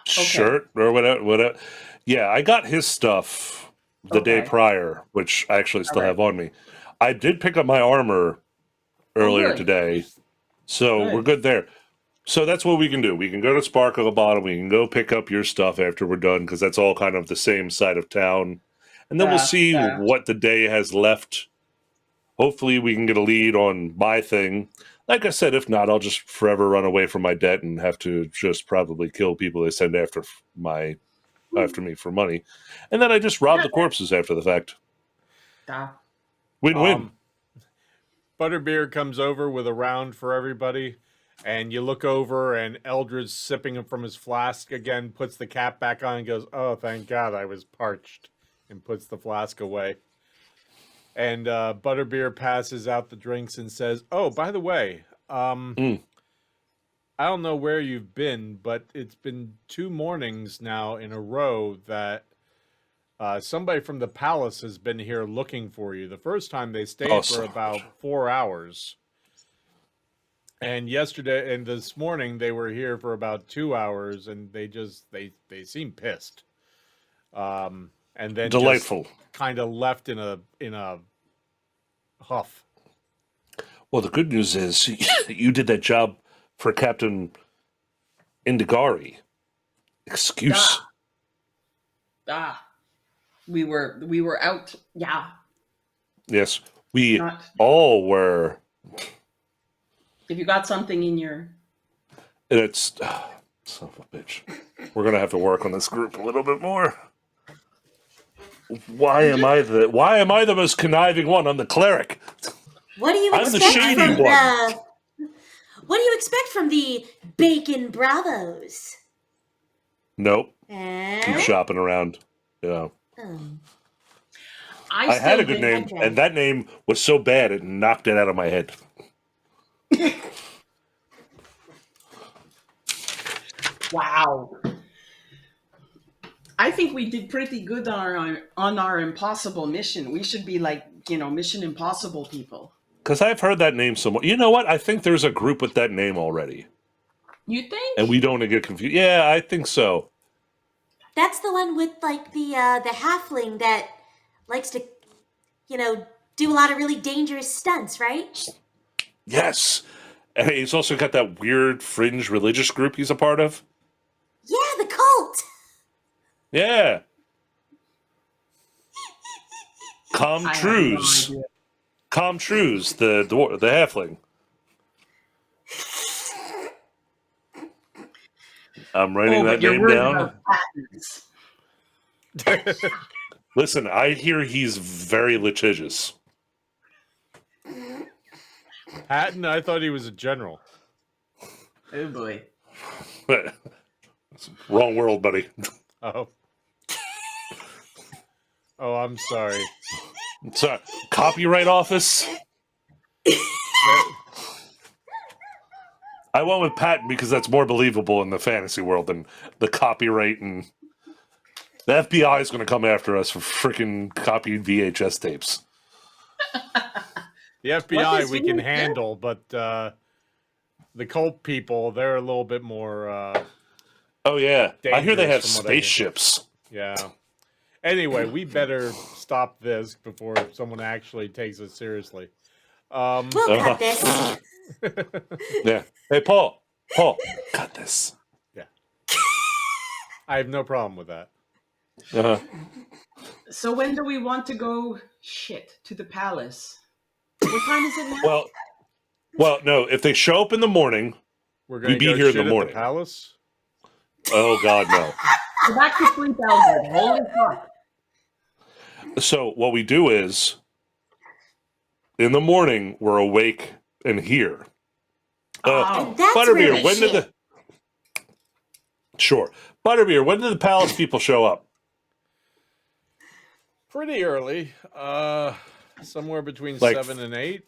shirt or whatever. Yeah, I got his stuff the day prior, which I actually still have on me. I did pick up my armor earlier today, so we're good there. So that's what we can do. We can go to Sparkle Bottom. We can go pick up your stuff after we're done, because that's all kind of the same side of town. And then we'll see what the day has left. Hopefully we can get a lead on my thing. Like I said, if not, I'll just forever run away from my debt and have to just probably kill people they send after me for money. And then I just rob the corpses after the fact. Win-win. Butterbeer comes over with a round for everybody, and you look over, and Eldred's sipping from his flask again, puts the cap back on, and goes, "Oh, thank God, I was parched," and puts the flask away. And Butterbeer passes out the drinks and says, "Oh, by the way, I don't know where you've been, but it's been 2 mornings now in a row that somebody from the palace has been here looking for you. The first time they stayed for about 4 hours. And yesterday and this morning they were here for about 2 hours, and they seem pissed. And then delightful. Kind of left in a huff. Well, the good news is you did that job for Captain Indigari. Excuse. We were out. Yeah. Yes, we all were. If you got something in your... It's... son of a bitch. We're going to have to work on this group a little bit more. Why am I the most conniving one? I'm the cleric. What do you I'm the expect shady from one. What do you expect from the Bacon Bravos? Nope. Keep shopping around. Yeah. I had a good name, and that name was so bad it knocked it out of my head. Wow. I think we did pretty good on our impossible mission. We should be like, Mission Impossible people. Because I've heard that name somewhere. You know what? I think there's a group with that name already. You think? And we don't want to get confused. Yeah, I think so. That's the one with like the halfling that likes to, do a lot of really dangerous stunts, right? Yes. And he's also got that weird fringe religious group he's a part of. Yeah, the cult. Yeah. Comtrues. Comtrues, the halfling. I'm writing that name down. Listen, I hear he's very litigious. Patton, I thought he was a general. Oh boy. Wrong world, buddy. Oh. Oh, I'm sorry. Sorry. Copyright office? I went with Patton because that's more believable in the fantasy world than the copyright, and the FBI is going to come after us for freaking copied VHS tapes. The FBI we can handle, but the cult people, they're a little bit more oh yeah, I hear they have dangerous from what I hear. spaceships. Yeah. Anyway, we better stop this before someone actually takes us seriously. We'll cut this. Yeah. Hey, Paul, cut this. Yeah. I have no problem with that. Uh-huh. So when do we want to go to the palace? What time is it now? Well, no. If they show up in the morning, We're going to be go here in shit the at morning. the palace? Oh God, no. Go back to 3,000. Holy fuck. So what we do is, in the morning, we're awake and here. And that's Butterbeer, really when did shit. Sure. Butterbeer, when did the palace people show up? Pretty early. Somewhere between Like- 7 and 8.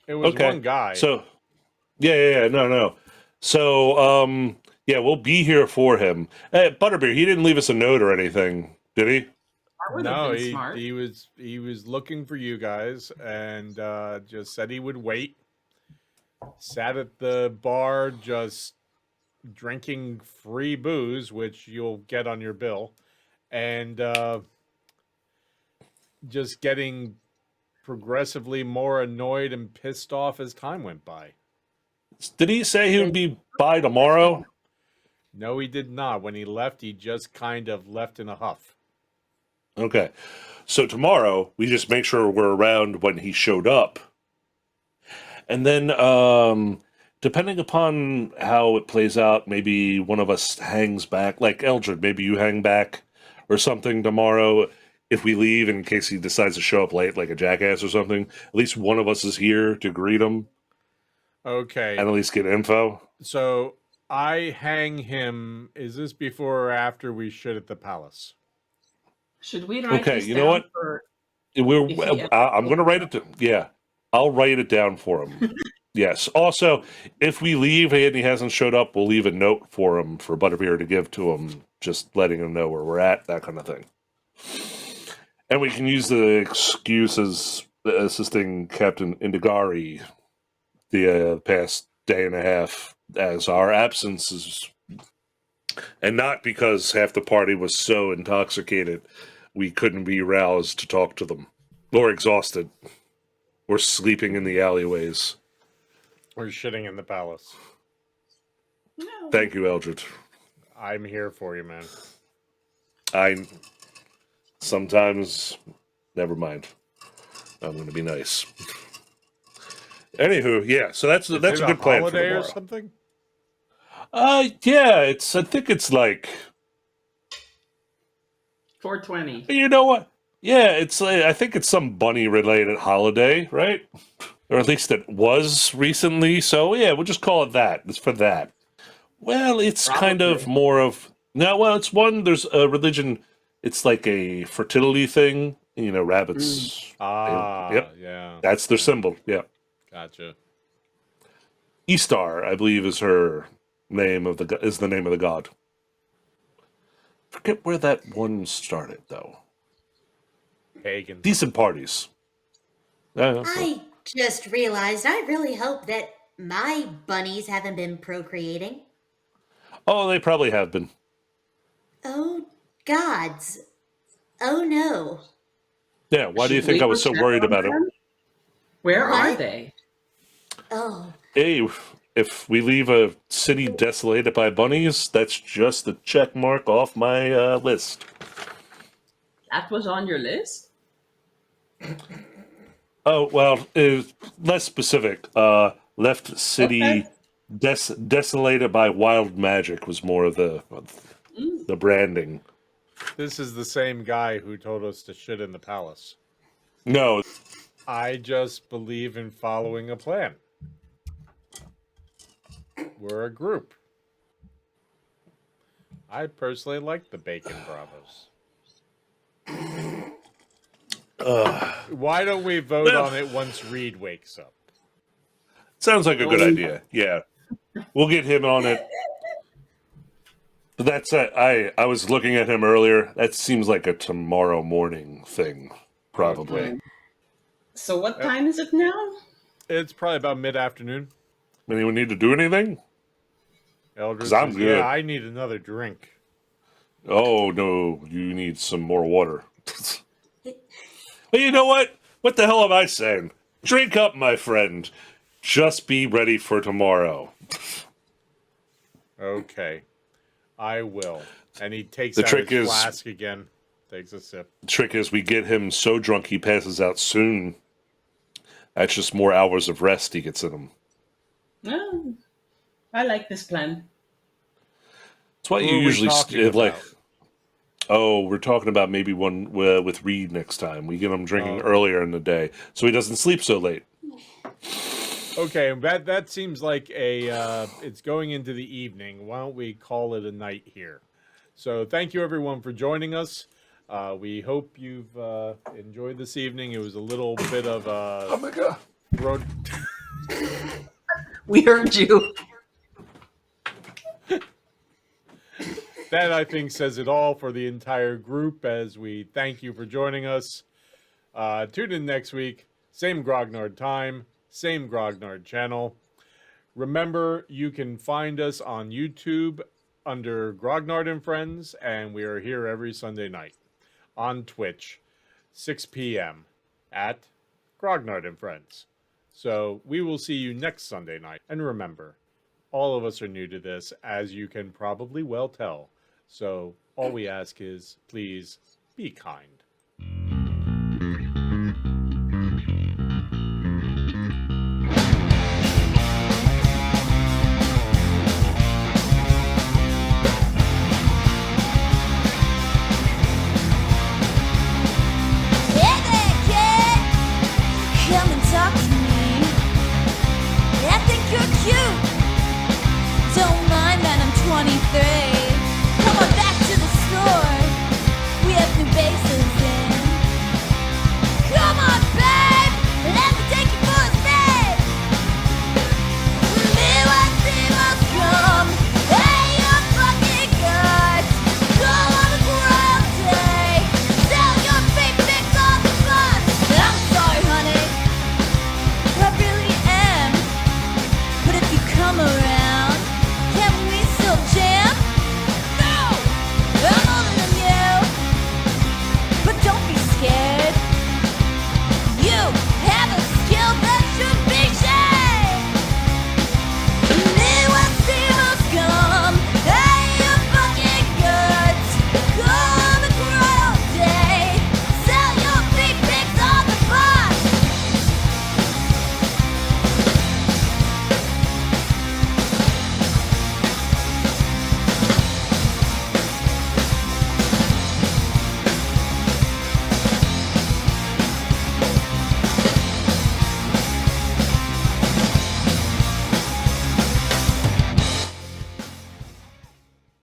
It was Okay. one guy. So, yeah, no. So, yeah, we'll be here for him. Hey, Butterbeer, he didn't leave us a note or anything, did he? That would have no, been smart. he was looking for you guys and just said he would wait. Sat at the bar just drinking free booze, which you'll get on your bill, and just getting progressively more annoyed and pissed off as time went by. Did he say he would be by tomorrow? No, he did not. When he left, he just kind of left in a huff. Okay. So tomorrow, we just make sure we're around when he showed up. And then, depending upon how it plays out, maybe one of us hangs back. Like Eldred, maybe you hang back or something tomorrow. If we leave, in case he decides to show up late, like a jackass or something, at least one of us is here to greet him Okay. and at least get info. So I hang him. Is this before or after we shit at the palace? Should we write Okay, this you know down what? for- We're, If he ever I'm going to write it. Yeah, I'll write it down for him. Yes. Also, if we leave and he hasn't showed up, we'll leave a note for him for Butterbeer to give to him, just letting him know where we're at, that kind of thing. And we can use the excuse as assisting Captain Indigari the past day and a half as our absences, and not because half the party was so intoxicated we couldn't be roused to talk to them, or exhausted, or sleeping in the alleyways. We're shitting in the palace. No. Thank you, Eldred. I'm here for you, man. I sometimes, never mind. I'm going to be nice. Anywho, yeah. So that's Is a it good plan for holiday or tomorrow. something? Yeah. I think it's like, 420. you know what? Yeah, it's I think it's some bunny related holiday, right? Or at least it was recently. So yeah, we'll just call it that. It's for that. Well, it's kind of Probably. more of no. Well, it's one. There's a religion. It's like a fertility thing. You know, rabbits. Ah, Yep. yeah. That's their symbol. Yeah. Gotcha. Istar, I believe, is her name of is the name of the god. Forget where that one started though. Pagan. Decent parties. Yeah. I just realized I really hope that my bunnies haven't been procreating. Oh, they probably have been. Oh, gods. Oh, no. Yeah. Why do you Should think we I was go so check worried on about it? them? Where are What? they? Oh, Hey, if we leave a city desolated by bunnies, that's just a check mark off my list. That was on your list? Oh well, less specific. Left city Okay. desolated by wild magic was more of the branding. This is the same guy who told us to shit in the palace. No, I just believe in following a plan. We're a group. I personally like the bacon bravos. Why don't we vote on it once Reed wakes up? sounds like a good idea. Yeah, we'll get him on it. But that's I was looking at him earlier. That seems like a tomorrow morning thing, probably. Okay. So what time is it now? It's probably about mid-afternoon. Anyone need to do anything? Eldred 'Cause I'm says, good. yeah, I need another drink. Oh no, you need some more water. Well, you know what? What the hell am I saying? Drink up, my friend. Just be ready for tomorrow. Okay. I will. And he takes The out trick his is- flask again. Takes a sip. The trick is we get him so drunk he passes out soon. That's just more hours of rest he gets in him. Oh, I like this plan. It's what Who you are we usually talking like. about? Oh, we're talking about maybe one with Reed next time. We get him drinking Oh. earlier in the day, so he doesn't sleep so late. Okay, that seems like it's going into the evening. Why don't we call it a night here? So thank you everyone for joining us. We hope you've enjoyed this evening. It was a little bit of a my god! road. We heard you. That I think says it all for the entire group. As we thank you for joining us. Tune in next week. Same Grognard time. Same Grognard channel. Remember, you can find us on YouTube under Grognard and Friends, and we are here every Sunday night. On Twitch, 6 p.m. at Grognard and Friends. So we will see you next Sunday night. And remember, all of us are new to this, as you can probably well tell. So all we ask is, please be kind.